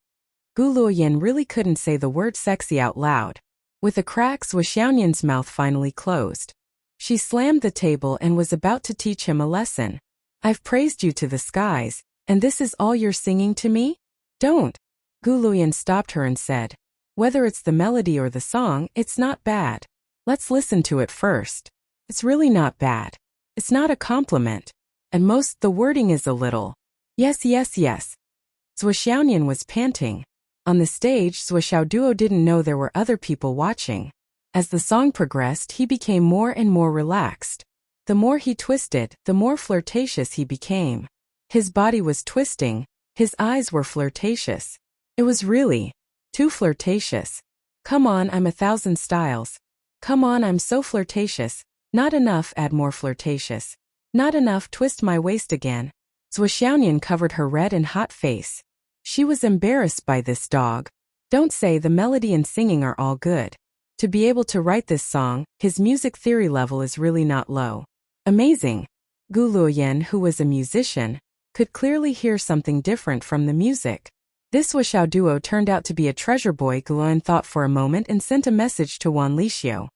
Gu Luoyan really couldn't say the word sexy out loud. With a crack, Xiaonian's mouth finally closed. She slammed the table and was about to teach him a lesson. I've praised you to the skies, and this is all you're singing to me? Don't. Gu Luoyan stopped her and said, whether it's the melody or the song, it's not bad. Let's listen to it first. It's really not bad. It's not a compliment. At most, the wording is a little. Yes. Xiaonian was panting. On the stage, Xiaoduo didn't know there were other people watching. As the song progressed, he became more and more relaxed. The more he twisted, the more flirtatious he became. His body was twisting, his eyes were flirtatious. It was really too flirtatious. Come on, I'm 1,000 styles. Come on, I'm so flirtatious. Not enough, add more flirtatious. Not enough, twist my waist again. Xiaonian covered her red and hot face. She was embarrassed by this dog. Don't say the melody and singing are all good. To be able to write this song, his music theory level is really not low. Amazing. Gu Luoyan, who was a musician, could clearly hear something different from the music. This Xiaoduo turned out to be a treasure boy. Gu Luoyan thought for a moment and sent a message to Wanli Xiu.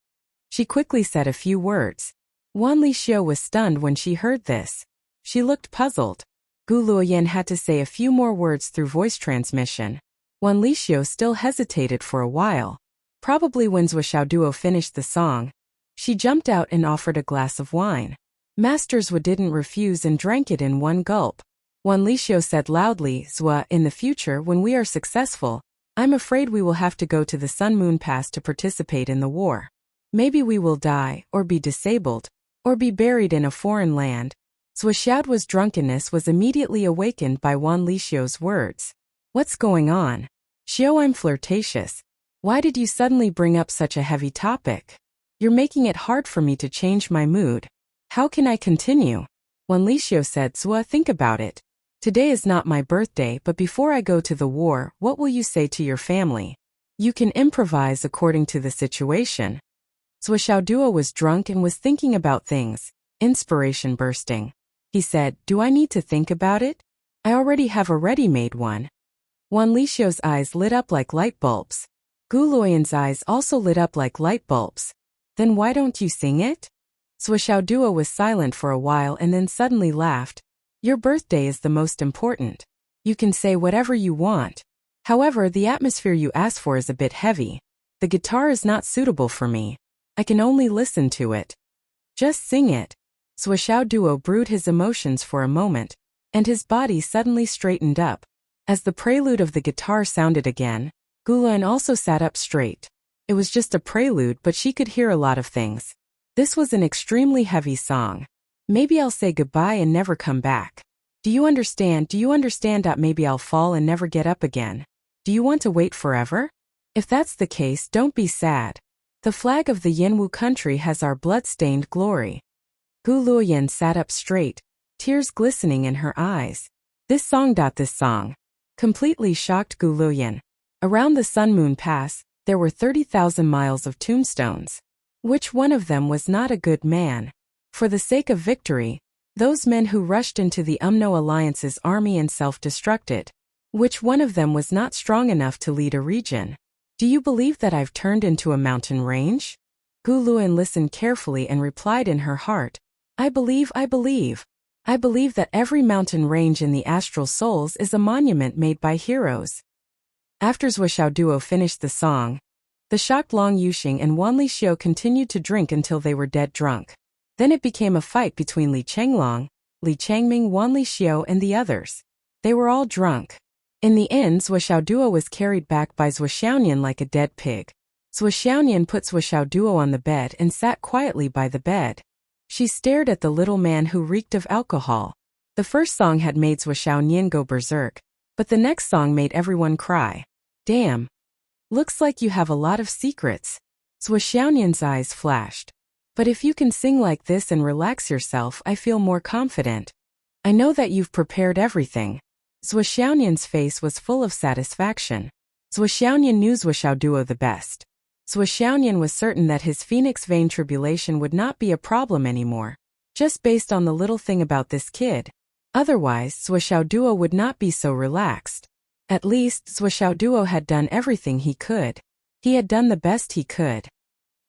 She quickly said a few words. Wanli Xiu was stunned when she heard this. She looked puzzled. Gu Luoyan had to say a few more words through voice transmission. Wanli Xiu still hesitated for a while. Probably when Xiaoduo finished the song, she jumped out and offered a glass of wine. Masters didn't refuse and drank it in one gulp. Wanli Xiu said loudly, Zwa, in the future when we are successful, I'm afraid we will have to go to the Sun Moon Pass to participate in the war. Maybe we will die, or be disabled, or be buried in a foreign land. Xiaoduo's drunkenness was immediately awakened by Wanli Xiu's words. What's going on? Xiu, I'm flirtatious. Why did you suddenly bring up such a heavy topic? You're making it hard for me to change my mood. How can I continue? Wan Lixio said, Zua, think about it. Today is not my birthday, but before I go to the war, what will you say to your family? You can improvise according to the situation. Zua Xiaoduo was drunk and was thinking about things, inspiration bursting. He said, do I need to think about it? I already have a ready-made one. Wan Lixio's eyes lit up like light bulbs. Gu Luoyan's eyes also lit up like light bulbs. Then why don't you sing it? Zua Xiaoduo was silent for a while and then suddenly laughed. Your birthday is the most important. You can say whatever you want. However, the atmosphere you ask for is a bit heavy. The guitar is not suitable for me. I can only listen to it. Just sing it. Zua Xiaoduo brewed his emotions for a moment, and his body suddenly straightened up. As the prelude of the guitar sounded again, Gu Luoyan also sat up straight. It was just a prelude, but she could hear a lot of things. This was an extremely heavy song. Maybe I'll say goodbye and never come back. Do you understand? Do you understand? Maybe I'll fall and never get up again. Do you want to wait forever? If that's the case, don't be sad. The flag of the Yanwu country has our blood-stained glory. Gu Luoyan sat up straight, tears glistening in her eyes. This song. Completely shocked Gu Luoyan. Around the Sun-Moon Pass, there were 30,000 miles of tombstones. Which one of them was not a good man? For the sake of victory, those men who rushed into the UMNO Alliance's army and self-destructed. Which one of them was not strong enough to lead a region? Do you believe that I've turned into a mountain range? Gu Luoyan listened carefully and replied in her heart, I believe that every mountain range in the astral souls is a monument made by heroes. After Zua Xiaoduo finished the song, the shocked Long Yuxing and Wan Lixio continued to drink until they were dead drunk. Then it became a fight between Li Chenglong, Li Changming, Wan Lixio and the others. They were all drunk. In the end, Zua Xiaoduo was carried back by Zua Xiaonian like a dead pig. Zua Xiaonian put Zua Xiaoduo on the bed and sat quietly by the bed. She stared at the little man who reeked of alcohol. The first song had made Zua Xiaonian go berserk, but the next song made everyone cry. Damn. Looks like you have a lot of secrets. Zua Xiaonian's eyes flashed. But if you can sing like this and relax yourself, I feel more confident. I know that you've prepared everything. Zua Xiaonian's face was full of satisfaction. Zua Xiaonian knew Zua Xiaoduo the best. Zua Xiaonian was certain that his phoenix vein tribulation would not be a problem anymore, just based on the little thing about this kid. Otherwise, Zua Xiaoduo would not be so relaxed. At least, Zua Xiaoduo had done everything he could. He had done the best he could.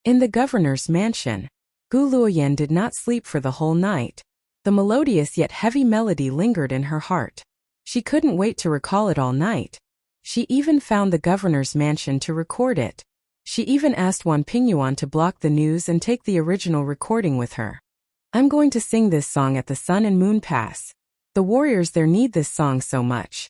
In the governor's mansion, Gu Luoyan did not sleep for the whole night. The melodious yet heavy melody lingered in her heart. She couldn't wait to recall it all night. She even found the governor's mansion to record it. She even asked Wan Pingyuan to block the news and take the original recording with her. I'm going to sing this song at the Sun and Moon Pass. The warriors there need this song so much.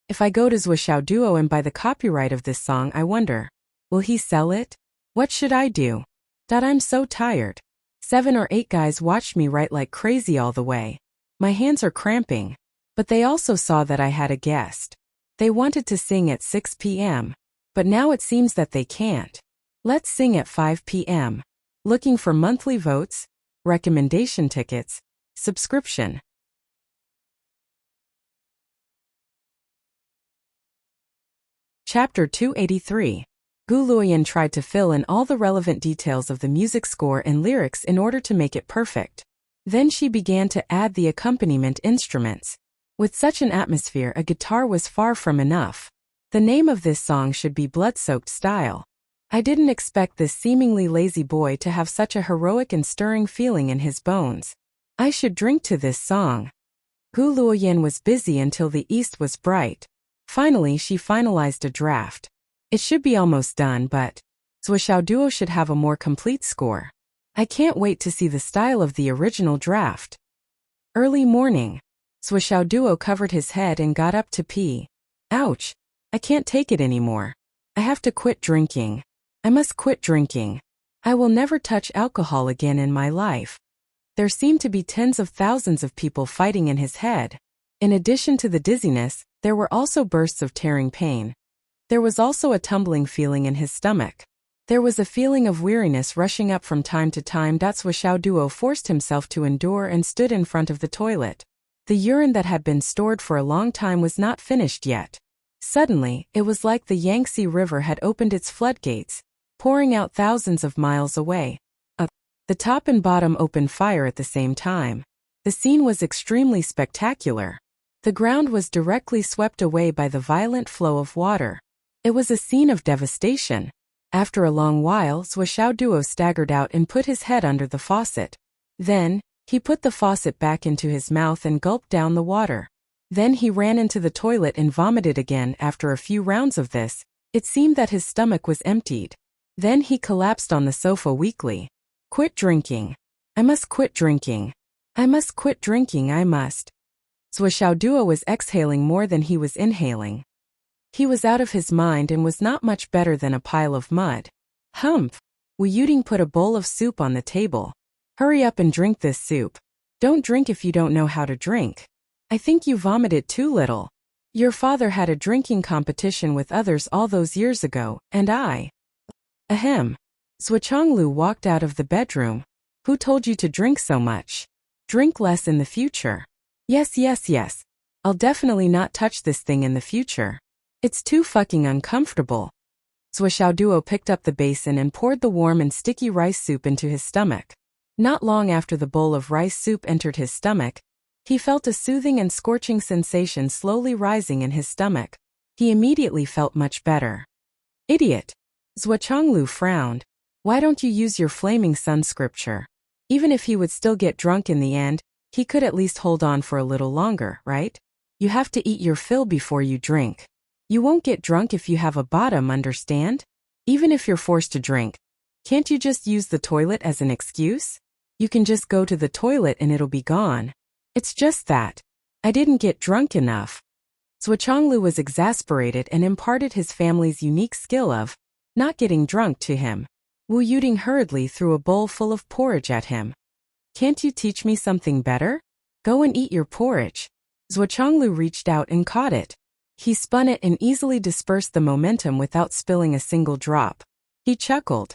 If I go to Zua Xiaoduo and buy the copyright of this song, I wonder, will he sell it? What should I do? I'm so tired. 7 or 8 guys watched me write like crazy all the way. My hands are cramping. But they also saw that I had a guest. They wanted to sing at 6 p.m. But now it seems that they can't. Let's sing at 5 p.m. Looking for monthly votes, recommendation tickets, subscription. Chapter 283. Gu Luoyan tried to fill in all the relevant details of the music score and lyrics in order to make it perfect. Then she began to add the accompaniment instruments. With such an atmosphere, a guitar was far from enough. The name of this song should be Blood-Soaked Style. I didn't expect this seemingly lazy boy to have such a heroic and stirring feeling in his bones. I should drink to this song. Gu Luoyan was busy until the east was bright. Finally, she finalized a draft. It should be almost done, but Zua Xiaoduo should have a more complete score. I can't wait to see the style of the original draft. Early morning. Zua Xiaoduo covered his head and got up to pee. Ouch! I can't take it anymore. I have to quit drinking. I must quit drinking. I will never touch alcohol again in my life. There seemed to be tens of thousands of people fighting in his head. In addition to the dizziness, there were also bursts of tearing pain. There was also a tumbling feeling in his stomach. There was a feeling of weariness rushing up from time to time. Zhuo Duo forced himself to endure and stood in front of the toilet. The urine that had been stored for a long time was not finished yet. Suddenly, it was like the Yangtze River had opened its floodgates, pouring out thousands of miles away. The top and bottom opened fire at the same time. The scene was extremely spectacular. The ground was directly swept away by the violent flow of water. It was a scene of devastation. After a long while, Zhuo Duo staggered out and put his head under the faucet. Then, he put the faucet back into his mouth and gulped down the water. Then he ran into the toilet and vomited again. After a few rounds of this, it seemed that his stomach was emptied. Then he collapsed on the sofa weakly. Quit drinking. I must quit drinking. I must quit drinking. I must. Zhuo Duo was exhaling more than he was inhaling. He was out of his mind and was not much better than a pile of mud. Humph! Wu Yuding put a bowl of soup on the table. Hurry up and drink this soup. Don't drink if you don't know how to drink. I think you vomited too little. Your father had a drinking competition with others all those years ago, and I. Ahem. Zhuo walked out of the bedroom. Who told you to drink so much? Drink less in the future. Yes. I'll definitely not touch this thing in the future. It's too fucking uncomfortable. Zhuo Duo picked up the basin and poured the warm and sticky rice soup into his stomach. Not long after the bowl of rice soup entered his stomach, he felt a soothing and scorching sensation slowly rising in his stomach. He immediately felt much better. Idiot! Zhuo frowned. Why don't you use your flaming sun scripture? Even if he would still get drunk in the end, he could at least hold on for a little longer, right? You have to eat your fill before you drink. You won't get drunk if you have a bottom, understand? Even if you're forced to drink, can't you just use the toilet as an excuse? You can just go to the toilet and it'll be gone. It's just that I didn't get drunk enough. Zhuo was exasperated and imparted his family's unique skill of not getting drunk to him. Wu Yuding hurriedly threw a bowl full of porridge at him. Can't you teach me something better? Go and eat your porridge. Zhuo reached out and caught it. He spun it and easily dispersed the momentum without spilling a single drop. He chuckled.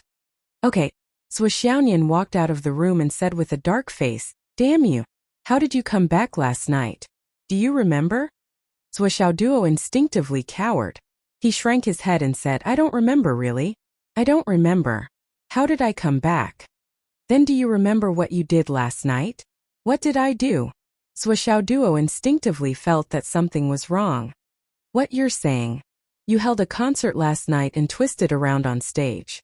Okay. Zhuo walked out of the room and said with a dark face, Damn you. How did you come back last night? Do you remember? Zhuo Duo instinctively cowered. He shrank his head and said, I don't remember really. I don't remember. How did I come back? Then do you remember what you did last night? What did I do? Zhuo Duo instinctively felt that something was wrong. What you're saying? You held a concert last night and twisted around on stage.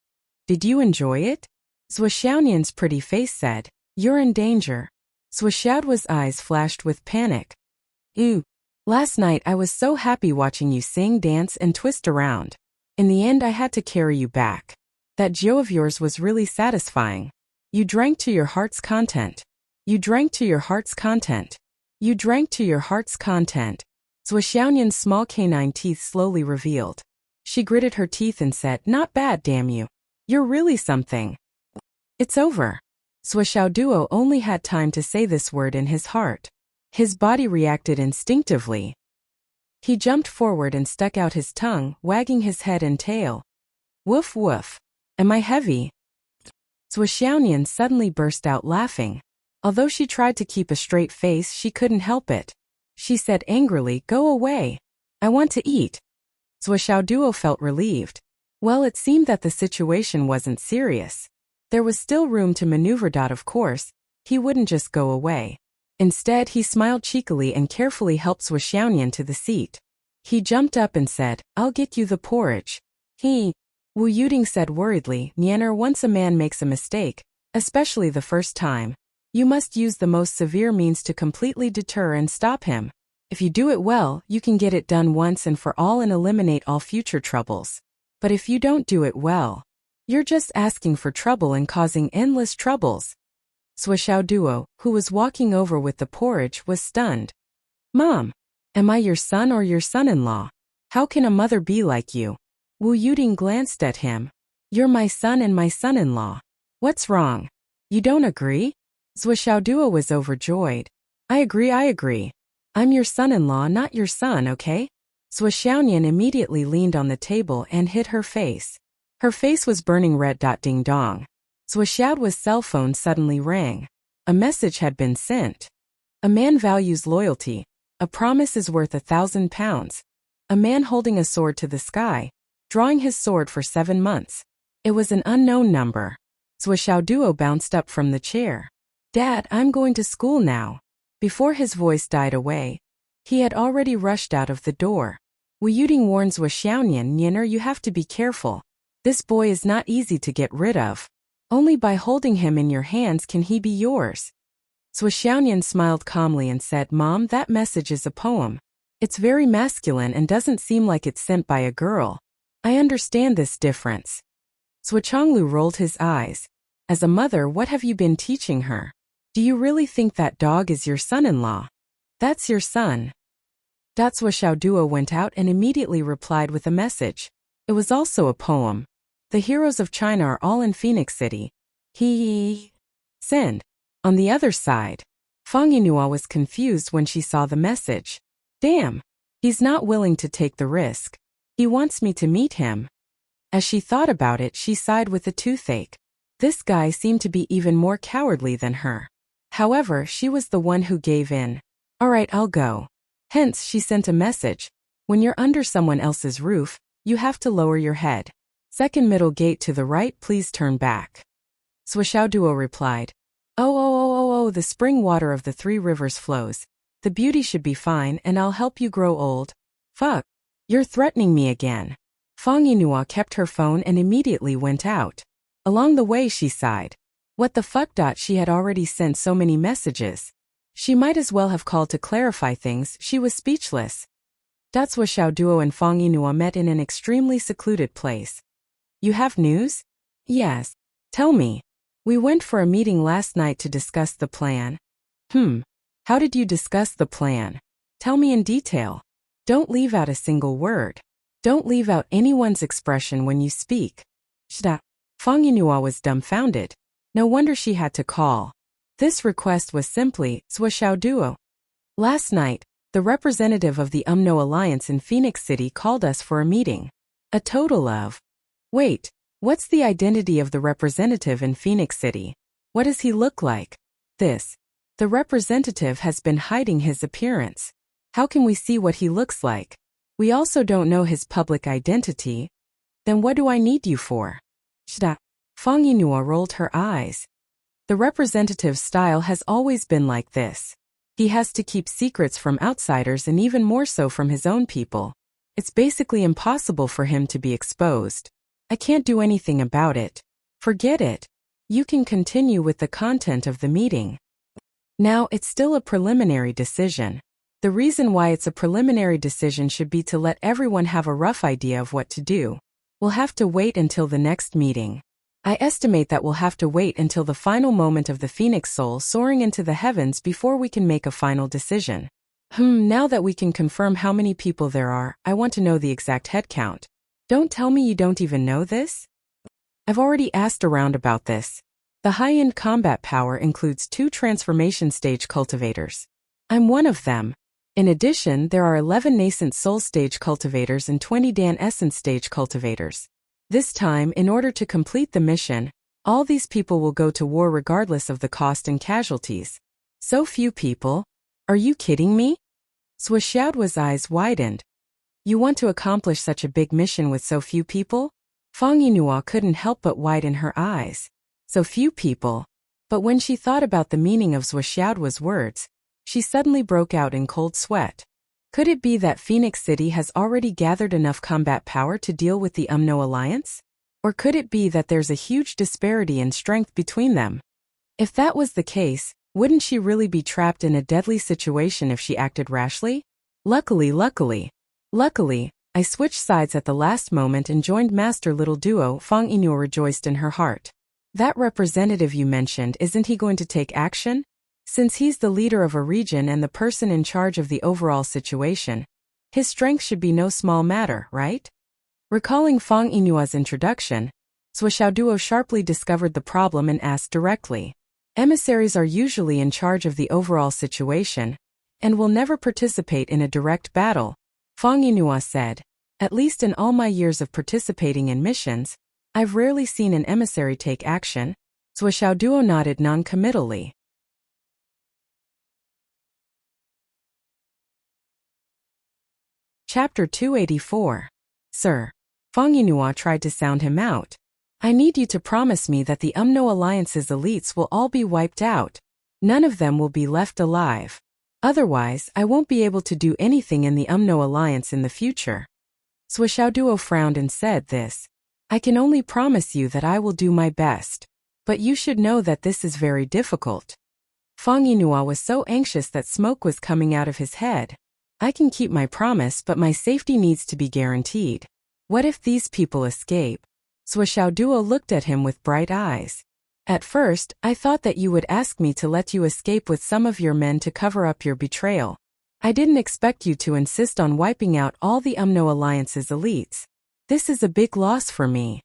Did you enjoy it? Zhuo pretty face said, You're in danger. Zhuo's eyes flashed with panic. Ew. Last night I was so happy watching you sing, dance, and twist around. In the end I had to carry you back. That Joe of yours was really satisfying. You drank to your heart's content. You drank to your heart's content. You drank to your heart's content. Zhuo small canine teeth slowly revealed. She gritted her teeth and said, Not bad, damn you. You're really something. It's over. Zhuo Duo only had time to say this word in his heart. His body reacted instinctively. He jumped forward and stuck out his tongue, wagging his head and tail. Woof woof. Am I heavy? Zhuo suddenly burst out laughing. Although she tried to keep a straight face, she couldn't help it. She said angrily, Go away. I want to eat. Zhuo Duo felt relieved. Well, it seemed that the situation wasn't serious. There was still room to maneuver. Of course, he wouldn't just go away. Instead, he smiled cheekily and carefully helped Zhuo to the seat. He jumped up and said, I'll get you the porridge. Wu Yuding said worriedly, Nianer, once a man makes a mistake, especially the first time, you must use the most severe means to completely deter and stop him. If you do it well, you can get it done once and for all and eliminate all future troubles. But if you don't do it well, you're just asking for trouble and causing endless troubles. Zhuo Duo, who was walking over with the porridge, was stunned. Mom, am I your son or your son-in-law? How can a mother be like you? Wu Yuding glanced at him. You're my son and my son-in-law. What's wrong? You don't agree? Zhuo Duo was overjoyed. I agree. I'm your son-in-law, not your son, okay? Zhuo immediately leaned on the table and hid her face. Her face was burning red. Ding dong. Zhuoxiaoduo's cell phone suddenly rang. A message had been sent. A man values loyalty. A promise is worth 1,000 pounds. A man holding a sword to the sky, drawing his sword for 7 months. It was an unknown number. Zhuoxiaoduo bounced up from the chair. Dad, I'm going to school now. Before his voice died away, he had already rushed out of the door. Wu Yuding warned Zhuoxiaonian, Niner, you have to be careful. This boy is not easy to get rid of. Only by holding him in your hands can he be yours. Zhuoxiaonian smiled calmly and said, Mom, that message is a poem. It's very masculine and doesn't seem like it's sent by a girl. I understand this difference. Zhuochonglu rolled his eyes. As a mother, what have you been teaching her? Do you really think that dog is your son-in-law? That's your son. Zhuoxiaoduo went out and immediately replied with a message. It was also a poem. The heroes of China are all in Phoenix City. Send. On the other side, Fang Yinhua was confused when she saw the message. Damn. He's not willing to take the risk. He wants me to meet him. As she thought about it, she sighed with a toothache. This guy seemed to be even more cowardly than her. However, she was the one who gave in. All right, I'll go. Hence, she sent a message. When you're under someone else's roof, you have to lower your head. Second middle gate to the right, please turn back. Zhuoxiaoduo replied. Oh, the spring water of the 3 rivers flows. The beauty should be fine and I'll help you grow old. Fuck. You're threatening me again. Fang Yinhua kept her phone and immediately went out. Along the way she sighed. What the fuck? She had already sent so many messages. She might as well have called to clarify things. She was speechless. Zhuoxiaoduo and Fang Yinhua met in an extremely secluded place. You have news? Yes. Tell me. We went for a meeting last night to discuss the plan. How did you discuss the plan? Tell me in detail. Don't leave out a single word. Don't leave out anyone's expression when you speak. Shda. Fang Yinhua was dumbfounded. No wonder she had to call. This request was simply, Zhuoxiaoduo. Last night, the representative of the UMNO Alliance in Phoenix City called us for a meeting. A total of... Wait, what's the identity of the representative in Phoenix City? What does he look like? This. The representative has been hiding his appearance. How can we see what he looks like? We also don't know his public identity. Then what do I need you for? Shda. Fang Yinhua rolled her eyes. The representative's style has always been like this. He has to keep secrets from outsiders and even more so from his own people. It's basically impossible for him to be exposed. I can't do anything about it. Forget it. You can continue with the content of the meeting. Now, it's still a preliminary decision. The reason why it's a preliminary decision should be to let everyone have a rough idea of what to do. We'll have to wait until the next meeting. I estimate that we'll have to wait until the final moment of the Phoenix Soul soaring into the heavens before we can make a final decision. Now that we can confirm how many people there are, I want to know the exact head count. Don't tell me you don't even know this? I've already asked around about this. The high-end combat power includes 2 transformation stage cultivators. I'm one of them. In addition, there are 11 nascent soul stage cultivators and 20 Dan essence stage cultivators. This time, in order to complete the mission, all these people will go to war regardless of the cost and casualties. So few people? Are you kidding me? Zhuoxiaoduo's eyes widened. You want to accomplish such a big mission with so few people? Fang Yinhua couldn't help but widen her eyes. So few people. But when she thought about the meaning of Zhuoxiaoduo's words, she suddenly broke out in cold sweat. Could it be that Phoenix City has already gathered enough combat power to deal with the UMNO Alliance? Or could it be that there's a huge disparity in strength between them? If that was the case, wouldn't she really be trapped in a deadly situation if she acted rashly? Luckily, I switched sides at the last moment and joined Master Little Duo. Fang Yinhua rejoiced in her heart. That representative you mentioned, isn't he going to take action? Since he's the leader of a region and the person in charge of the overall situation, his strength should be no small matter, right? Recalling Fang Yinhua's introduction, Zhuoxiaoduo sharply discovered the problem and asked directly. Emissaries are usually in charge of the overall situation, and will never participate in a direct battle. Fang Yinhua said, at least in all my years of participating in missions, I've rarely seen an emissary take action. Zhou Xiaoduo nodded non-committally. Chapter 284. Sir. Fang Yinhua tried to sound him out. I need you to promise me that the UMNO Alliance's elites will all be wiped out. None of them will be left alive. Otherwise, I won't be able to do anything in the UMNO Alliance in the future. Zhou Xiaoduo frowned and said this. I can only promise you that I will do my best. But you should know that this is very difficult. Fang Yinhua was so anxious that smoke was coming out of his head. I can keep my promise, but my safety needs to be guaranteed. What if these people escape? Zhou Xiaoduo looked at him with bright eyes. At first, I thought that you would ask me to let you escape with some of your men to cover up your betrayal. I didn't expect you to insist on wiping out all the UMNO Alliance's elites. This is a big loss for me.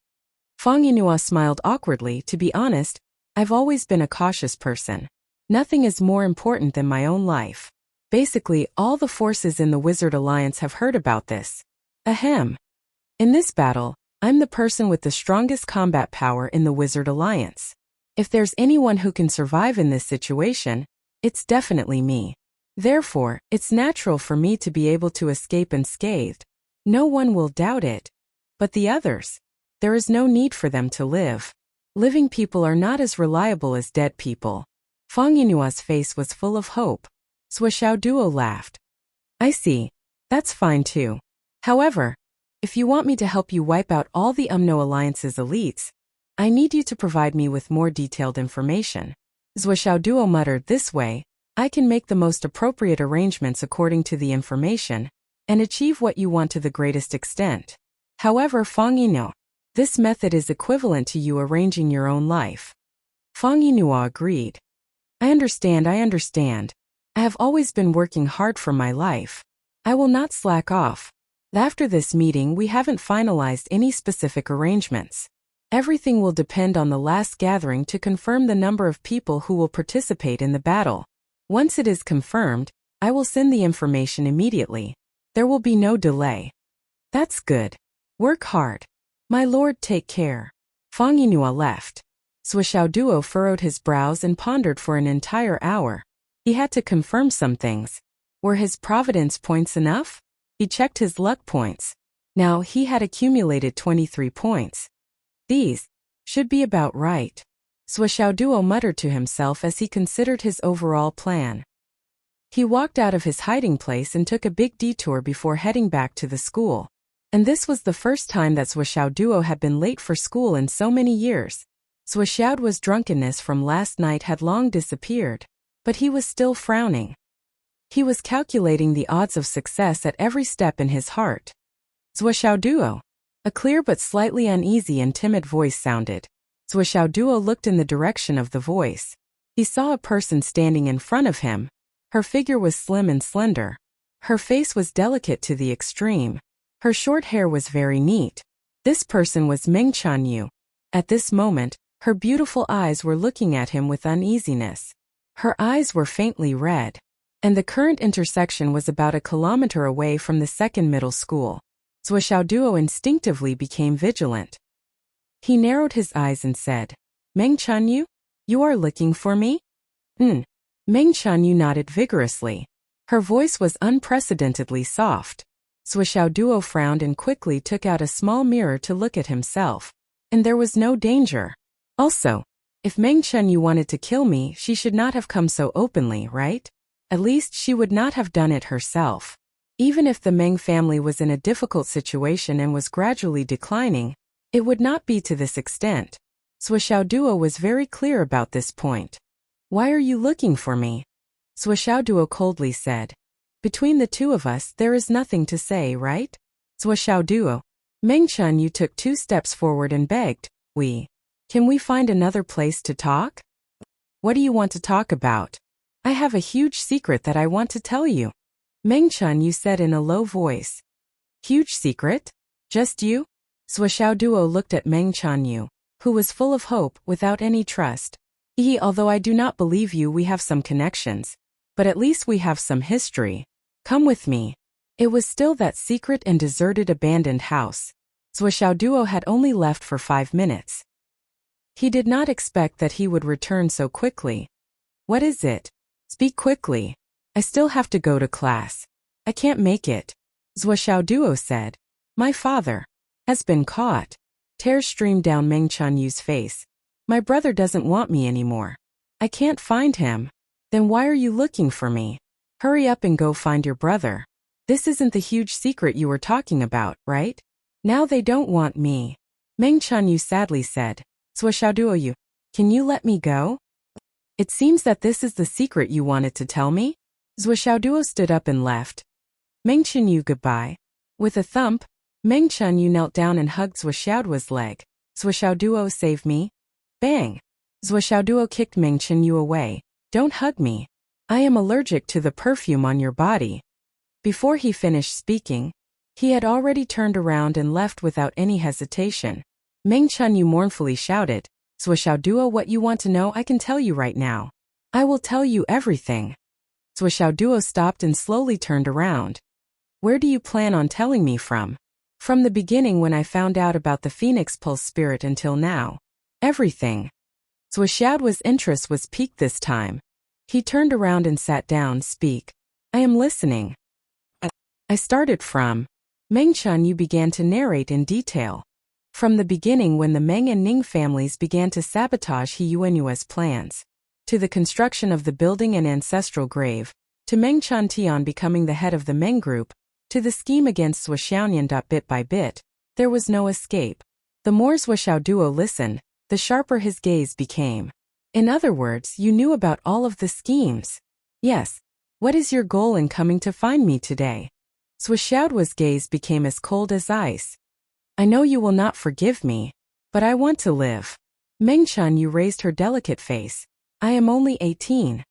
Fang Yinhua smiled awkwardly. To be honest, I've always been a cautious person. Nothing is more important than my own life. Basically, all the forces in the Wizard Alliance have heard about this. Ahem. In this battle, I'm the person with the strongest combat power in the Wizard Alliance. If there's anyone who can survive in this situation, it's definitely me. Therefore, it's natural for me to be able to escape unscathed. No one will doubt it. But the others? There is no need for them to live. Living people are not as reliable as dead people. Fang Yinhua's face was full of hope. Zhou Xiaoduo laughed. I see. That's fine too. However, if you want me to help you wipe out all the UMNO Alliance's elites, I need you to provide me with more detailed information. Zhou Xiaoduo muttered. This way, I can make the most appropriate arrangements according to the information, and achieve what you want to the greatest extent. However, Fang Yinhua, this method is equivalent to you arranging your own life. Fang Yinhua agreed. I understand. I have always been working hard for my life. I will not slack off. After this meeting, we haven't finalized any specific arrangements. Everything will depend on the last gathering to confirm the number of people who will participate in the battle. Once it is confirmed, I will send the information immediately. There will be no delay. That's good. Work hard. My lord, take care. Fang Yinhua left. Zhou Xiaoduo furrowed his brows and pondered for an entire hour. He had to confirm some things. Were his providence points enough? He checked his luck points. Now he had accumulated 23 points. These should be about right. Zhou Xiaoduo muttered to himself as he considered his overall plan. He walked out of his hiding place and took a big detour before heading back to the school. And this was the first time that Zhou Xiaoduo had been late for school in so many years. Zhou Xiaoduo's drunkenness from last night had long disappeared, but he was still frowning. He was calculating the odds of success at every step in his heart. Zhou Xiaoduo. A clear but slightly uneasy and timid voice sounded. Zhou Xiaoduo looked in the direction of the voice. He saw a person standing in front of him. Her figure was slim and slender. Her face was delicate to the extreme. Her short hair was very neat. This person was Meng Chanyu. At this moment, her beautiful eyes were looking at him with uneasiness. Her eyes were faintly red. And the current intersection was about 1 kilometer away from the second middle school. Zhou Xiaoduo instinctively became vigilant. He narrowed his eyes and said, Meng Chanyu? You are looking for me? Meng Chanyu nodded vigorously. Her voice was unprecedentedly soft. Zhou Xiaoduo frowned and quickly took out a small mirror to look at himself. And there was no danger. Also, if Meng Chanyu wanted to kill me, she should not have come so openly, right? At least she would not have done it herself. Even if the Meng family was in a difficult situation and was gradually declining, it would not be to this extent. Zhou Xiaoduo was very clear about this point. Why are you looking for me? Zhou Xiaoduo coldly said. Between the two of us, there is nothing to say, right? Zhou Xiaoduo. Meng Chanyu took 2 steps forward and begged, Can we find another place to talk? What do you want to talk about? I have a huge secret that I want to tell you. Meng Chanyu said in a low voice. Huge secret? Just you? Zhou Xiaoduo looked at Meng Chanyu, who was full of hope without any trust. Although I do not believe you, we have some connections. But at least we have some history. Come with me. It was still that secret and deserted abandoned house. Duo had only left for 5 minutes. He did not expect that he would return so quickly. What is it? Speak quickly. I still have to go to class. I can't make it. Duo said. My father has been caught. Tears streamed down Meng Chunyu's face. My brother doesn't want me anymore. I can't find him. Then why are you looking for me? Hurry up and go find your brother. This isn't the huge secret you were talking about, right? Now they don't want me. Meng Chunyu sadly said. Duo, can you let me go? It seems that this is the secret you wanted to tell me? Duo stood up and left. Meng Chunyu goodbye. With a thump, Meng Chunyu knelt down and hugged Duo's leg. Duo save me. Bang! Duo kicked Meng Chunyu away. Don't hug me. I am allergic to the perfume on your body. Before he finished speaking, he had already turned around and left without any hesitation. Meng Chunyu mournfully shouted, Duo, what you want to know I can tell you right now. I will tell you everything. Duo stopped and slowly turned around. Where do you plan on telling me from? From the beginning when I found out about the Phoenix Pulse spirit until now. Everything. Duo's interest was piqued this time. He turned around and sat down. Speak. I am listening. I started from. Meng Chunyu began to narrate in detail. From the beginning when the Meng and Ning families began to sabotage He Yuanyue's plans, to the construction of the building and ancestral grave, to Meng Chantian becoming the head of the Meng group, to the scheme against Zhuoxiaonian. Bit by bit, there was no escape. The more Duo listened, the sharper his gaze became. In other words, you knew about all of the schemes. Yes. What is your goal in coming to find me today? Duo's gaze became as cold as ice. I know you will not forgive me, but I want to live. Meng Chunyu raised her delicate face. I am only 18.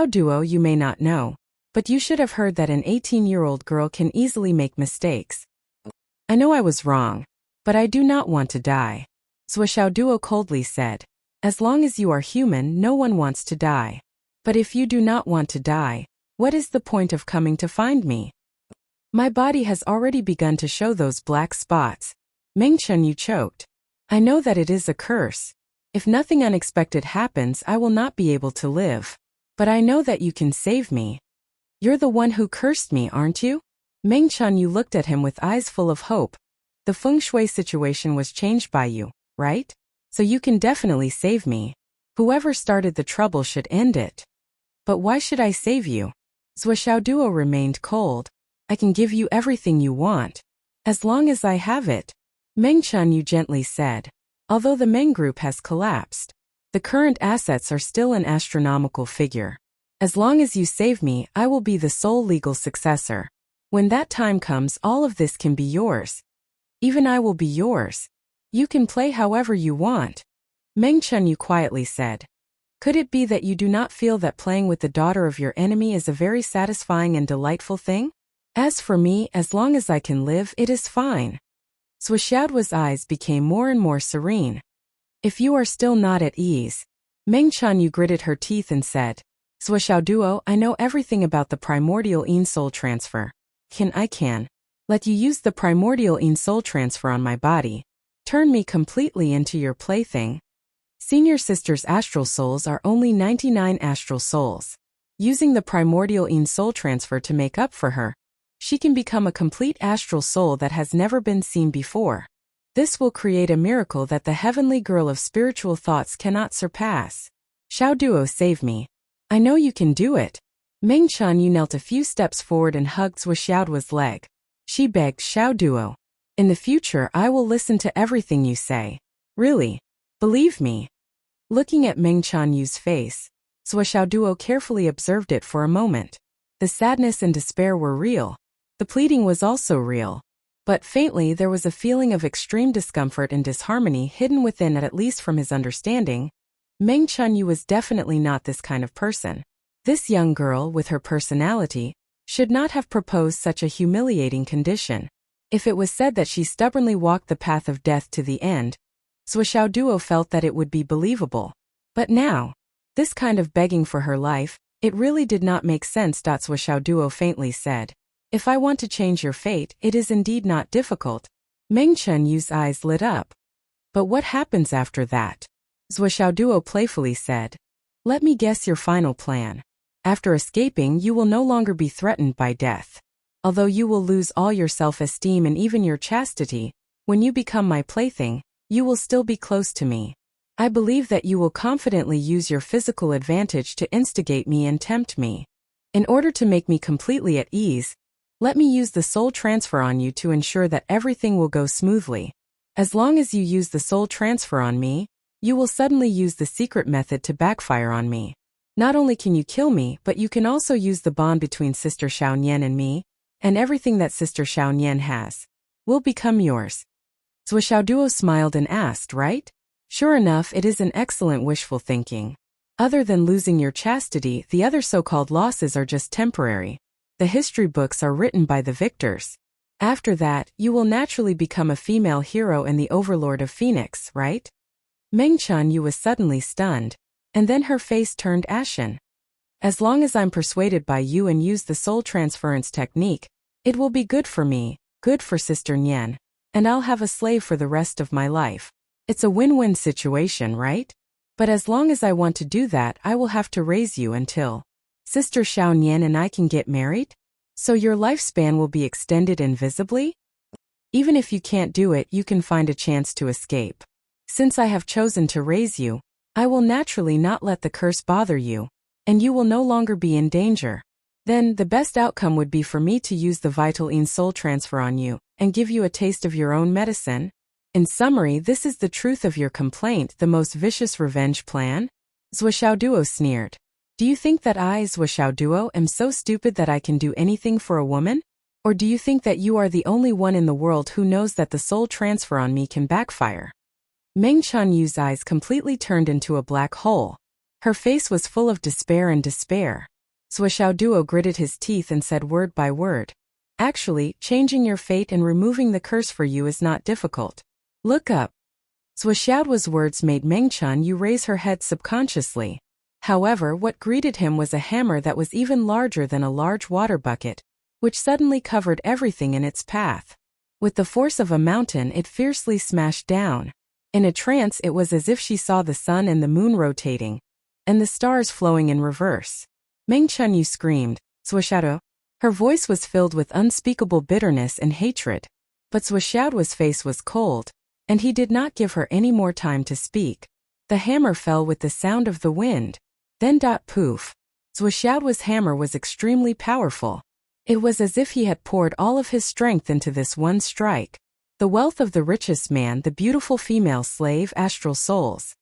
Duo, you may not know, but you should have heard that an 18-year-old girl can easily make mistakes. I know I was wrong, but I do not want to die. Duo coldly said. As long as you are human, no one wants to die. But if you do not want to die, what is the point of coming to find me? My body has already begun to show those black spots. Meng Chunyu choked. I know that it is a curse. If nothing unexpected happens, I will not be able to live. But I know that you can save me. You're the one who cursed me, aren't you? Meng Chunyu looked at him with eyes full of hope. The feng shui situation was changed by you, right? So you can definitely save me. Whoever started the trouble should end it. But why should I save you? Duo remained cold. I can give you everything you want. As long as I have it. Meng Chunyu gently said. Although the Meng group has collapsed, the current assets are still an astronomical figure. As long as you save me, I will be the sole legal successor. When that time comes, all of this can be yours. Even I will be yours. You can play however you want. Meng Chunyu quietly said. Could it be that you do not feel that playing with the daughter of your enemy is a very satisfying and delightful thing? As for me, as long as I can live, it is fine. Duo's eyes became more and more serene. If you are still not at ease. Meng Chunyu gritted her teeth and said. Duo, I know everything about the primordial Yin soul transfer. I can let you use the primordial Yin soul transfer on my body. Turn me completely into your plaything. Senior sister's astral souls are only 99 astral souls. Using the primordial Yin soul transfer to make up for her, she can become a complete astral soul that has never been seen before. This will create a miracle that the heavenly girl of spiritual thoughts cannot surpass. Duo, save me. I know you can do it. Meng Chunyu knelt a few steps forward and hugged Duo's leg. She begged, Duo. In the future, I will listen to everything you say. Really. Believe me. Looking at Meng Chunyu's face, Duo carefully observed it for a moment. The sadness and despair were real. The pleading was also real. But faintly there was a feeling of extreme discomfort and disharmony hidden within it, at least from his understanding. Meng Chunyu was definitely not this kind of person. This young girl, with her personality, should not have proposed such a humiliating condition. If it was said that she stubbornly walked the path of death to the end, Duo felt that it would be believable. But now, this kind of begging for her life, it really did not make sense. Duo faintly said. If I want to change your fate, it is indeed not difficult. Meng Chunyu's eyes lit up. But what happens after that? Zhou Xiaoduo playfully said. Let me guess your final plan. After escaping, you will no longer be threatened by death. Although you will lose all your self-esteem and even your chastity, when you become my plaything, you will still be close to me. I believe that you will confidently use your physical advantage to instigate me and tempt me. In order to make me completely at ease, let me use the soul transfer on you to ensure that everything will go smoothly. As long as you use the soul transfer on me, you will suddenly use the secret method to backfire on me. Not only can you kill me, but you can also use the bond between Sister Xiaonian and me, and everything that Sister Xiaonian has will become yours. Zhou Xiaoduo smiled and asked, right? Sure enough, it is an excellent wishful thinking. Other than losing your chastity, the other so-called losses are just temporary. The history books are written by the victors. After that, you will naturally become a female hero and the overlord of Phoenix, right? Meng Chuny was suddenly stunned, and then her face turned ashen. As long as I'm persuaded by you and use the soul transference technique, it will be good for me, good for Sister Nian, and I'll have a slave for the rest of my life. It's a win-win situation, right? But as long as I want to do that, I will have to raise you until Sister Xiaonian and I can get married? So your lifespan will be extended invisibly? Even if you can't do it, you can find a chance to escape. Since I have chosen to raise you, I will naturally not let the curse bother you, and you will no longer be in danger. Then, the best outcome would be for me to use the Vital Yin soul transfer on you, and give you a taste of your own medicine. In summary, this is the truth of your complaint, the most vicious revenge plan? Zhou Xiaoduo sneered. Do you think that I, Zhou Xiaoduo, am so stupid that I can do anything for a woman? Or do you think that you are the only one in the world who knows that the soul transfer on me can backfire? Meng Chunyu's eyes completely turned into a black hole. Her face was full of despair and despair. Zhou Xiaoduo gritted his teeth and said word by word. Actually, changing your fate and removing the curse for you is not difficult. Look up. Zhou Xiaoduo's words made Meng Chunyu raise her head subconsciously. However, what greeted him was a hammer that was even larger than a large water bucket, which suddenly covered everything in its path. With the force of a mountain, it fiercely smashed down. In a trance, it was as if she saw the sun and the moon rotating, and the stars flowing in reverse. Meng Chunyu screamed, Zhou Xiaoduo. Her voice was filled with unspeakable bitterness and hatred. But Zhou Xiaoduo's face was cold, and he did not give her any more time to speak. The hammer fell with the sound of the wind. Then poof. Zhou Xiaoduo's hammer was extremely powerful. It was as if he had poured all of his strength into this one strike. The wealth of the richest man, the beautiful female slave, astral souls.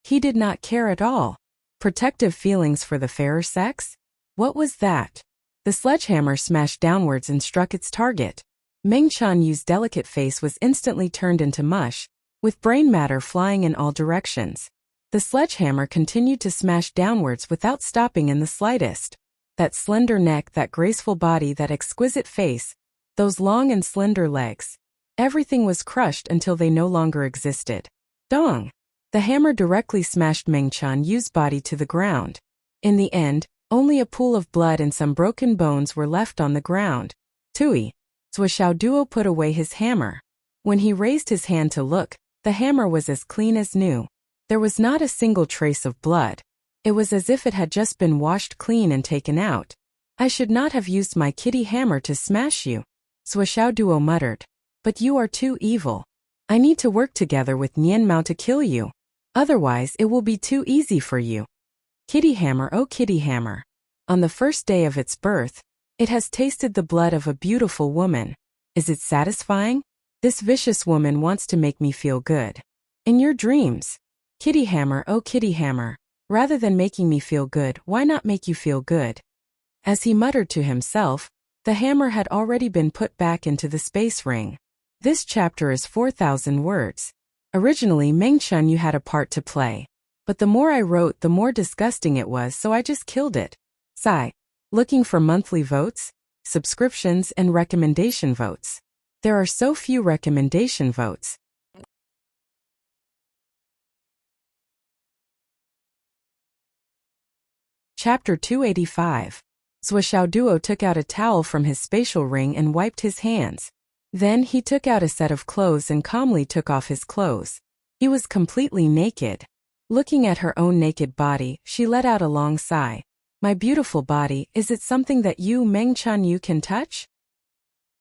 He did not care at all. Protective feelings for the fairer sex? What was that? The sledgehammer smashed downwards and struck its target. Meng Chunyu's delicate face was instantly turned into mush, with brain matter flying in all directions. The sledgehammer continued to smash downwards without stopping in the slightest. That slender neck, that graceful body, that exquisite face, those long and slender legs. Everything was crushed until they no longer existed. Dong! The hammer directly smashed Meng Chunyu's body to the ground. In the end, only a pool of blood and some broken bones were left on the ground. Tui! Zhou Xiaoduo put away his hammer. When he raised his hand to look, the hammer was as clean as new. There was not a single trace of blood. It was as if it had just been washed clean and taken out. I should not have used my kitty hammer to smash you, Zhou Xiaoduo muttered. But you are too evil. I need to work together with Nian Mao to kill you. Otherwise, it will be too easy for you. Kitty hammer, oh kitty hammer. On the first day of its birth, it has tasted the blood of a beautiful woman. Is it satisfying? This vicious woman wants to make me feel good. In your dreams. Kitty hammer, oh kitty hammer. Rather than making me feel good, why not make you feel good? As he muttered to himself, the hammer had already been put back into the space ring. This chapter is 4,000 words. Originally, Meng Chunyu had a part to play. But the more I wrote, the more disgusting it was, so I just killed it. Sigh. Looking for monthly votes, subscriptions, and recommendation votes. There are so few recommendation votes. Chapter 285. Zhou Xiaoduo took out a towel from his spatial ring and wiped his hands. Then he took out a set of clothes and calmly took off his clothes. He was completely naked. Looking at her own naked body, she let out a long sigh. My beautiful body, is it something that you, Meng-chan, you can touch?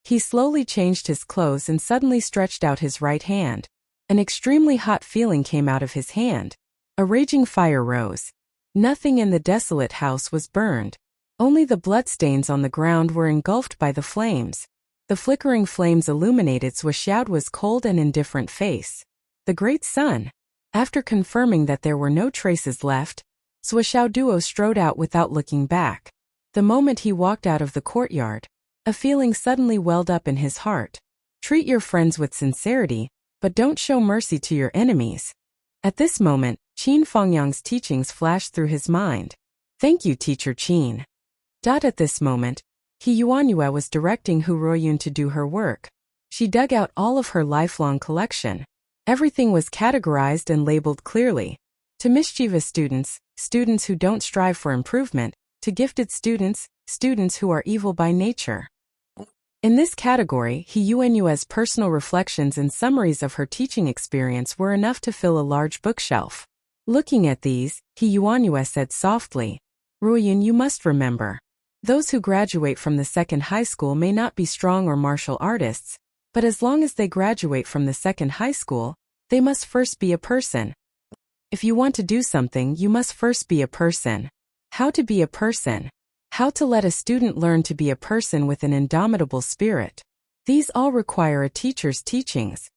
He slowly changed his clothes and suddenly stretched out his right hand. An extremely hot feeling came out of his hand. A raging fire rose. Nothing in the desolate house was burned. Only the bloodstains on the ground were engulfed by the flames. The flickering flames illuminated Swaxiao's cold and indifferent face. The great sun. After confirming that there were no traces left, Swaxiao strode out without looking back. The moment he walked out of the courtyard, a feeling suddenly welled up in his heart. Treat your friends with sincerity, but don't show mercy to your enemies. At this moment, Qin Fengyang's teachings flashed through his mind. Thank you, Teacher Qin. At this moment, He Yuanyue was directing Hu Ruoyun to do her work. She dug out all of her lifelong collection. Everything was categorized and labeled clearly. To mischievous students, students who don't strive for improvement, to gifted students, students who are evil by nature. In this category, He Yuanyue's personal reflections and summaries of her teaching experience were enough to fill a large bookshelf. Looking at these, He Yuanyue said softly, Ruoyun, you must remember. Those who graduate from the second high school may not be strong or martial artists, but as long as they graduate from the second high school, they must first be a person. If you want to do something, you must first be a person. How to be a person? How to let a student learn to be a person with an indomitable spirit? These all require a teacher's teachings.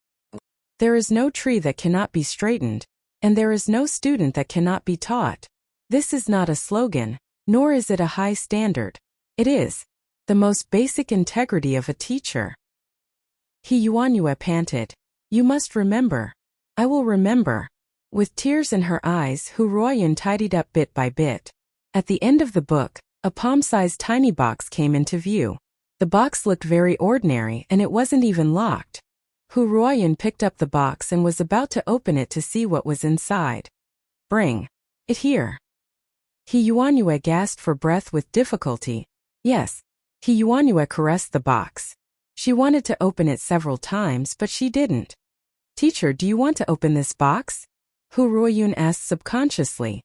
There is no tree that cannot be straightened, and there is no student that cannot be taught. This is not a slogan, nor is it a high standard. It is the most basic integrity of a teacher. He Yuanyue panted. You must remember. I will remember. With tears in her eyes, Hu Ruoyun tidied up bit by bit. At the end of the book, a palm-sized tiny box came into view. The box looked very ordinary and it wasn't even locked. Hu Ruoyun picked up the box and was about to open it to see what was inside. Bring it here. He Yuanyue gasped for breath with difficulty. Yes. He Yuanyue caressed the box. She wanted to open it several times, but she didn't. Teacher, do you want to open this box? Hu Ruoyun asked subconsciously.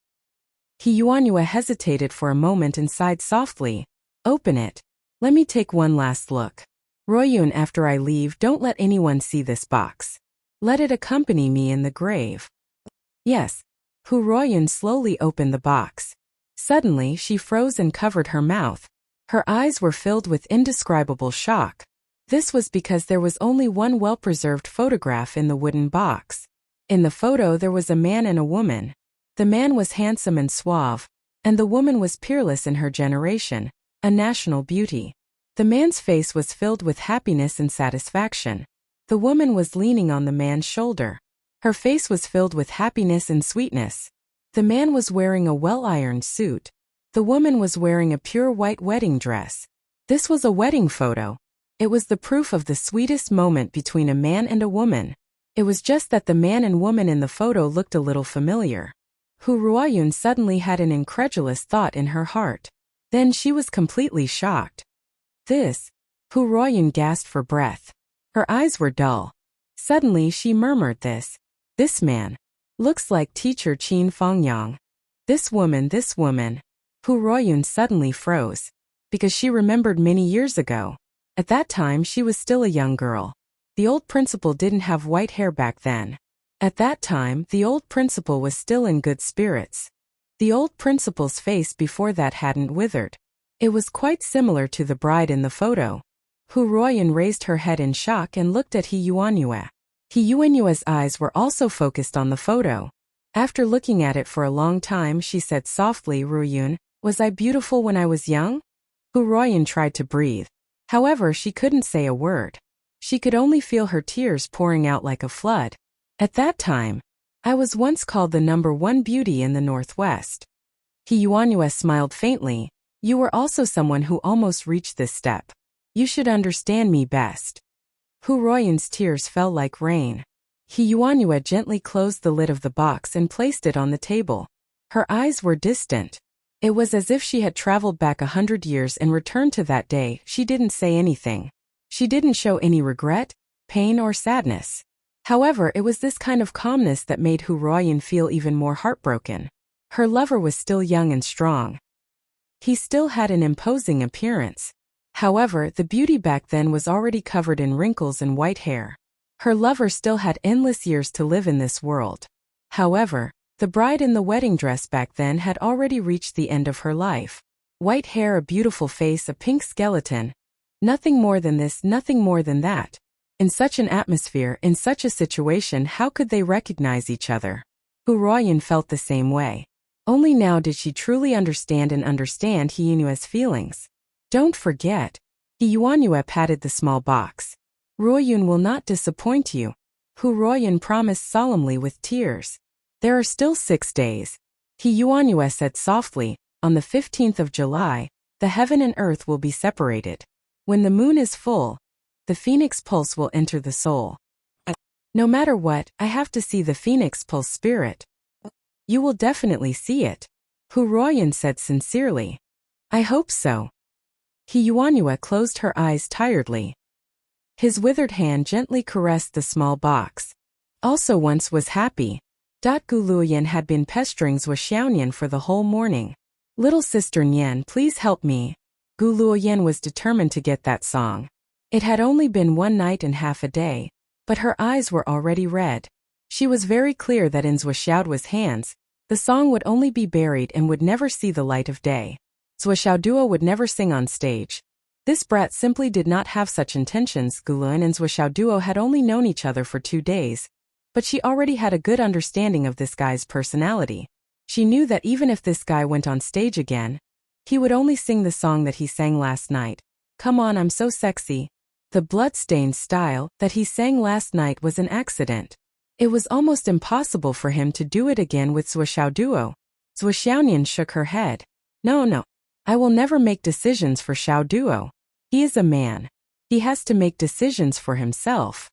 He Yuanyue hesitated for a moment and sighed softly. Open it. Let me take one last look. Ruoyun, after I leave, don't let anyone see this box. Let it accompany me in the grave. Yes. Hu Ruoyun slowly opened the box. Suddenly, she froze and covered her mouth. Her eyes were filled with indescribable shock. This was because there was only one well-preserved photograph in the wooden box. In the photo there was a man and a woman. The man was handsome and suave, and the woman was peerless in her generation, a national beauty. The man's face was filled with happiness and satisfaction. The woman was leaning on the man's shoulder. Her face was filled with happiness and sweetness. The man was wearing a well-ironed suit. The woman was wearing a pure white wedding dress. This was a wedding photo. It was the proof of the sweetest moment between a man and a woman. It was just that the man and woman in the photo looked a little familiar. Hu Ruoyun suddenly had an incredulous thought in her heart. Then she was completely shocked. This? Hu Ruoyun gasped for breath. Her eyes were dull. Suddenly she murmured this. This man. Looks like Teacher Qin Fengyang. This woman. Hu Ruoyun suddenly froze. Because she remembered many years ago. At that time she was still a young girl. The old principal didn't have white hair back then. At that time, the old principal was still in good spirits. The old principal's face before that hadn't withered. It was quite similar to the bride in the photo. Hu Ruoyun raised her head in shock and looked at He Yuanyue. He Yuanyue's eyes were also focused on the photo. After looking at it for a long time, she said softly, Ruoyun, was I beautiful when I was young? Hu Ruoyun tried to breathe. However, she couldn't say a word. She could only feel her tears pouring out like a flood. At that time, I was once called the #1 beauty in the Northwest. He Yuanyue smiled faintly. You were also someone who almost reached this step. You should understand me best. Hu Ruoyun's tears fell like rain. He Yuanyue gently closed the lid of the box and placed it on the table. Her eyes were distant. It was as if she had traveled back 100 years and returned to that day. She didn't say anything. She didn't show any regret, pain or sadness. However, it was this kind of calmness that made Hu Ruoyan feel even more heartbroken. Her lover was still young and strong. He still had an imposing appearance. However, the beauty back then was already covered in wrinkles and white hair. Her lover still had endless years to live in this world. However, the bride in the wedding dress back then had already reached the end of her life. White hair, a beautiful face, a pink skeleton. Nothing more than this, nothing more than that. In such an atmosphere, in such a situation, how could they recognize each other? Hu Ruoyan felt the same way. Only now did she truly understand He Yuanyue's feelings. Don't forget. He Yuanyue patted the small box. Ruoyun will not disappoint you. Hu Ruoyan promised solemnly with tears. There are still 6 days. He Yuanyue said softly, on the 15th of July, the heaven and earth will be separated. When the moon is full, the phoenix pulse will enter the soul. No matter what, I have to see the phoenix pulse spirit. You will definitely see it. Hu Ruoyan said sincerely. I hope so. He Yuanyue closed her eyes tiredly. His withered hand gently caressed the small box. Also once was happy. Gu Luoyan had been pestering Zhuo Xiaonian for the whole morning. Little sister Nian, please help me. Gu Luoyan was determined to get that song. It had only been 1 night and half a day, but her eyes were already red. She was very clear that in Zhuo Xiaoduo's hands, the song would only be buried and would never see the light of day. Zhuo Xiaoduo would never sing on stage. This brat simply did not have such intentions. Gu Luoyan and Zhuo Xiaoduo had only known each other for 2 days, but she already had a good understanding of this guy's personality. She knew that even if this guy went on stage again, he would only sing the song that he sang last night. Come on, I'm so sexy. The blood-stained style that he sang last night was an accident. It was almost impossible for him to do it again with Zhuo Xiaoduo. Zhuo Xiaonian shook her head. No. I will never make decisions for Xiaoduo. He is a man. He has to make decisions for himself.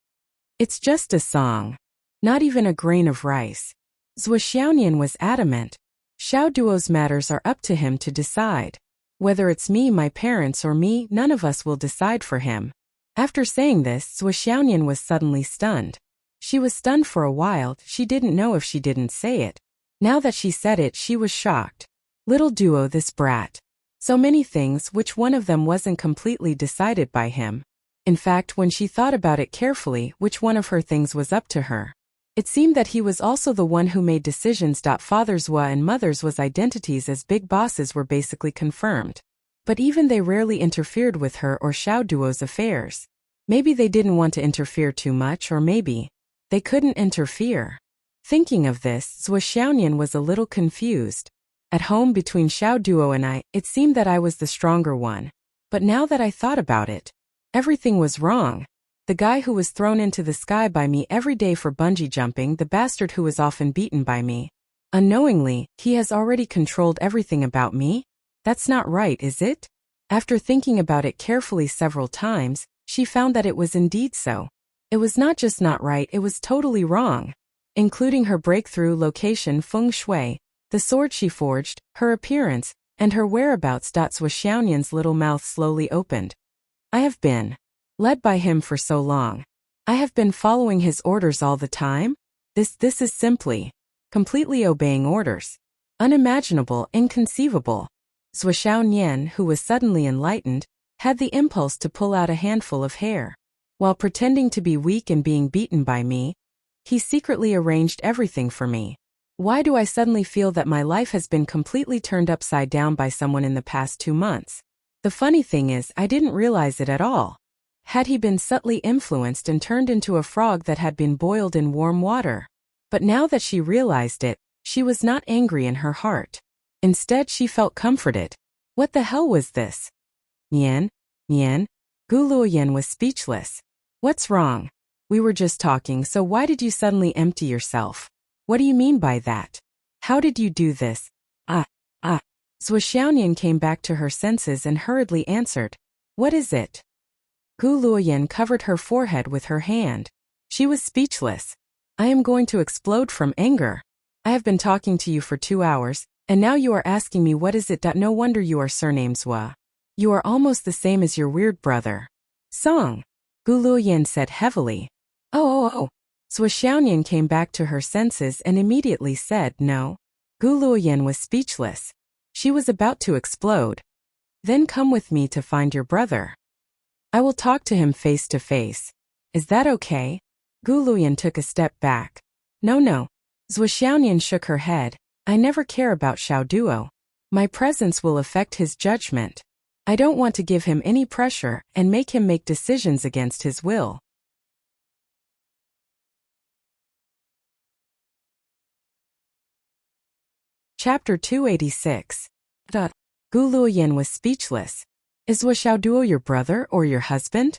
It's just a song. Not even a grain of rice. Zhuo Xiaonian was adamant. Xiaoduo's matters are up to him to decide. Whether it's me, my parents, or me, none of us will decide for him. After saying this, Zhuo Xiaonian was suddenly stunned. She was stunned for a while. She didn't know if she didn't say it. Now that she said it, she was shocked. Little Duo, this brat. So many things, which one of them wasn't completely decided by him. In fact, when she thought about it carefully, which one of her things was up to her? It seemed that he was also the one who made decisions. Father's Zhuo and mother's was identities as big bosses were basically confirmed. But even they rarely interfered with her or Xiaoduo's affairs. Maybe they didn't want to interfere too much, or maybe they couldn't interfere. Thinking of this, Zhuo Xiaonian was a little confused. At home between Xiaoduo and I, it seemed that I was the stronger one. But now that I thought about it, everything was wrong. The guy who was thrown into the sky by me every day for bungee jumping, the bastard who was often beaten by me. Unknowingly, he has already controlled everything about me? That's not right, is it? After thinking about it carefully several times, she found that it was indeed so. It was not just not right, it was totally wrong. Including her breakthrough location, feng shui, the sword she forged, her appearance, and her whereabouts. Zhuo Xiaonian's little mouth slowly opened. I have been led by him for so long. I have been following his orders all the time? This is simply completely obeying orders. Unimaginable, inconceivable. Zhuo Xiaonian, who was suddenly enlightened, had the impulse to pull out a handful of hair. While pretending to be weak and being beaten by me, he secretly arranged everything for me. Why do I suddenly feel that my life has been completely turned upside down by someone in the past 2 months? The funny thing is, I didn't realize it at all. Had he been subtly influenced and turned into a frog that had been boiled in warm water? But now that she realized it, she was not angry in her heart. Instead, she felt comforted. What the hell was this? Nian? Gu Luoyan was speechless. What's wrong? We were just talking, so why did you suddenly empty yourself? What do you mean by that? How did you do this? Zhuo Xiaonian came back to her senses and hurriedly answered. What is it? Gu Luoyan covered her forehead with her hand. She was speechless. I am going to explode from anger. I have been talking to you for 2 hours, and now you are asking me what is it. No wonder you are surnamed Zhuo. You are almost the same as your weird brother. Song. Gu Luoyan said heavily. Oh. Zhuo Xiaonian came back to her senses and immediately said no. Gu Luoyan was speechless. She was about to explode. Then come with me to find your brother. I will talk to him face to face. Is that okay? Gu Luoyan took a step back. No. Zhuo Xiaonian shook her head. I never care about Xiao Duo. My presence will affect his judgment. I don't want to give him any pressure and make him make decisions against his will. Chapter 286. Gu Luoyan was speechless. Is Zhuo Xiaoduo your brother or your husband?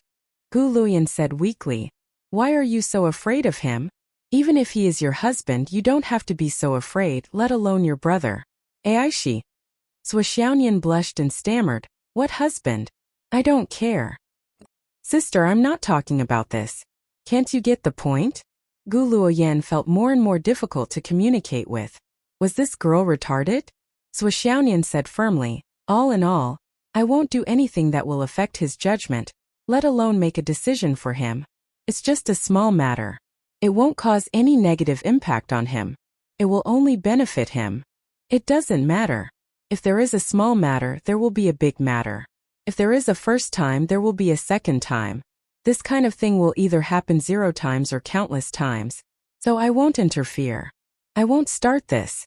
Gu Luoyan said weakly. Why are you so afraid of him? Even if he is your husband, you don't have to be so afraid, let alone your brother. Aishi. Zhuo Xiaonian blushed and stammered. What husband? I don't care. Sister, I'm not talking about this. Can't you get the point? Gu Luoyan felt more and more difficult to communicate with. Was this girl retarded? Zhuo Xiaonian said firmly. All in all, I won't do anything that will affect his judgment, let alone make a decision for him. It's just a small matter. It won't cause any negative impact on him. It will only benefit him. It doesn't matter. If there is a small matter, there will be a big matter. If there is a first time, there will be a second time. This kind of thing will either happen 0 times or countless times. So I won't interfere. I won't start this.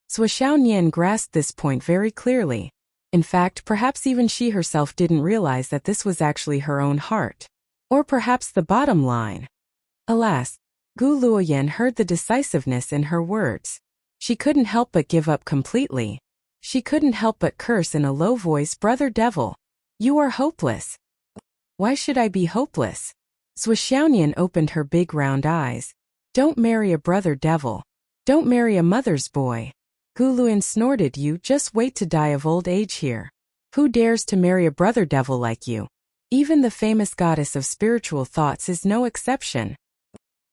Zhuo Xiaonian grasped this point very clearly. In fact, perhaps even she herself didn't realize that this was actually her own heart. Or perhaps the bottom line. Alas, Gu Luoyan heard the decisiveness in her words. She couldn't help but give up completely. She couldn't help but curse in a low voice, Brother Devil. You are hopeless. Why should I be hopeless? Zhuo Xiaonian opened her big round eyes. Don't marry a brother devil. Don't marry a mother's boy. Gu Luoyan snorted. You just wait to die of old age here. Who dares to marry a brother devil like you? Even the famous goddess of spiritual thoughts is no exception.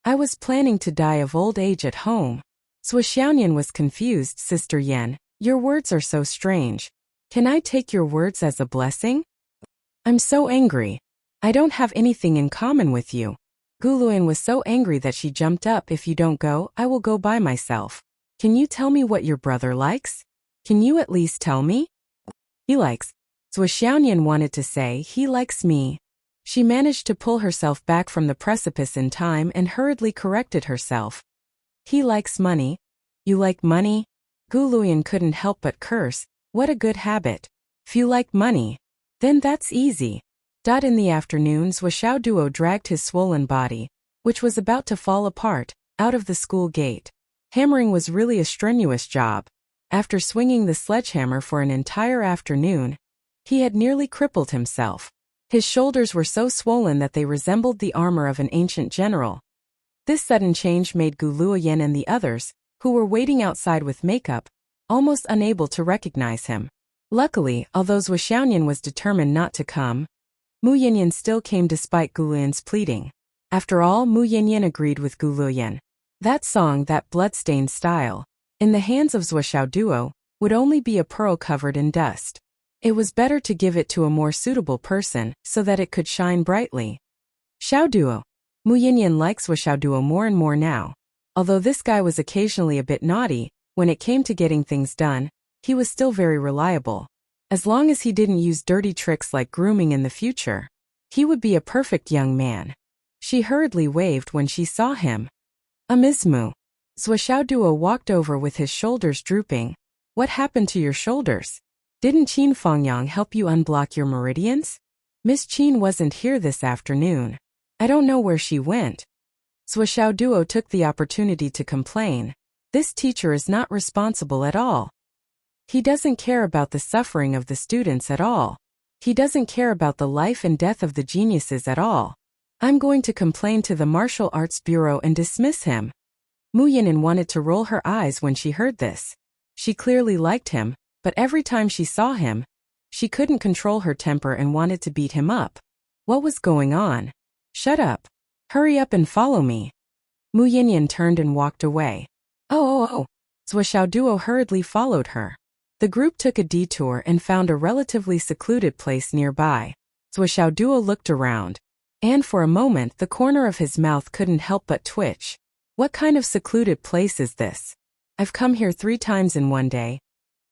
I was planning to die of old age at home. Zhuo Xiaonian was confused. Sister Yan, your words are so strange. Can I take your words as a blessing? I'm so angry. I don't have anything in common with you. Gu Luoyan was so angry that she jumped up. If you don't go, I will go by myself. Can you tell me what your brother likes? Can you at least tell me? He likes. Zhuo Xiaonian wanted to say, he likes me. She managed to pull herself back from the precipice in time and hurriedly corrected herself. He likes money. You like money? Gu Luoyan couldn't help but curse. What a good habit. If you like money, then that's easy. In the afternoon, Zhuo Xiaoduo dragged his swollen body, which was about to fall apart, out of the school gate. Hammering was really a strenuous job. After swinging the sledgehammer for an entire afternoon, he had nearly crippled himself. His shoulders were so swollen that they resembled the armor of an ancient general. This sudden change made Gu Luoyan and the others, who were waiting outside with makeup, almost unable to recognize him. Luckily, although Zhuo Xiaonian was determined not to come, Mu Yinyan still came despite Gu Luoyan's pleading. After all, Mu Yinyan agreed with Gu Luoyan. That song, that bloodstained style, in the hands of Zhuo Xiaoduo, would only be a pearl covered in dust. It was better to give it to a more suitable person, so that it could shine brightly. Xiaoduo. Mu Yinyan likes Zhuo Xiaoduo more and more now. Although this guy was occasionally a bit naughty, when it came to getting things done, he was still very reliable. As long as he didn't use dirty tricks like grooming in the future, he would be a perfect young man. She hurriedly waved when she saw him. Ms. Mu. Zhuo Xiaoduo walked over with his shoulders drooping. What happened to your shoulders? Didn't Qin Fengyang help you unblock your meridians? Miss Qin wasn't here this afternoon. I don't know where she went. Zhuo Xiaoduo took the opportunity to complain. This teacher is not responsible at all. He doesn't care about the suffering of the students at all. He doesn't care about the life and death of the geniuses at all. I'm going to complain to the Martial Arts Bureau and dismiss him. Mu Yinyan wanted to roll her eyes when she heard this. She clearly liked him, but every time she saw him, she couldn't control her temper and wanted to beat him up. What was going on? Shut up. Hurry up and follow me. Mu Yinyan turned and walked away. Oh. Zhuo Xiaoduo hurriedly followed her. The group took a detour and found a relatively secluded place nearby. Zhuo Xiaoduo looked around. And for a moment the corner of his mouth couldn't help but twitch. What kind of secluded place is this? I've come here 3 times in one day.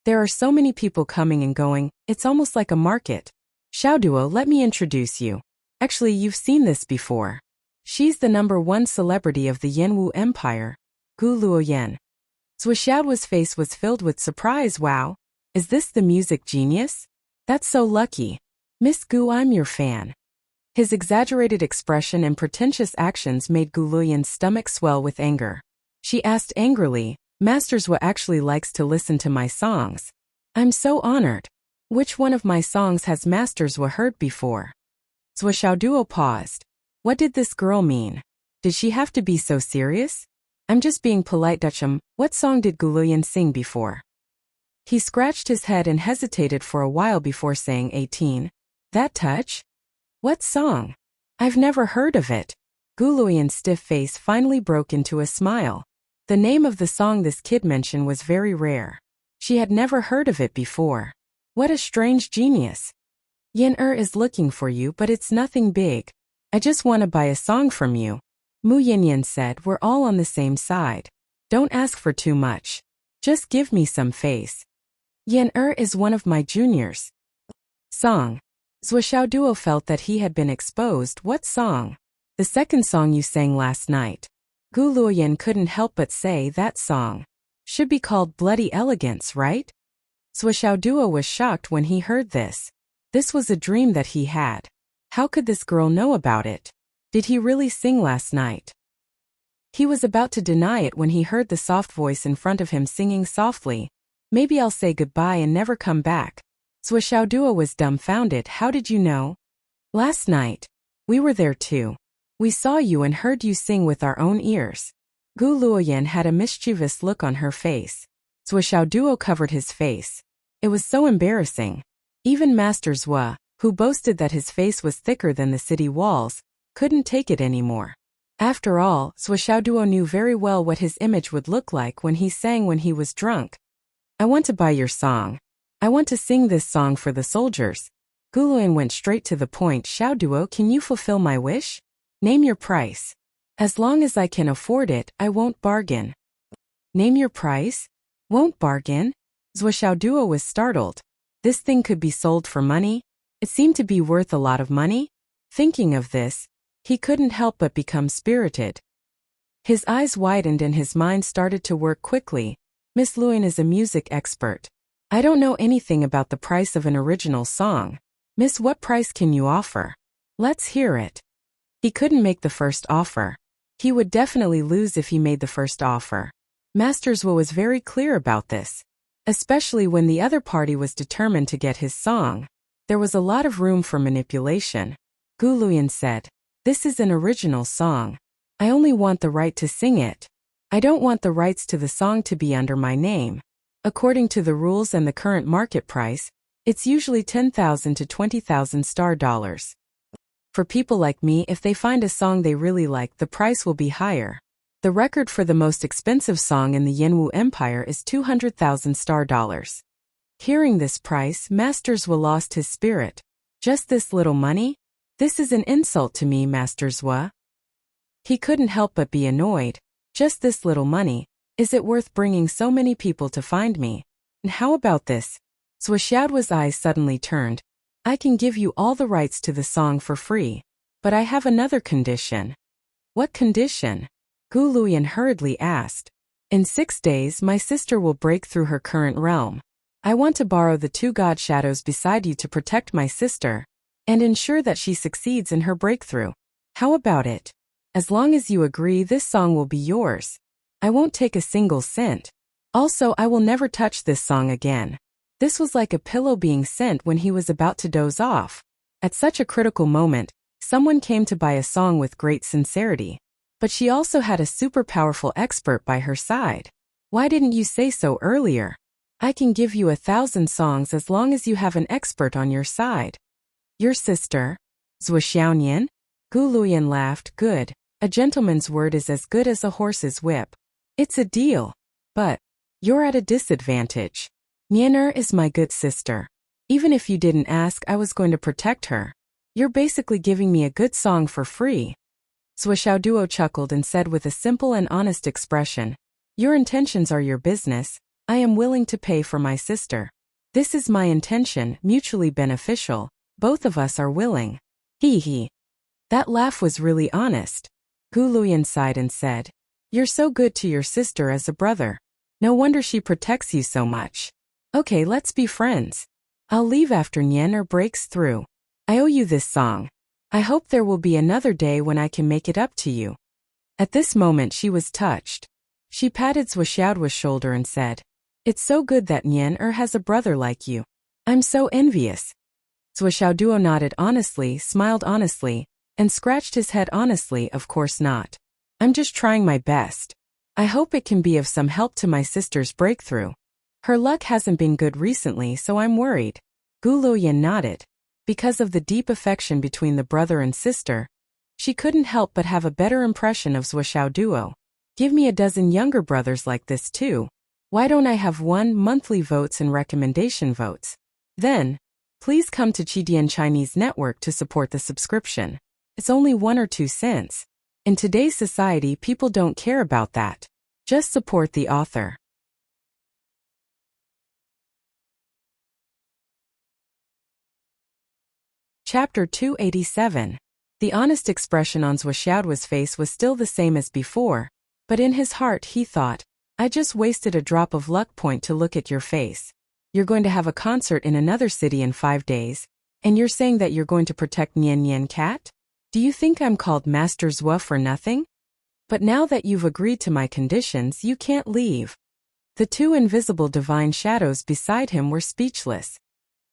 There are so many people coming and going, it's almost like a market. Xiaoduo, let me introduce you. Actually, you've seen this before. She's the #1 celebrity of the Yanwu Empire, Gu Luoyan. Zhuoxiaoduo's face was filled with surprise. Wow, is this the music genius? That's so lucky. Miss Gu, I'm your fan. His exaggerated expression and pretentious actions made Gu Luoyan's stomach swell with anger. She asked angrily, Master Zhuo actually likes to listen to my songs. I'm so honored. Which one of my songs has Master Zhuo heard before? Zhuoxiaoduo paused. What did this girl mean? Did she have to be so serious? I'm just being polite. What song did Gu Luoyan sing before? He scratched his head and hesitated for a while before saying 18. That touch? What song? I've never heard of it. Gu Luoyan's stiff face finally broke into a smile. The name of the song this kid mentioned was very rare. She had never heard of it before. What a strange genius. Yin is looking for you, but it's nothing big. I just want to buy a song from you. Mu Yinyan said, we're all on the same side. Don't ask for too much. Just give me some face. Yin is one of my juniors. Song. Zhuoxiaoduo felt that he had been exposed. What song? The second song you sang last night. Gu Luoyan couldn't help but say that song. Should be called Bloody Elegance, right? Zhuoxiaoduo was shocked when he heard this. This was a dream that he had. How could this girl know about it? Did he really sing last night? He was about to deny it when he heard the soft voice in front of him singing softly. Maybe I'll say goodbye and never come back. Zhuoxiaoduo was dumbfounded. How did you know? Last night. We were there too. We saw you and heard you sing with our own ears. Gu Luoyan had a mischievous look on her face. Zhuoxiaoduo covered his face. It was so embarrassing. Even Master Zhuo, who boasted that his face was thicker than the city walls, couldn't take it anymore. After all, Zhuoxiaoduo knew very well what his image would look like when he sang when he was drunk. I want to buy your song. I want to sing this song for the soldiers. Gu Luoyan went straight to the point. Xiaoduo, can you fulfill my wish? Name your price. As long as I can afford it, I won't bargain. Name your price? Won't bargain? Zhuoxiaoduo was startled. This thing could be sold for money? It seemed to be worth a lot of money. Thinking of this, he couldn't help but become spirited. His eyes widened and his mind started to work quickly. Miss Luoyan is a music expert. I don't know anything about the price of an original song. Miss, what price can you offer? Let's hear it. He couldn't make the first offer. He would definitely lose if he made the first offer. Master Zhuo was very clear about this. Especially when the other party was determined to get his song. There was a lot of room for manipulation. Gu Luoyan said, this is an original song. I only want the right to sing it. I don't want the rights to the song to be under my name. According to the rules and the current market price, it's usually 10,000 to 20,000 star dollars. For people like me, if they find a song they really like, the price will be higher. The record for the most expensive song in the Yanwu Empire is 200,000 star dollars. Hearing this price, Master Zhuo lost his spirit. Just this little money? This is an insult to me, Master Zhuo. He couldn't help but be annoyed. Just this little money. Is it worth bringing so many people to find me? And how about this? Zhuoxiaoduo's eyes suddenly turned. I can give you all the rights to the song for free. But I have another condition. What condition? Gu Luoyan hurriedly asked. In 6 days, my sister will break through her current realm. I want to borrow the 2 god shadows beside you to protect my sister and ensure that she succeeds in her breakthrough. How about it? As long as you agree, this song will be yours. I won't take a single cent. Also, I will never touch this song again. This was like a pillow being sent when he was about to doze off. At such a critical moment, someone came to buy a song with great sincerity. But she also had a super powerful expert by her side. Why didn't you say so earlier? I can give you 1,000 songs as long as you have an expert on your side. Your sister? Zhuoxiaoyan? Gu Luoyan laughed. Good. A gentleman's word is as good as a horse's whip. It's a deal. But you're at a disadvantage. Nianer is my good sister. Even if you didn't ask, I was going to protect her. You're basically giving me a good song for free. Swishaoduo chuckled and said with a simple and honest expression, your intentions are your business. I am willing to pay for my sister. This is my intention, mutually beneficial. Both of us are willing. Hee hee. That laugh was really honest. Gu Luoyan sighed and said, you're so good to your sister as a brother. No wonder she protects you so much. Okay, let's be friends. I'll leave after Nian breaks through. I owe you this song. I hope there will be another day when I can make it up to you. At this moment she was touched. She patted Swishaoduo's shoulder and said, it's so good that Nian has a brother like you. I'm so envious. Swishaoduo nodded honestly, smiled honestly, and scratched his head honestly. Of course not. I'm just trying my best. I hope it can be of some help to my sister's breakthrough. Her luck hasn't been good recently, so I'm worried. Gu Luoyan nodded. Because of the deep affection between the brother and sister, she couldn't help but have a better impression of Swishaoduo. Give me a dozen younger brothers like this too. Why don't I have one monthly votes and recommendation votes? Then, please come to Qidian Chinese Network to support the subscription. It's only 1 or 2 cents. In today's society, people don't care about that. Just support the author. Chapter 287. The honest expression on Swishaoduo's face was still the same as before, but in his heart he thought, I just wasted a drop of luck point to look at your face. You're going to have a concert in another city in 5 days, and you're saying that you're going to protect Nian Nian Cat? Do you think I'm called Master Zhua for nothing? But now that you've agreed to my conditions, you can't leave. The 2 invisible divine shadows beside him were speechless.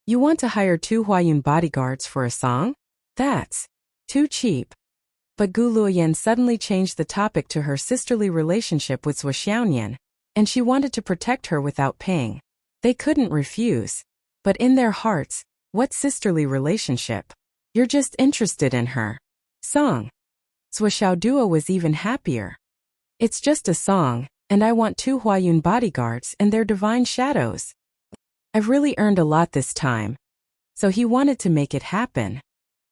You want to hire 2 Huayun bodyguards for a song? That's too cheap. But Gu Luoyan suddenly changed the topic to her sisterly relationship with Swishaonian, and she wanted to protect her without paying. They couldn't refuse. But in their hearts, what sisterly relationship? You're just interested in her song. Swishaoduo was even happier. It's just a song, and I want 2 Huayun bodyguards and their divine shadows. I've really earned a lot this time. So he wanted to make it happen.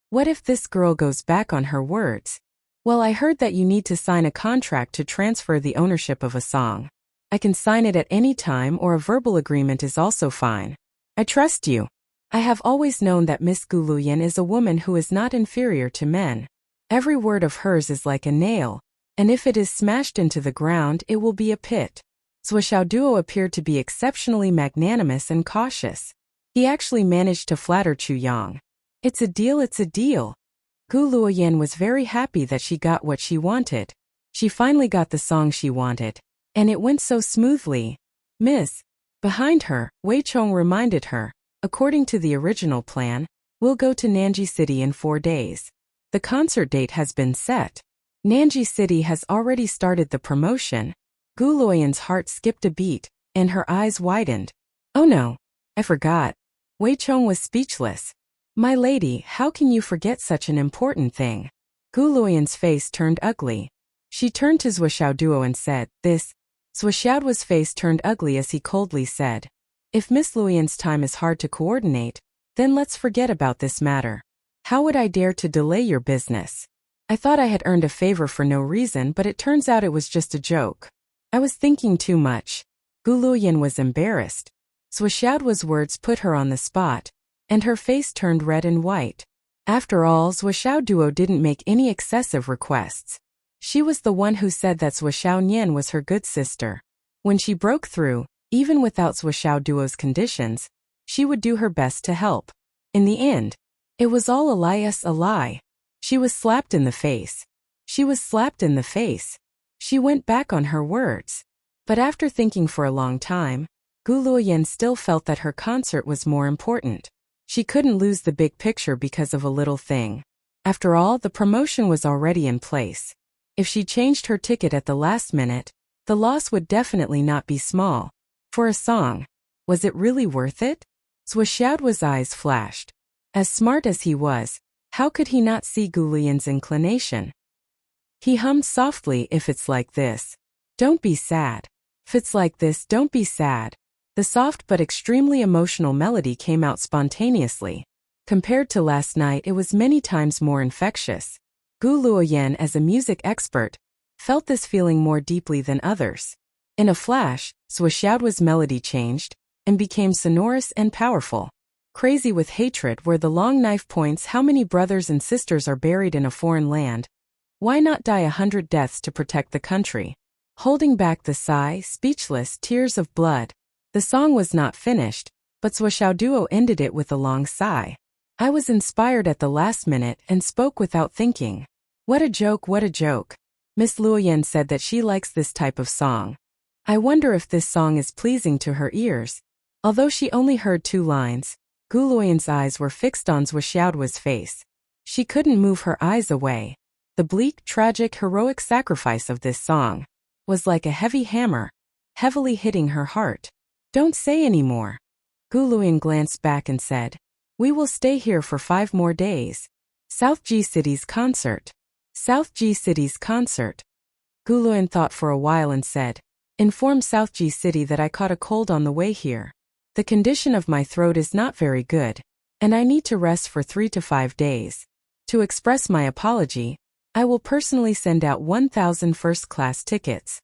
What if this girl goes back on her words? Well, I heard that you need to sign a contract to transfer the ownership of a song. I can sign it at any time, or a verbal agreement is also fine. I trust you. I have always known that Miss Gu Luoyan is a woman who is not inferior to men. Every word of hers is like a nail, and if it is smashed into the ground, it will be a pit. Swishaoduo appeared to be exceptionally magnanimous and cautious. He actually managed to flatter Chu Yang. It's a deal, it's a deal. Gu Luoyan was very happy that she got what she wanted. She finally got the song she wanted. And it went so smoothly. Miss. Behind her, Wei Chong reminded her, according to the original plan, we'll go to Nanji City in 4 days. The concert date has been set. Nanji City has already started the promotion. Gu Luoyan's heart skipped a beat, and her eyes widened. Oh no, I forgot. Wei Chong was speechless. My lady, how can you forget such an important thing? Gu Luoyan's face turned ugly. She turned to Swishaoduo and said, this. Swishaoduo's face turned ugly as he coldly said, if Miss Luoyan's time is hard to coordinate, then let's forget about this matter. How would I dare to delay your business? I thought I had earned a favor for no reason, but it turns out it was just a joke. I was thinking too much. Gu Luoyan was embarrassed. Swishaoduo's words put her on the spot, and her face turned red and white. After all, Swishaoduo didn't make any excessive requests. She was the one who said that Swishaonian was her good sister. When she broke through, even without Swishaoduo's conditions, she would do her best to help. In the end, it was all a lie. She was slapped in the face. She was slapped in the face. She went back on her words. But after thinking for a long time, Gu Luoyan still felt that her concert was more important. She couldn't lose the big picture because of a little thing. After all, the promotion was already in place. If she changed her ticket at the last minute, the loss would definitely not be small. For a song, was it really worth it? Swishaoduo's eyes flashed. As smart as he was, how could he not see Gu Luoyan's inclination? He hummed softly, if it's like this, don't be sad. If it's like this, don't be sad. The soft but extremely emotional melody came out spontaneously. Compared to last night, it was many times more infectious. Gu Luoyan, as a music expert, felt this feeling more deeply than others. In a flash, Swishaoduo's melody changed and became sonorous and powerful. Crazy with hatred where the long knife points, how many brothers and sisters are buried in a foreign land? Why not die 100 deaths to protect the country? Holding back the sigh, speechless, tears of blood. The song was not finished, but Swishaoduo ended it with a long sigh. I was inspired at the last minute and spoke without thinking. What a joke, what a joke. Miss Luoyan said that she likes this type of song. I wonder if this song is pleasing to her ears. Although she only heard 2 lines, Gu Luoyan's eyes were fixed on Swishaoduo's face. She couldn't move her eyes away. The bleak, tragic, heroic sacrifice of this song was like a heavy hammer, heavily hitting her heart. Don't say any more. Gu Luoyan glanced back and said, we will stay here for 5 more days. South G City's concert. South G City's concert. Gu Luoyan thought for a while and said, inform South G City that I caught a cold on the way here. The condition of my throat is not very good, and I need to rest for 3 to 5 days. To express my apology, I will personally send out 1,000 first-class tickets.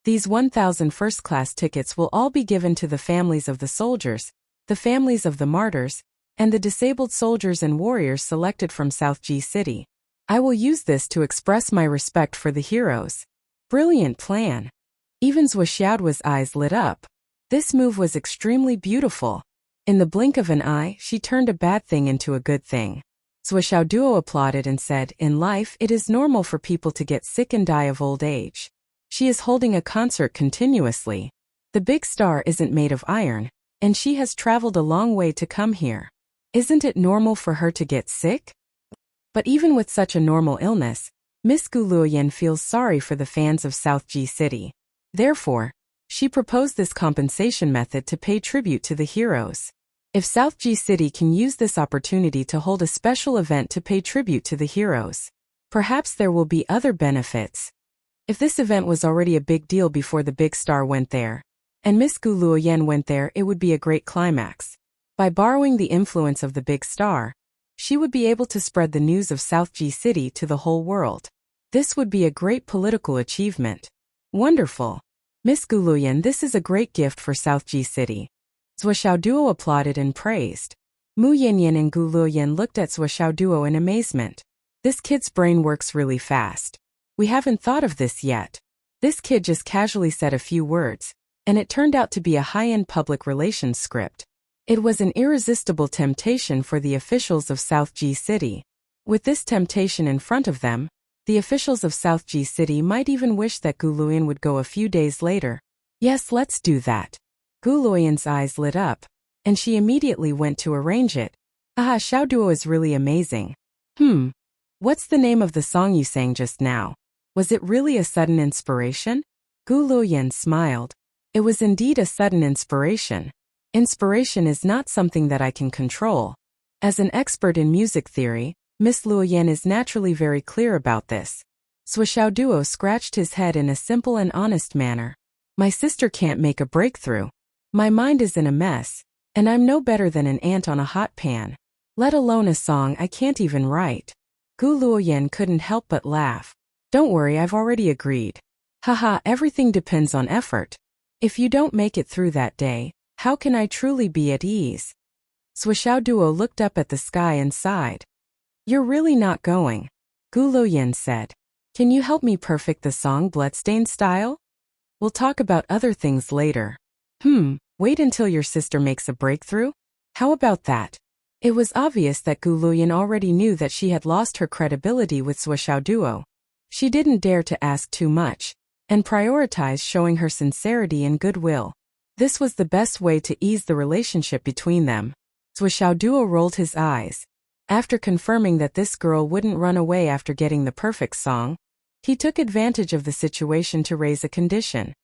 These 1,000 first-class tickets will all be given to the families of the soldiers, the families of the martyrs, and the disabled soldiers and warriors selected from South G City. I will use this to express my respect for the heroes. Brilliant plan. Even Swishaoduo's eyes lit up. This move was extremely beautiful. In the blink of an eye, she turned a bad thing into a good thing. Swishaoduo applauded and said, in life it is normal for people to get sick and die of old age. She is holding a concert continuously. The big star isn't made of iron, and she has traveled a long way to come here. Isn't it normal for her to get sick? But even with such a normal illness, Miss Gu Luoyan feels sorry for the fans of South G City. Therefore, she proposed this compensation method to pay tribute to the heroes. If South G City can use this opportunity to hold a special event to pay tribute to the heroes, perhaps there will be other benefits. If this event was already a big deal before the big star went there, and Miss Gu Luoyan went there, it would be a great climax. By borrowing the influence of the big star, she would be able to spread the news of South G City to the whole world. This would be a great political achievement. Wonderful. Miss Gu Luoyan, this is a great gift for South G City. Swishaoduo applauded and praised. Mu Yanyan and Gu Luoyan looked at Swishaoduo in amazement. This kid's brain works really fast. We haven't thought of this yet. This kid just casually said a few words, and it turned out to be a high-end public relations script. It was an irresistible temptation for the officials of South G City. With this temptation in front of them, the officials of South G City might even wish that Gu Luoyan would go a few days later. Yes, let's do that. Gu Luoyan's eyes lit up, and she immediately went to arrange it. Ah, Xiaoduo is really amazing. What's the name of the song you sang just now? Was it really a sudden inspiration? Gu Luoyan smiled. It was indeed a sudden inspiration. Inspiration is not something that I can control. As an expert in music theory, Miss Luoyan is naturally very clear about this. Swishaoduo scratched his head in a simple and honest manner. My sister can't make a breakthrough. My mind is in a mess, and I'm no better than an ant on a hot pan. Let alone a song I can't even write. Gu Luoyan couldn't help but laugh. Don't worry, I've already agreed. Haha, everything depends on effort. If you don't make it through that day, how can I truly be at ease? Swishaoduo looked up at the sky and sighed. You're really not going, Gu Luoyan said. Can you help me perfect the song Bloodstained style? We'll talk about other things later. Wait until your sister makes a breakthrough? How about that? It was obvious that Gu Luoyan already knew that she had lost her credibility with Swishaoduo. She didn't dare to ask too much, and prioritized showing her sincerity and goodwill. This was the best way to ease the relationship between them. Swishaoduo rolled his eyes. After confirming that this girl wouldn't run away after getting the perfect song, he took advantage of the situation to raise a condition.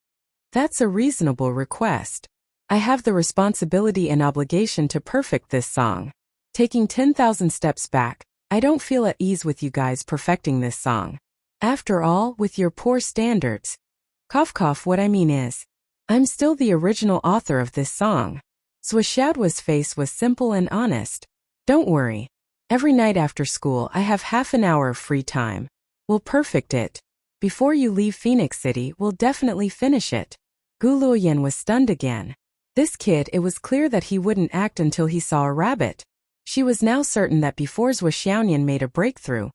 That's a reasonable request. I have the responsibility and obligation to perfect this song. Taking 10,000 steps back, I don't feel at ease with you guys perfecting this song. After all, with your poor standards. What I mean is, I'm still the original author of this song. Swishaoduo's face was simple and honest. Don't worry. Every night after school I have half an hour of free time. We'll perfect it. Before you leave Phoenix City, we'll definitely finish it. Gu Luoyan was stunned again. This kid, it was clear that he wouldn't act until he saw a rabbit. She was now certain that before Zhuo Xiaonian made a breakthrough,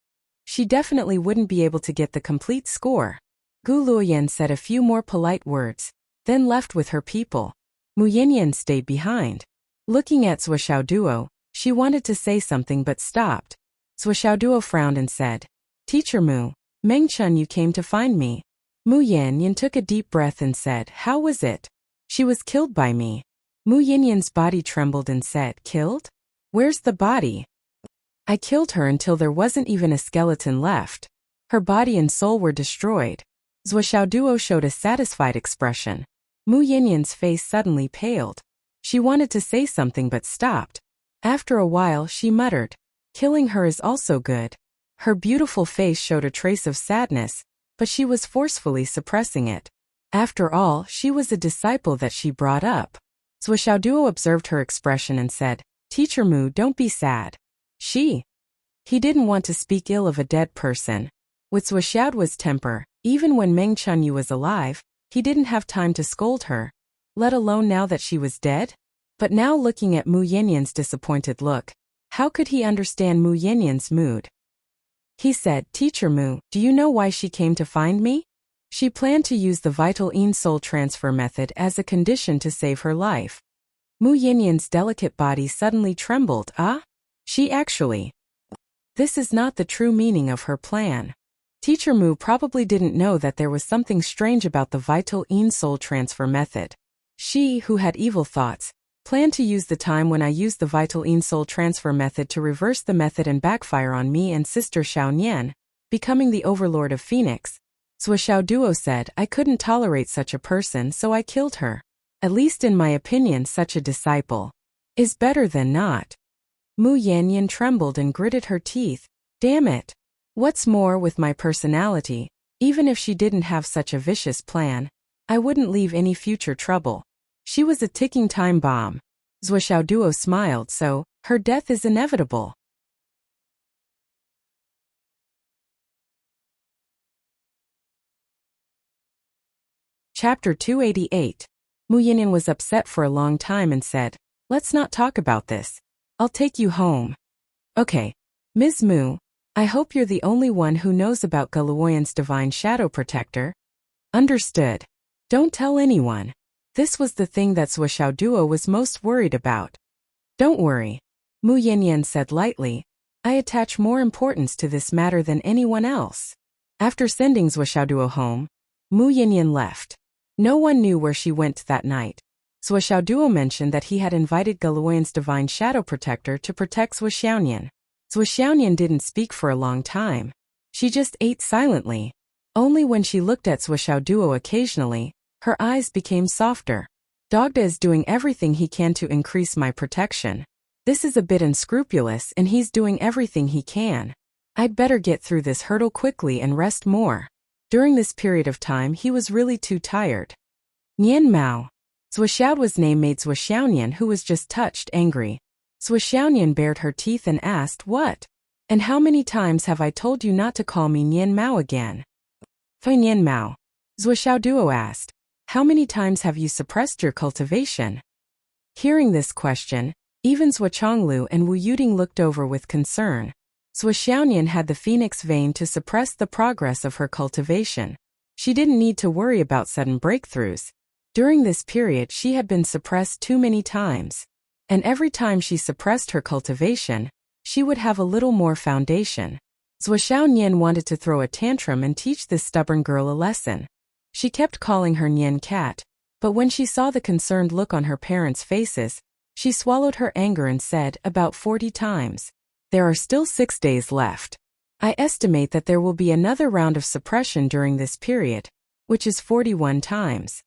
she definitely wouldn't be able to get the complete score. Gu Luoyan said a few more polite words, then left with her people. Mu Yinyan stayed behind. Looking at Zhuo Xiaoduo, she wanted to say something but stopped. Zhuo Xiaoduo frowned and said, Teacher Mu, Mengchun, you came to find me. Mu Yinyan took a deep breath and said, How was it? She was killed by me. Mu Yinyan's body trembled and said, Killed? Where's the body? I killed her until there wasn't even a skeleton left. Her body and soul were destroyed. Zhuo Xiaoduo showed a satisfied expression. Mu Yinyan's face suddenly paled. She wanted to say something but stopped. After a while she muttered, Killing her is also good. Her beautiful face showed a trace of sadness, but she was forcefully suppressing it. After all, she was a disciple that she brought up. Zhuo Xiaoduo observed her expression and said, Teacher Mu, don't be sad. He didn't want to speak ill of a dead person. With Zhuo Xiaoduo's temper, even when Meng Chunyu was alive, he didn't have time to scold her, let alone now that she was dead. But now looking at Mu Yinyan's disappointed look, how could he understand Mu Yinyan's mood? He said, Teacher Mu, do you know why she came to find me? She planned to use the vital soul transfer method as a condition to save her life. Mu Yinyan's delicate body suddenly trembled. She actually. This is not the true meaning of her plan. Teacher Mu probably didn't know that there was something strange about the vital soul transfer method. She, who had evil thoughts, planned to use the time when I used the vital soul transfer method to reverse the method and backfire on me and Sister Xiaonian, becoming the overlord of Phoenix. Zhuo Xiaoduo said, I couldn't tolerate such a person, so I killed her. At least in my opinion, such a disciple is better than not. Mu Yanyan trembled and gritted her teeth. Damn it. What's more, with my personality, even if she didn't have such a vicious plan, I wouldn't leave any future trouble. She was a ticking time bomb. Zhuo Xiaoduo smiled, so her death is inevitable. Chapter 288. Mu Yinyan was upset for a long time and said, Let's not talk about this. I'll take you home. Okay. Ms. Mu, I hope you're the only one who knows about Galuoyan's divine shadow protector. Understood. Don't tell anyone. This was the thing that Zhuo Xiaoduo was most worried about. Don't worry. Mu Yinyan said lightly. I attach more importance to this matter than anyone else. After sending Zhuo Xiaoduo home, Mu Yinyan left. No one knew where she went that night. Zhuo Xiaoduo mentioned that he had invited Galuoyan's divine shadow protector to protect Zhuo Xiaonian. Zhuo Xiaonian didn't speak for a long time. She just ate silently. Only when she looked at Zhuo Xiaoduo occasionally, her eyes became softer. Dogda is doing everything he can to increase my protection. This is a bit unscrupulous and he's doing everything he can. I'd better get through this hurdle quickly and rest more. During this period of time he was really too tired. Nian Mao. Zhuo Xiaoduo's name made Zhuo Xiaonian, who was just touched, angry. Zhuo Xiaonian bared her teeth and asked, What? And how many times have I told you not to call me Nian Mao again? Fei Nian Mao. Zhuo Xiaoduo asked. How many times have you suppressed your cultivation? Hearing this question, even Zhuo Chonglu and Wu Yuding looked over with concern. Zhuo Xiaonian had the phoenix vein to suppress the progress of her cultivation. She didn't need to worry about sudden breakthroughs. During this period she had been suppressed too many times. And every time she suppressed her cultivation, she would have a little more foundation. Zhuo Xiaonian wanted to throw a tantrum and teach this stubborn girl a lesson. She kept calling her Nian cat, but when she saw the concerned look on her parents' faces, she swallowed her anger and said, about 40 times. There are still 6 days left. I estimate that there will be another round of suppression during this period, which is 41 times.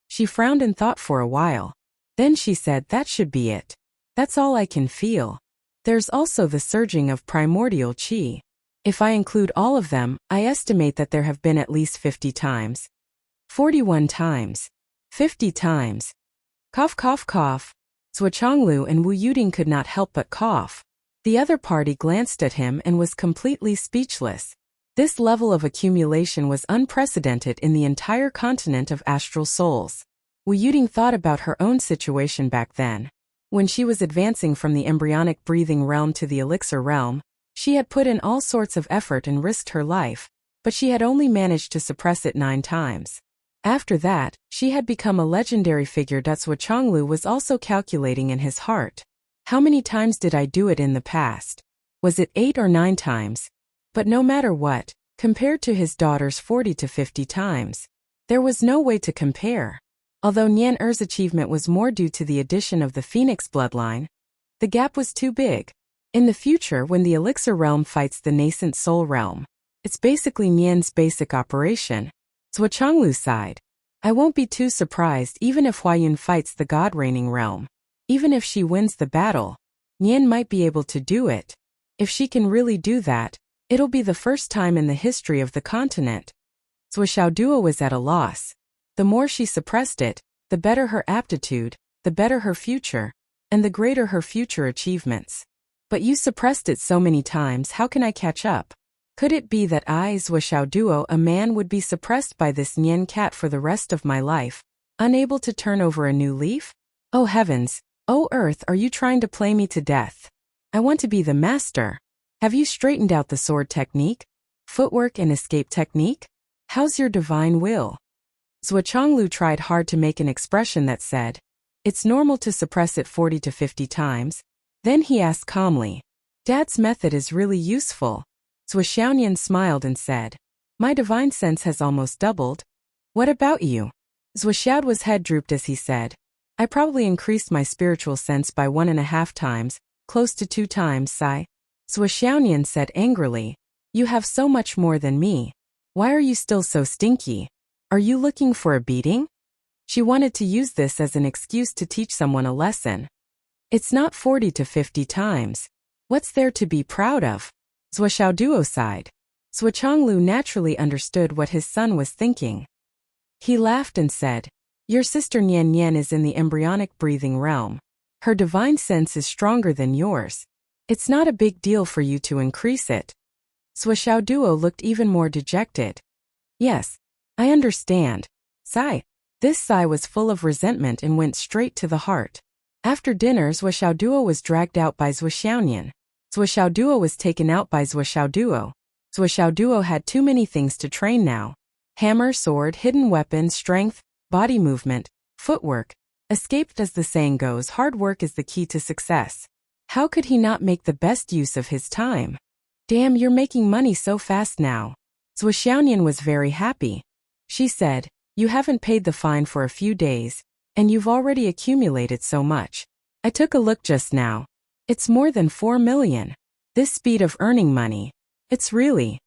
She frowned and thought for a while. Then she said, that should be it. That's all I can feel. There's also the surging of primordial qi. If I include all of them, I estimate that there have been at least 50 times. 41 times. 50 times. Cough, cough, cough. Zhuo Chonglu and Wu Yuding could not help but cough. The other party glanced at him and was completely speechless. This level of accumulation was unprecedented in the entire continent of astral souls. Wu Yuding thought about her own situation back then. When she was advancing from the embryonic breathing realm to the elixir realm, she had put in all sorts of effort and risked her life, but she had only managed to suppress it 9 times. After that, she had become a legendary figure. Zhuo Chonglu was also calculating in his heart. How many times did I do it in the past? Was it 8 or 9 times? But no matter what, compared to his daughter's 40 to 50 times, there was no way to compare. Although Nian Er's achievement was more due to the addition of the Phoenix bloodline, the gap was too big. In the future, when the elixir realm fights the nascent soul realm, it's basically Nian's basic operation. Zhuo Chonglu sighed. I won't be too surprised even if Huayun fights the god-reigning realm. Even if she wins the battle, Nian might be able to do it. If she can really do that, it'll be the first time in the history of the continent. Zhuo Xiaoduo was at a loss. The more she suppressed it, the better her aptitude, the better her future, and the greater her future achievements. But you suppressed it so many times, how can I catch up? Could it be that I, Zhuo Xiaoduo, a man, would be suppressed by this Nian cat for the rest of my life, unable to turn over a new leaf? Oh heavens! Oh earth, are you trying to play me to death? I want to be the master. Have you straightened out the sword technique, footwork and escape technique? How's your divine will? Zhuo Chonglu tried hard to make an expression that said, it's normal to suppress it 40 to 50 times. Then he asked calmly, Dad's method is really useful. Zhuo Xiaonian smiled and said, my divine sense has almost doubled. What about you? Zhuo Xiaoduo's head drooped as he said, I probably increased my spiritual sense by 1.5 times, close to 2 times, Sai. Zhuo Xiaonian said angrily, you have so much more than me. Why are you still so stinky? Are you looking for a beating? She wanted to use this as an excuse to teach someone a lesson. It's not 40 to 50 times. What's there to be proud of? Zhuo Xiaoduo sighed. Zhuo Chonglu naturally understood what his son was thinking. He laughed and said, your sister Nian Nian is in the embryonic breathing realm. Her divine sense is stronger than yours. It's not a big deal for you to increase it. Zhuo Xiaoduo looked even more dejected. Yes, I understand. Sigh. This sigh was full of resentment and went straight to the heart. After dinner, Zhuo Xiaoduo was dragged out by Zhuo Xiaonian. Zhuo Xiaoduo was taken out by Zhuo Xiaoduo. Zhuo Xiaoduo had too many things to train now. Hammer, sword, hidden weapon, strength, body movement, footwork. Escape, as the saying goes, hard work is the key to success. How could he not make the best use of his time? Damn, you're making money so fast now. Zhuo Xiaonian was very happy. She said, you haven't paid the fine for a few days, and you've already accumulated so much. I took a look just now. It's more than 4 million. This speed of earning money. It's really.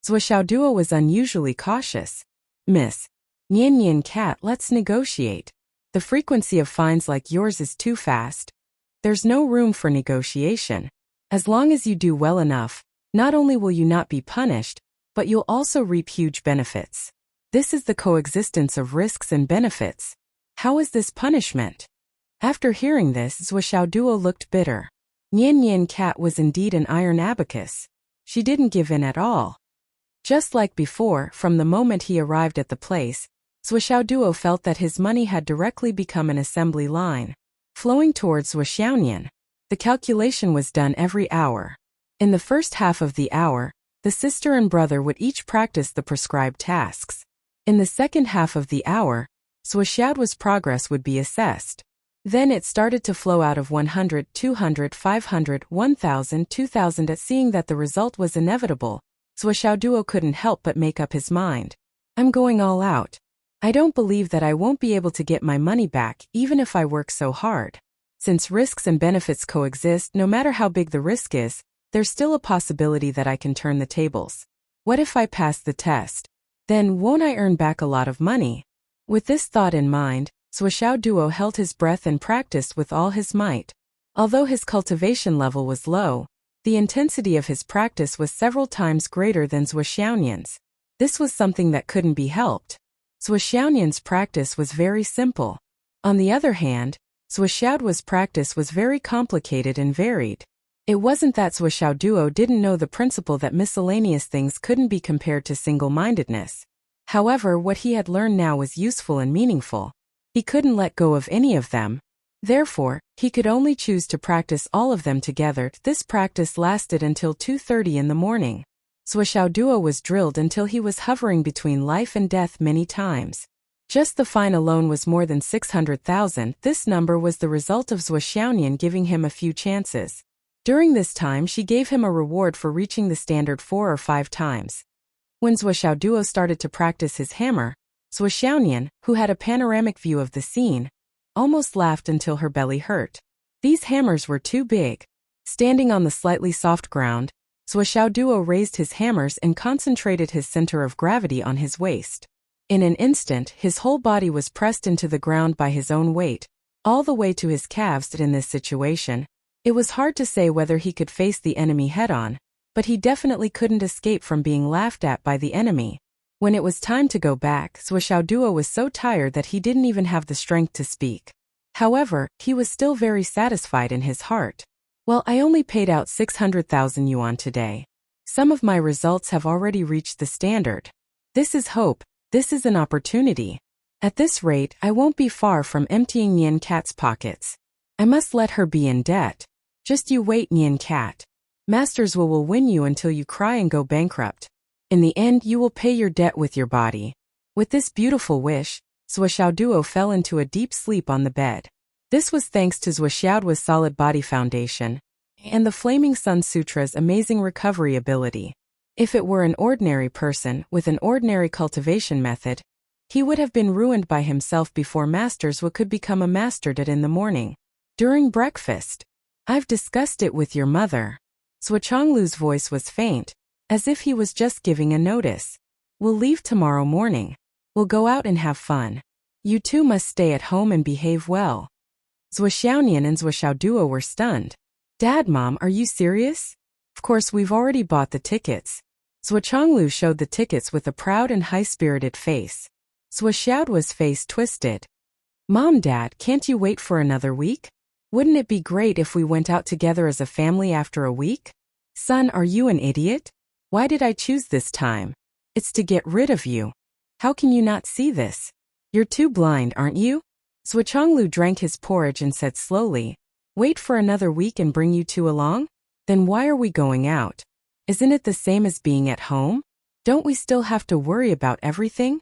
Zhuo Xiaoduo was unusually cautious. Miss Nian Nian cat, let's negotiate. The frequency of fines like yours is too fast. There's no room for negotiation. As long as you do well enough, not only will you not be punished, but you'll also reap huge benefits. This is the coexistence of risks and benefits. How is this punishment? After hearing this, Zhuo Xiaoduo looked bitter. Nian Nian cat was indeed an iron abacus. She didn't give in at all. Just like before, from the moment he arrived at the place, Zhuo Xiaoduo felt that his money had directly become an assembly line, flowing towards Zhuo Xiaonian. The calculation was done every hour. In the first half of the hour, the sister and brother would each practice the prescribed tasks. In the second half of the hour, Zhuo Xiaoduo's progress would be assessed. Then it started to flow out of 100, 200, 500, 1000, 2000. At seeing that the result was inevitable, Zhuo Xiaoduo couldn't help but make up his mind. I'm going all out. I don't believe that I won't be able to get my money back even if I work so hard. Since risks and benefits coexist, no matter how big the risk is, there's still a possibility that I can turn the tables. What if I pass the test? Then won't I earn back a lot of money? With this thought in mind, Zhuo Xiaoduo held his breath and practiced with all his might. Although his cultivation level was low, the intensity of his practice was several times greater than Zhuo Xiaonian's. This was something that couldn't be helped. Zhuo Xiaonian's practice was very simple. On the other hand, Zhuo Xiaoduo's practice was very complicated and varied. It wasn't that Zhuo Xiaoduo didn't know the principle that miscellaneous things couldn't be compared to single-mindedness. However, what he had learned now was useful and meaningful. He couldn't let go of any of them. Therefore, he could only choose to practice all of them together. This practice lasted until 2:30 in the morning. Zhuo Xiaoduo was drilled until he was hovering between life and death many times. Just the fine alone was more than 600,000. This number was the result of Zhuo Xiaonian giving him a few chances. During this time she gave him a reward for reaching the standard 4 or 5 times. When Zhuo Xiaoduo started to practice his hammer, Zhuo Xiaonian, who had a panoramic view of the scene, almost laughed until her belly hurt. These hammers were too big. Standing on the slightly soft ground, Zhuo Xiaoduo raised his hammers and concentrated his center of gravity on his waist. In an instant, his whole body was pressed into the ground by his own weight, all the way to his calves. In this situation, it was hard to say whether he could face the enemy head-on, but he definitely couldn't escape from being laughed at by the enemy. When it was time to go back, Zhuo Xiaoduo was so tired that he didn't even have the strength to speak. However, he was still very satisfied in his heart. Well, I only paid out 600,000 yuan today. Some of my results have already reached the standard. This is hope. This is an opportunity. At this rate, I won't be far from emptying Nian Cat's pockets. I must let her be in debt. Just you wait, Nian Cat. Master Zhuo will win you until you cry and go bankrupt. In the end, you will pay your debt with your body. With this beautiful wish, Zhuo Xiaoduo fell into a deep sleep on the bed. This was thanks to Zhuo Xiaoduo's solid body foundation and the Flaming Sun Sutra's amazing recovery ability. If it were an ordinary person with an ordinary cultivation method, he would have been ruined by himself before Master Zhuo could become a master in the morning. During breakfast, I've discussed it with your mother. Zhuo Chonglu's voice was faint, as if he was just giving a notice. We'll leave tomorrow morning. We'll go out and have fun. You two must stay at home and behave well. Zhuo Xiaonian and Zhuo Xiaoduo were stunned. Dad, Mom, are you serious? Of course, we've already bought the tickets. Zhuo Chonglu showed the tickets with a proud and high-spirited face. Zhuo Xiaoduo's face twisted. Mom, Dad, can't you wait for another week? Wouldn't it be great if we went out together as a family after a week? Son, are you an idiot? Why did I choose this time? It's to get rid of you. How can you not see this? You're too blind, aren't you? Zhuo Chonglu drank his porridge and said slowly, wait for another week and bring you two along? Then why are we going out? Isn't it the same as being at home? Don't we still have to worry about everything?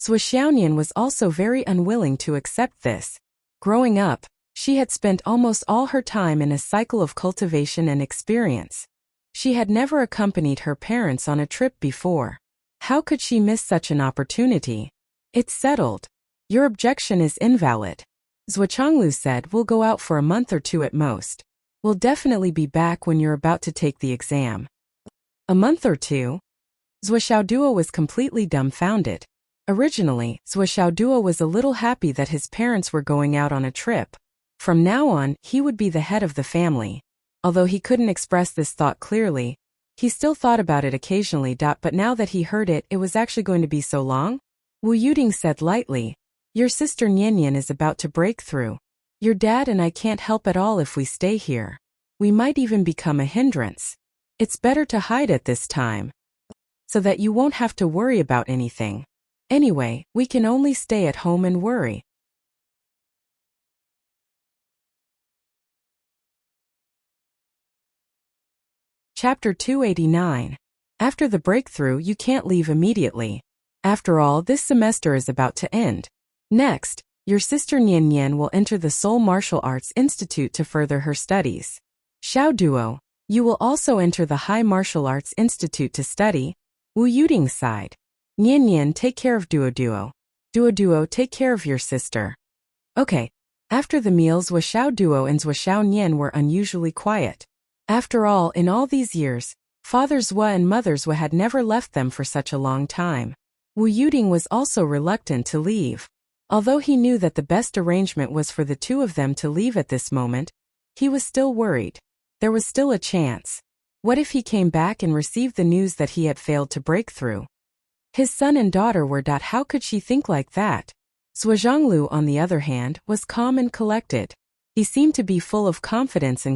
Zhuo Xiaonian was also very unwilling to accept this. Growing up, she had spent almost all her time in a cycle of cultivation and experience. She had never accompanied her parents on a trip before. How could she miss such an opportunity? It's settled. Your objection is invalid. Zhuo Chonglu said, we'll go out for a month or two at most. We'll definitely be back when you're about to take the exam. A month or two? Zhuo Xiaoduo was completely dumbfounded. Originally, Zhuo Xiaoduo was a little happy that his parents were going out on a trip. From now on, he would be the head of the family. Although he couldn't express this thought clearly, he still thought about it occasionally. But now that he heard it, it was actually going to be so long? Wu Yuding said lightly, your sister Nianyan is about to break through. Your dad and I can't help at all if we stay here. We might even become a hindrance. It's better to hide at this time, so that you won't have to worry about anything. Anyway, we can only stay at home and worry. Chapter 289. After the breakthrough, you can't leave immediately. After all, this semester is about to end. Next, your sister Nian Nian will enter the Seoul Martial Arts Institute to further her studies. Xiaoduo, you will also enter the High Martial Arts Institute to study. Wu Yuding sighed. Nian Nian, take care of Duo. Duo, take care of your sister. Okay. After the meals, Zhuo Xiaoduo and Zhuo Xiaonian were unusually quiet. After all, in all these years, Father Zhuo and Mother Zhuo had never left them for such a long time. Wu Yuding was also reluctant to leave. Although he knew that the best arrangement was for the two of them to leave at this moment, he was still worried. There was still a chance. What if he came back and received the news that he had failed to break through? His son and daughter were. How could she think like that? Zhuo Zhonglu, on the other hand, was calm and collected. He seemed to be full of confidence.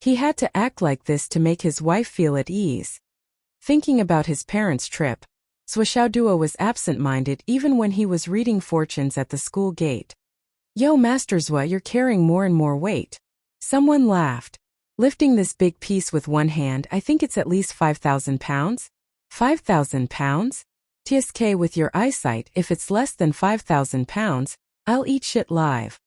He had to act like this to make his wife feel at ease. Thinking about his parents' trip, Zhuo was absent-minded even when he was reading fortunes at the school gate. Yo, Master Zhua, you're carrying more and more weight. Someone laughed. Lifting this big piece with one hand, I think it's at least 5,000 pounds? 5,000 pounds? TSK, with your eyesight, if it's less than 5,000 pounds, I'll eat shit live.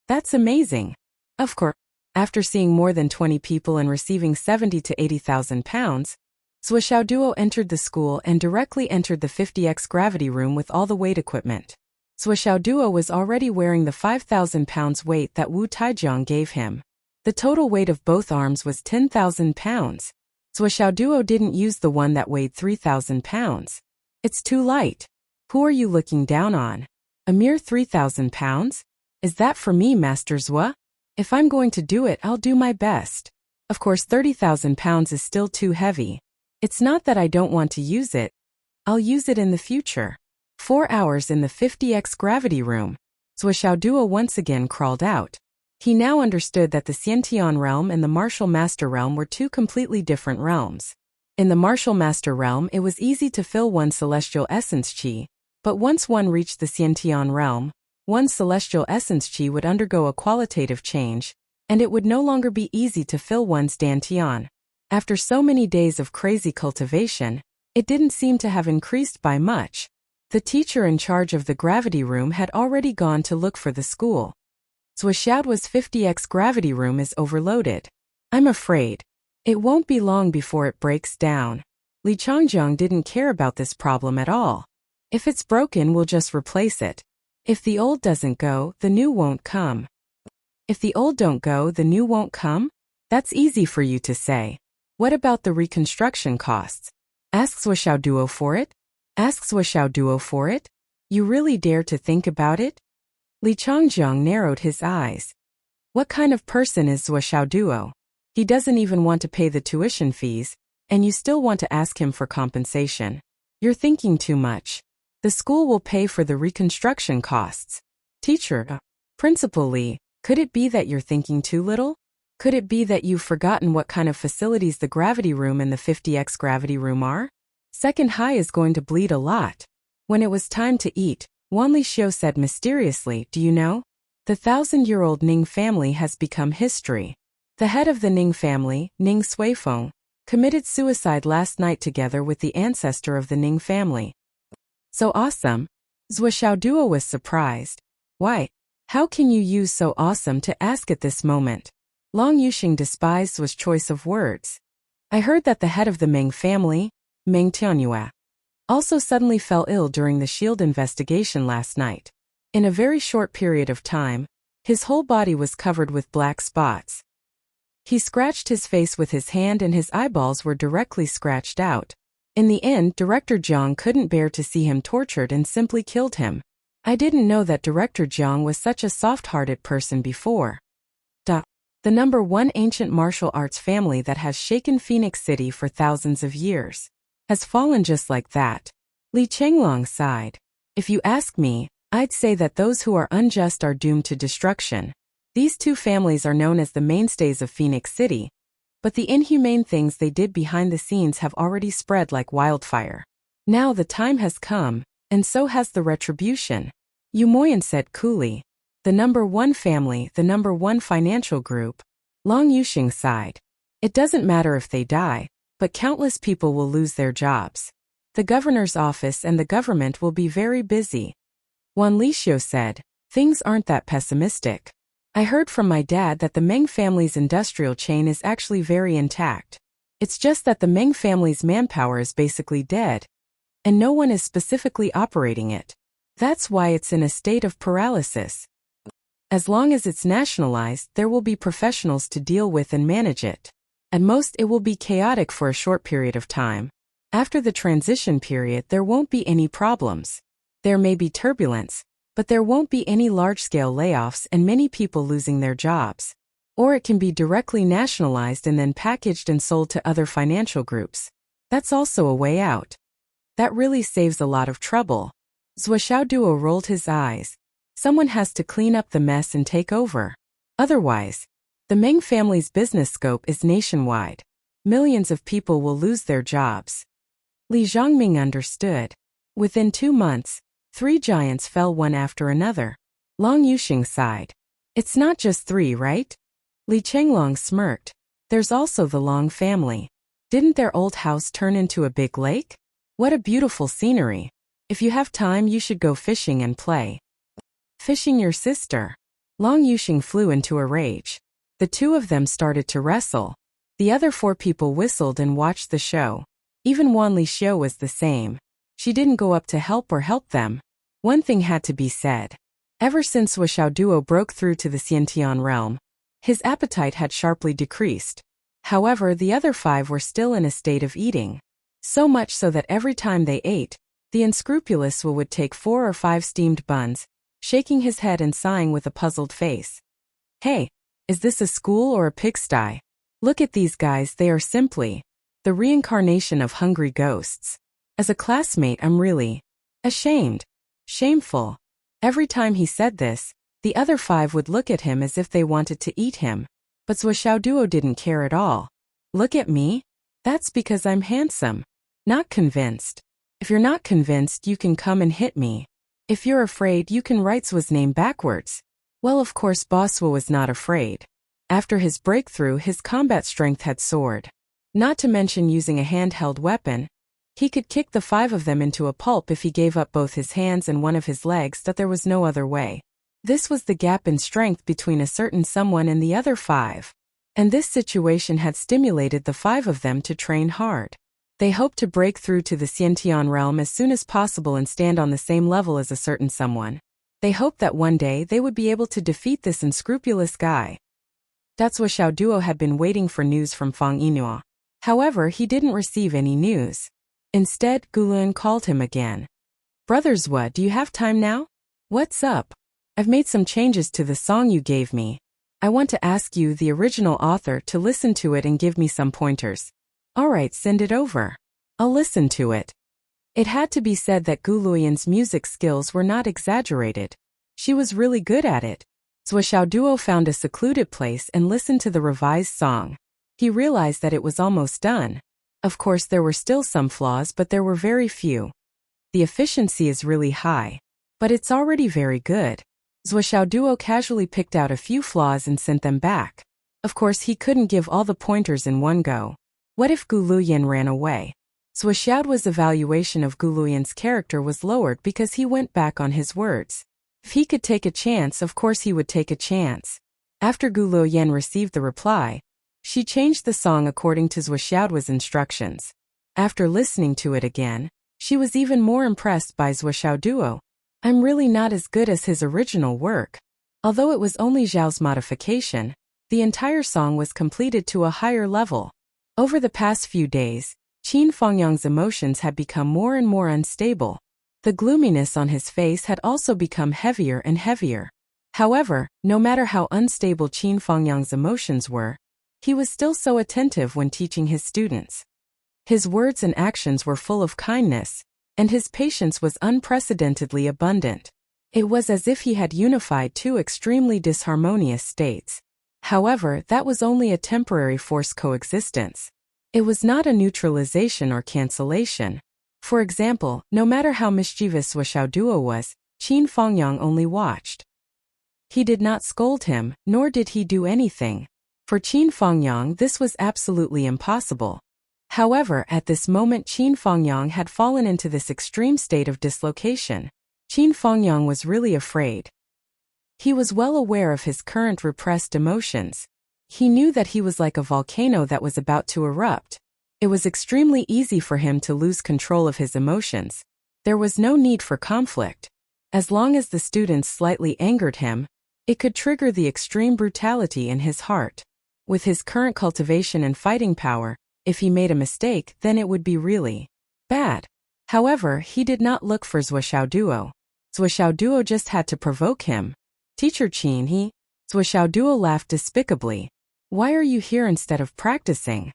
That's amazing. Of course, after seeing more than 20 people and receiving 70 to 80,000 pounds, Zhuo entered the school and directly entered the 50x gravity room with all the weight equipment. Zhuo was already wearing the 5,000 pounds weight that Wu Taijiang gave him. The total weight of both arms was 10,000 pounds. Zhuo didn't use the one that weighed 3,000 pounds. It's too light. Who are you looking down on? A mere 3,000 pounds? Is that for me, Master Zhua? If I'm going to do it, I'll do my best. Of course, 30,000 pounds is still too heavy. It's not that I don't want to use it. I'll use it in the future. 4 hours in the 50x gravity room. Zhuo once again crawled out. He now understood that the Xiantian realm and the martial master realm were two completely different realms. In the martial master realm, it was easy to fill one's celestial essence qi, but once one reached the Xiantian realm, one's celestial essence qi would undergo a qualitative change, and it would no longer be easy to fill one's dantian. After so many days of crazy cultivation, it didn't seem to have increased by much. The teacher in charge of the gravity room had already gone to look for the school. Zhuo's 50x gravity room is overloaded. I'm afraid it won't be long before it breaks down. Li Changjiang didn't care about this problem at all. If it's broken, we'll just replace it. If the old doesn't go, the new won't come. If the old don't go, the new won't come? That's easy for you to say. What about the reconstruction costs? Ask Zhuo for it? Ask Zhuo for it? You really dare to think about it? Li Changjiang narrowed his eyes. What kind of person is Zhuo? He doesn't even want to pay the tuition fees, and you still want to ask him for compensation. You're thinking too much. The school will pay for the reconstruction costs. Teacher, Principal Li, could it be that you're thinking too little? Could it be that you've forgotten what kind of facilities the gravity room and the 50x gravity room are? Second Hai is going to bleed a lot. When it was time to eat, Wan Lixio said mysteriously, do you know? The 1,000-year-old Ning family has become history. The head of the Ning family, Ning Suifeng, committed suicide last night together with the ancestor of the Ning family. So awesome? Zhuo was surprised. Why? How can you use so awesome to ask at this moment? Long Yuxing despised Zhuo's choice of words. I heard that the head of the Meng family, Meng Tianyue, also suddenly fell ill during the shield investigation last night. In a very short period of time, his whole body was covered with black spots. He scratched his face with his hand and his eyeballs were directly scratched out. In the end, Director Jiang couldn't bear to see him tortured and simply killed him. I didn't know that Director Jiang was such a soft-hearted person before. The number one ancient martial arts family that has shaken Phoenix City for thousands of years has fallen just like that. Li Chenglong sighed. If you ask me, I'd say that those who are unjust are doomed to destruction. These two families are known as the mainstays of Phoenix City, but the inhumane things they did behind the scenes have already spread like wildfire. Now the time has come, and so has the retribution. Yu Moyan said coolly. The number one family, the number one financial group. Long Yuxing sighed. It doesn't matter if they die, but countless people will lose their jobs. The governor's office and the government will be very busy. Wan Lixio said, things aren't that pessimistic. I heard from my dad that the Meng family's industrial chain is actually very intact. It's just that the Meng family's manpower is basically dead, and no one is specifically operating it. That's why it's in a state of paralysis. As long as it's nationalized, there will be professionals to deal with and manage it. At most, it will be chaotic for a short period of time. After the transition period, there won't be any problems. There may be turbulence, but there won't be any large-scale layoffs and many people losing their jobs. Or it can be directly nationalized and then packaged and sold to other financial groups. That's also a way out. That really saves a lot of trouble. Zhuo rolled his eyes. Someone has to clean up the mess and take over. Otherwise, The Meng family's business scope is nationwide. Millions of people will lose their jobs. Li Zhongming understood. Within 2 months, 3 giants fell one after another. Long Yuxing sighed. It's not just 3, right? Li Chenglong smirked. There's also the Long family. Didn't their old house turn into a big lake? What a beautiful scenery. If you have time, you should go fishing and play. Fishing your sister. Long Yuxing flew into a rage. The 2 of them started to wrestle. The other 4 people whistled and watched the show. Even Wan Li Xiu was the same. She didn't go up to help them. One thing had to be said. Ever since Wu Xiaoduo broke through to the Xiantian realm, his appetite had sharply decreased. However, the other 5 were still in a state of eating. So much so that every time they ate, the unscrupulous Wu would take 4 or 5 steamed buns, shaking his head and sighing with a puzzled face. Hey, is this a school or a pigsty? Look at these guys, they are simply the reincarnation of hungry ghosts. As a classmate, I'm really ashamed. Shameful. Every time he said this, the other 5 would look at him as if they wanted to eat him. But Zhuo Xiaoduo didn't care at all. Look at me? That's because I'm handsome. Not convinced. If you're not convinced, you can come and hit me. If you're afraid, you can write Zhuo's name backwards. Well, of course, Boss Zhuo was not afraid. After his breakthrough, his combat strength had soared. Not to mention using a handheld weapon, he could kick the 5 of them into a pulp if he gave up both his hands and one of his legs, that there was no other way. This was the gap in strength between a certain someone and the other 5. And this situation had stimulated the 5 of them to train hard. They hoped to break through to the Xiantian realm as soon as possible and stand on the same level as a certain someone. They hoped that one day they would be able to defeat this unscrupulous guy. That's Wu Xiaoduo had been waiting for news from Fang Yinhua. However, he didn't receive any news. Instead, Gulun called him again. Brother Zhuo, do you have time now? What's up? I've made some changes to the song you gave me. I want to ask you, the original author, to listen to it and give me some pointers. Alright, send it over. I'll listen to it. It had to be said that Gu Luyan's music skills were not exaggerated. She was really good at it. Zhuo Xiaoduo found a secluded place and listened to the revised song. He realized that it was almost done. Of course, there were still some flaws, but there were very few. The efficiency is really high. But it's already very good. Zhuo Xiaoduo casually picked out a few flaws and sent them back. Of course, he couldn't give all the pointers in one go. What if Gu Luyan ran away? Zhuo Xiaoduo's evaluation of Gu Luyan's character was lowered because he went back on his words. If he could take a chance, of course he would take a chance. After Gu Luyan received the reply, she changed the song according to Zhuo Xiaoduo's instructions. After listening to it again, she was even more impressed by Zhuo Xiaoduo. I'm really not as good as his original work. Although it was only Zhao's modification, the entire song was completed to a higher level. Over the past few days, Qin Fangyang's emotions had become more and more unstable. The gloominess on his face had also become heavier and heavier. However, no matter how unstable Qin Fangyang's emotions were, he was still so attentive when teaching his students. His words and actions were full of kindness, and his patience was unprecedentedly abundant. It was as if he had unified 2 extremely disharmonious states. However, that was only a temporary forced coexistence. It was not a neutralization or cancellation. For example, no matter how mischievous Zhuo Xiaoduo was, Qin Fangyang only watched. He did not scold him, nor did he do anything. For Qin Fangyang, this was absolutely impossible. However, at this moment Qin Fangyang had fallen into this extreme state of dislocation. Qin Fangyang was really afraid. He was well aware of his current repressed emotions. He knew that he was like a volcano that was about to erupt. It was extremely easy for him to lose control of his emotions. There was no need for conflict. As long as the students slightly angered him, it could trigger the extreme brutality in his heart. With his current cultivation and fighting power, if he made a mistake, then it would be really bad. However, he did not look for Zhuo Xiaoduo. Zhuo Xiaoduo just had to provoke him. Teacher Qin, Zhuo Xiaoduo laughed despicably. Why are you here instead of practicing?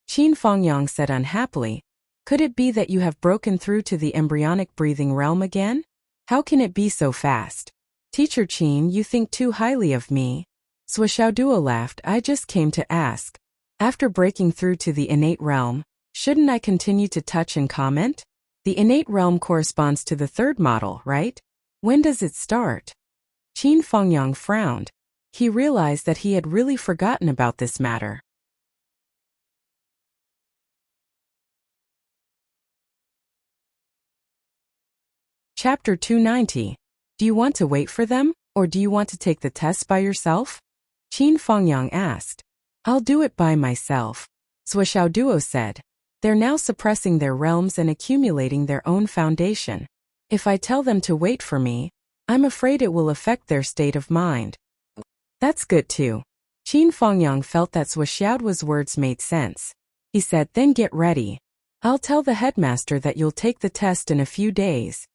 Qin Fangyang said unhappily. Could it be that you have broken through to the embryonic breathing realm again? How can it be so fast? Teacher Qin, you think too highly of me. Swishaoduo laughed. I just came to ask. After breaking through to the innate realm, shouldn't I continue to touch and comment? The innate realm corresponds to the third model, right? When does it start? Qin Fengyang frowned. He realized that he had really forgotten about this matter. Chapter 290. Do you want to wait for them, or do you want to take the test by yourself? Qin Fengyang asked. I'll do it by myself, Swishaoduo said. They're now suppressing their realms and accumulating their own foundation. If I tell them to wait for me, I'm afraid it will affect their state of mind. That's good too. Qin Fengyang felt that Swishaoduo's words made sense. He said, then get ready. I'll tell the headmaster that you'll take the test in a few days.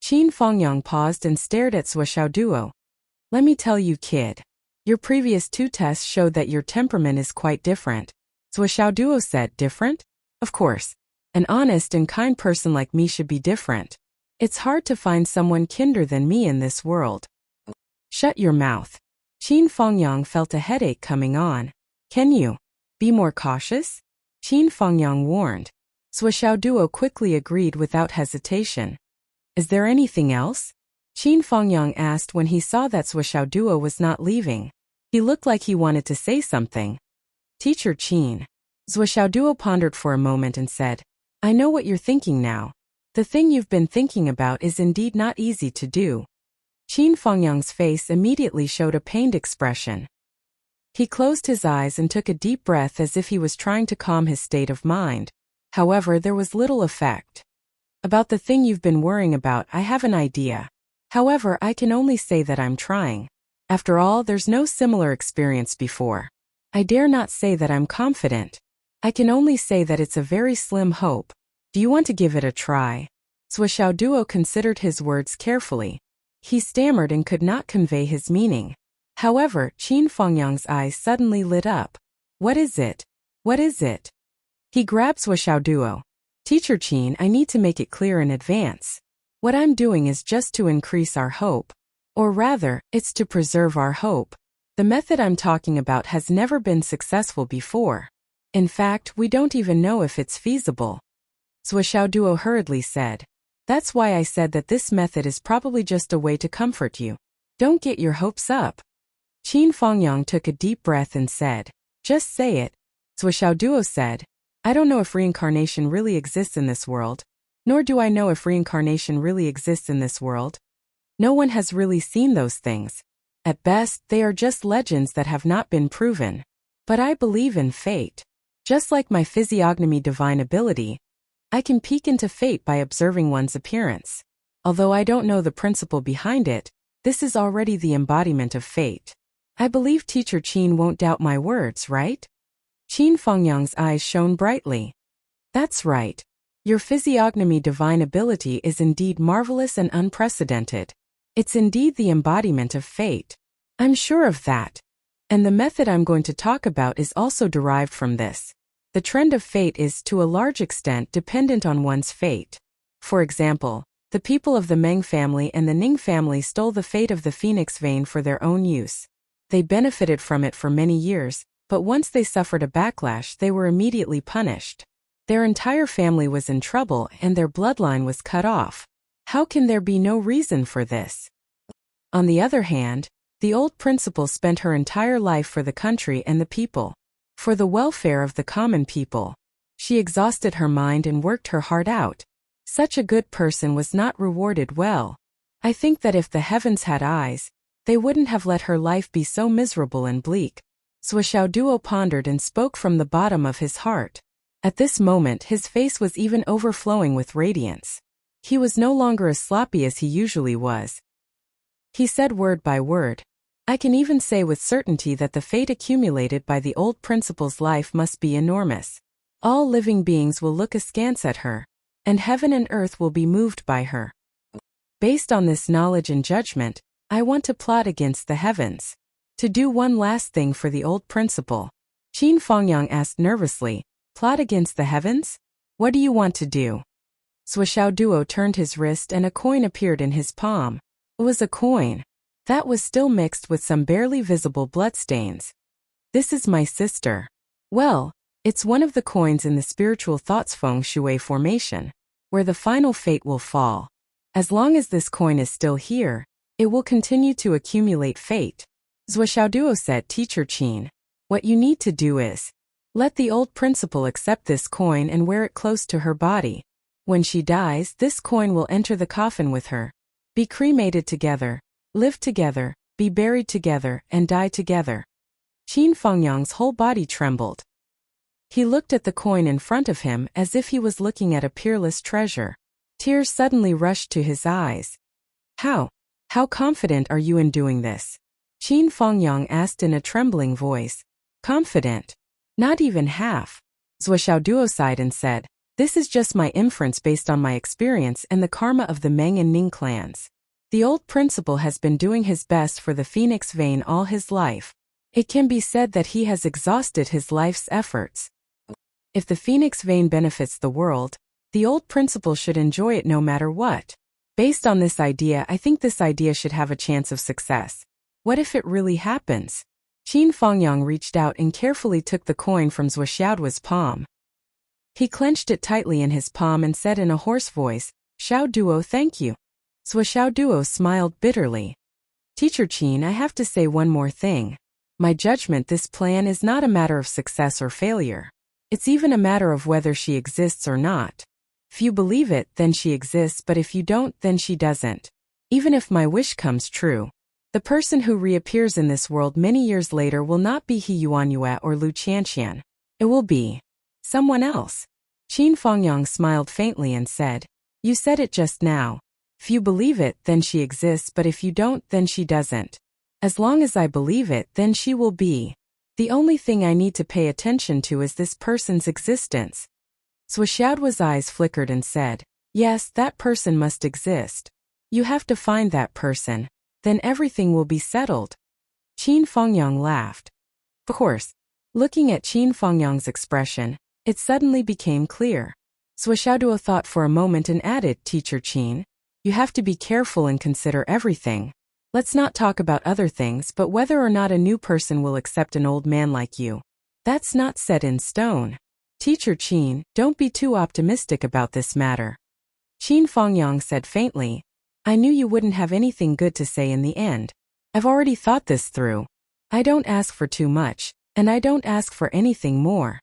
Qin Fengyang paused and stared at Swishaoduo. Let me tell you, kid. Your previous 2 tests showed that your temperament is quite different. Swishaoduo said, different? Of course. An honest and kind person like me should be different. It's hard to find someone kinder than me in this world. Shut your mouth. Qin Fengyang felt a headache coming on. Can you be more cautious? Qin Fengyang warned. Swishaoduo quickly agreed without hesitation. Is there anything else? Qin Fengyang asked when he saw that Swishaoduo was not leaving. He looked like he wanted to say something. Teacher Qin. Swishaoduo pondered for a moment and said, I know what you're thinking now. The thing you've been thinking about is indeed not easy to do. Qin Fengyang's face immediately showed a pained expression. He closed his eyes and took a deep breath as if he was trying to calm his state of mind. However, there was little effect. About the thing you've been worrying about, I have an idea. However, I can only say that I'm trying. After all, there's no similar experience before. I dare not say that I'm confident. I can only say that it's a very slim hope. Do you want to give it a try? Swishaoduo considered his words carefully. He stammered and could not convey his meaning. However, Qin Fengyang's eyes suddenly lit up. What is it? What is it? He grabbed Swishaoduo. Teacher Qin, I need to make it clear in advance. What I'm doing is just to increase our hope. Or rather, it's to preserve our hope. The method I'm talking about has never been successful before. In fact, we don't even know if it's feasible. Swishaoduo hurriedly said. That's why I said that this method is probably just a way to comfort you. Don't get your hopes up. Qin Fengyang took a deep breath and said, just say it. Swishaoduo said, I don't know if reincarnation really exists in this world. Nor do I know if reincarnation really exists in this world. No one has really seen those things. At best, they are just legends that have not been proven. But I believe in fate. Just like my physiognomy divine ability, I can peek into fate by observing one's appearance. Although I don't know the principle behind it, this is already the embodiment of fate. I believe Teacher Qin won't doubt my words, right? Qin Fengyang's eyes shone brightly. That's right. Your physiognomy divine ability is indeed marvelous and unprecedented. It's indeed the embodiment of fate. I'm sure of that. And the method I'm going to talk about is also derived from this. The trend of fate is, to a large extent, dependent on one's fate. For example, the people of the Meng family and the Ning family stole the fate of the phoenix vein for their own use. They benefited from it for many years, but once they suffered a backlash, they were immediately punished. Their entire family was in trouble and their bloodline was cut off. How can there be no reason for this? On the other hand, the old principal spent her entire life for the country and the people. For the welfare of the common people. She exhausted her mind and worked her heart out. Such a good person was not rewarded well. I think that if the heavens had eyes, they wouldn't have let her life be so miserable and bleak. Swishaoduo pondered and spoke from the bottom of his heart. At this moment his face was even overflowing with radiance. He was no longer as sloppy as he usually was. He said word by word, I can even say with certainty that the fate accumulated by the old principal's life must be enormous. All living beings will look askance at her, and heaven and earth will be moved by her. Based on this knowledge and judgment, I want to plot against the heavens. To do one last thing for the old principal. Qin Fengyang asked nervously, plot against the heavens? What do you want to do? Swishaoduo turned his wrist and a coin appeared in his palm. It was a coin. That was still mixed with some barely visible bloodstains. This is my sister. Well, it's one of the coins in the spiritual thoughts feng shui formation, where the final fate will fall. As long as this coin is still here, it will continue to accumulate fate. Zhuo said, Teacher Qin. What you need to do is let the old principal accept this coin and wear it close to her body. When she dies, this coin will enter the coffin with her. Be cremated together, live together, be buried together, and die together. Qin Fengyang's whole body trembled. He looked at the coin in front of him as if he was looking at a peerless treasure. Tears suddenly rushed to his eyes. How confident are you in doing this? Qin Fengyang asked in a trembling voice. Confident? Not even half. Zhuo sighed and said, this is just my inference based on my experience and the karma of the Meng and Ning clans. The old principal has been doing his best for the Phoenix Vein all his life. It can be said that he has exhausted his life's efforts. If the Phoenix Vein benefits the world, the old principal should enjoy it no matter what. Based on this idea, I think this idea should have a chance of success. What if it really happens? Qin Fengyang reached out and carefully took the coin from Zhuo's palm. He clenched it tightly in his palm and said in a hoarse voice, Xiao Duo, thank you. Zhuo smiled bitterly. Teacher Qin, I have to say one more thing. My judgment, this plan is not a matter of success or failure. It's even a matter of whether she exists or not. If you believe it, then she exists, but if you don't, then she doesn't. Even if my wish comes true, the person who reappears in this world many years later will not be He Yuanyue or Lu Qianqian. It will be someone else. Qin Fengyang smiled faintly and said, You said it just now. If you believe it, then she exists, but if you don't, then she doesn't. As long as I believe it, then she will be. The only thing I need to pay attention to is this person's existence. Zhuo's eyes flickered and said, Yes, that person must exist. You have to find that person. Then everything will be settled. Qin Fengyang laughed. Of course. Looking at Qin Fengyang's expression, it suddenly became clear. Zhuo thought for a moment and added, Teacher Qin, you have to be careful and consider everything. Let's not talk about other things, but whether or not a new person will accept an old man like you. That's not set in stone. Teacher Qin, don't be too optimistic about this matter. Qin Fengyang said faintly, I knew you wouldn't have anything good to say in the end. I've already thought this through. I don't ask for too much, and I don't ask for anything more.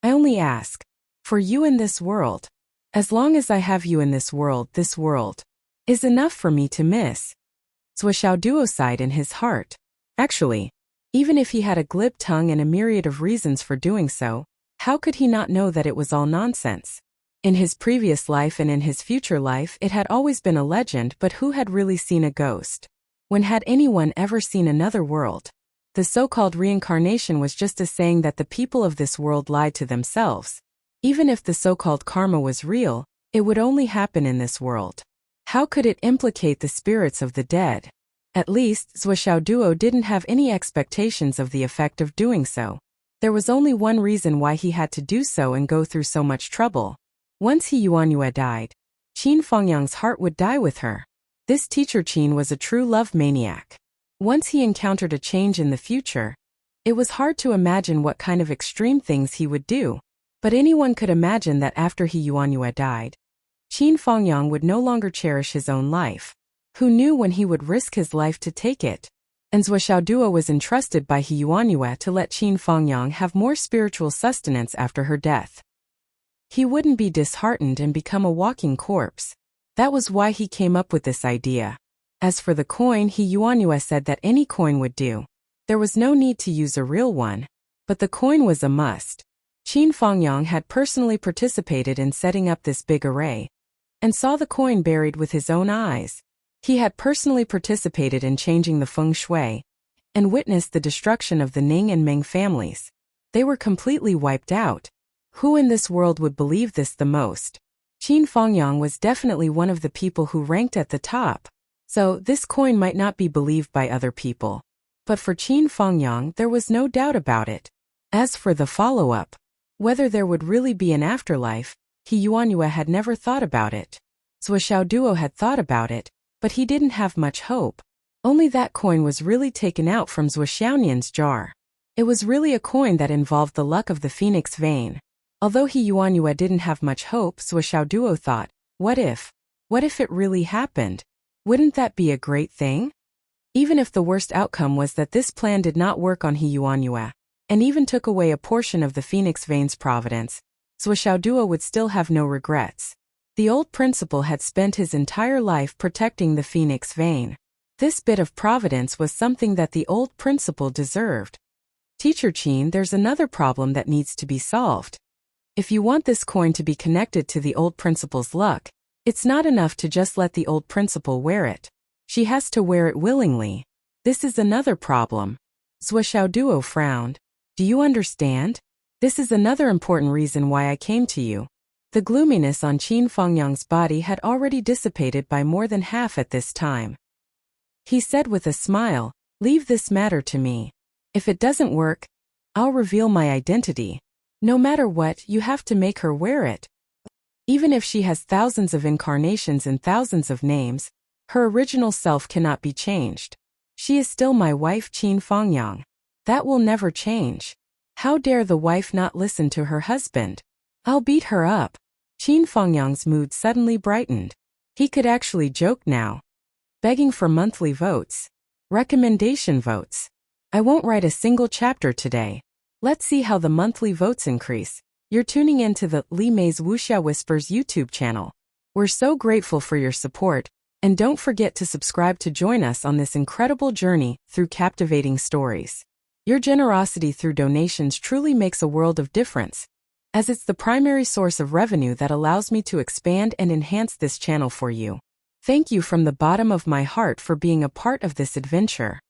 I only ask for you in this world. As long as I have you in this world is enough for me to miss. Zhuo sighed in his heart. Actually, even if he had a glib tongue and a myriad of reasons for doing so, how could he not know that it was all nonsense? In his previous life and in his future life it had always been a legend, but who had really seen a ghost? When had anyone ever seen another world? The so-called reincarnation was just a saying that the people of this world lied to themselves. Even if the so-called karma was real, it would only happen in this world. How could it implicate the spirits of the dead? At least, Zhuo didn't have any expectations of the effect of doing so. There was only one reason why he had to do so and go through so much trouble. Once He Yuanyue died, Qin Fengyang's heart would die with her. This Teacher Qin was a true love maniac. Once he encountered a change in the future, it was hard to imagine what kind of extreme things he would do. But anyone could imagine that after He Yuanyue died, Qin Fengyang would no longer cherish his own life. Who knew when he would risk his life to take it? And Zhuo was entrusted by He Yuanyue to let Qin Fengyang have more spiritual sustenance after her death. He wouldn't be disheartened and become a walking corpse. That was why he came up with this idea. As for the coin, He Yuanyue said that any coin would do. There was no need to use a real one. But the coin was a must. Qin Fengyang had personally participated in setting up this big array, and saw the coin buried with his own eyes. He had personally participated in changing the feng shui, and witnessed the destruction of the Ning and Meng families. They were completely wiped out. Who in this world would believe this the most? Qin Fengyang was definitely one of the people who ranked at the top. So, this coin might not be believed by other people. But for Qin Fengyang, there was no doubt about it. As for the follow-up, whether there would really be an afterlife, He Yuanyue had never thought about it. Zhuo had thought about it, but he didn't have much hope. Only that coin was really taken out from Zhuo Xiaonian's jar. It was really a coin that involved the luck of the phoenix vein. Although He Yuanyue didn't have much hope, Zhuo Xiaoduo thought, what if? What if it really happened? Wouldn't that be a great thing? Even if the worst outcome was that this plan did not work on He Yuanyue, and even took away a portion of the phoenix vein's providence, Zhuo Xiaoduo would still have no regrets. The old principal had spent his entire life protecting the phoenix vein. This bit of providence was something that the old principal deserved. Teacher Qin, there's another problem that needs to be solved. If you want this coin to be connected to the old principal's luck, it's not enough to just let the old principal wear it. She has to wear it willingly. This is another problem. Zhuo Xiaoduo frowned. Do you understand? This is another important reason why I came to you. The gloominess on Qin Fengyang's body had already dissipated by more than half at this time. He said with a smile, leave this matter to me. If it doesn't work, I'll reveal my identity. No matter what, you have to make her wear it. Even if she has thousands of incarnations and thousands of names, her original self cannot be changed. She is still my wife Qin Fengyang. That will never change. How dare the wife not listen to her husband? I'll beat her up. Qin Fengyang's mood suddenly brightened. He could actually joke now. Begging for monthly votes. Recommendation votes. I won't write a single chapter today. Let's see how the monthly votes increase. You're tuning in to the Li Mei's Wuxia Whispers YouTube channel. We're so grateful for your support, and don't forget to subscribe to join us on this incredible journey through captivating stories. Your generosity through donations truly makes a world of difference, as it's the primary source of revenue that allows me to expand and enhance this channel for you. Thank you from the bottom of my heart for being a part of this adventure.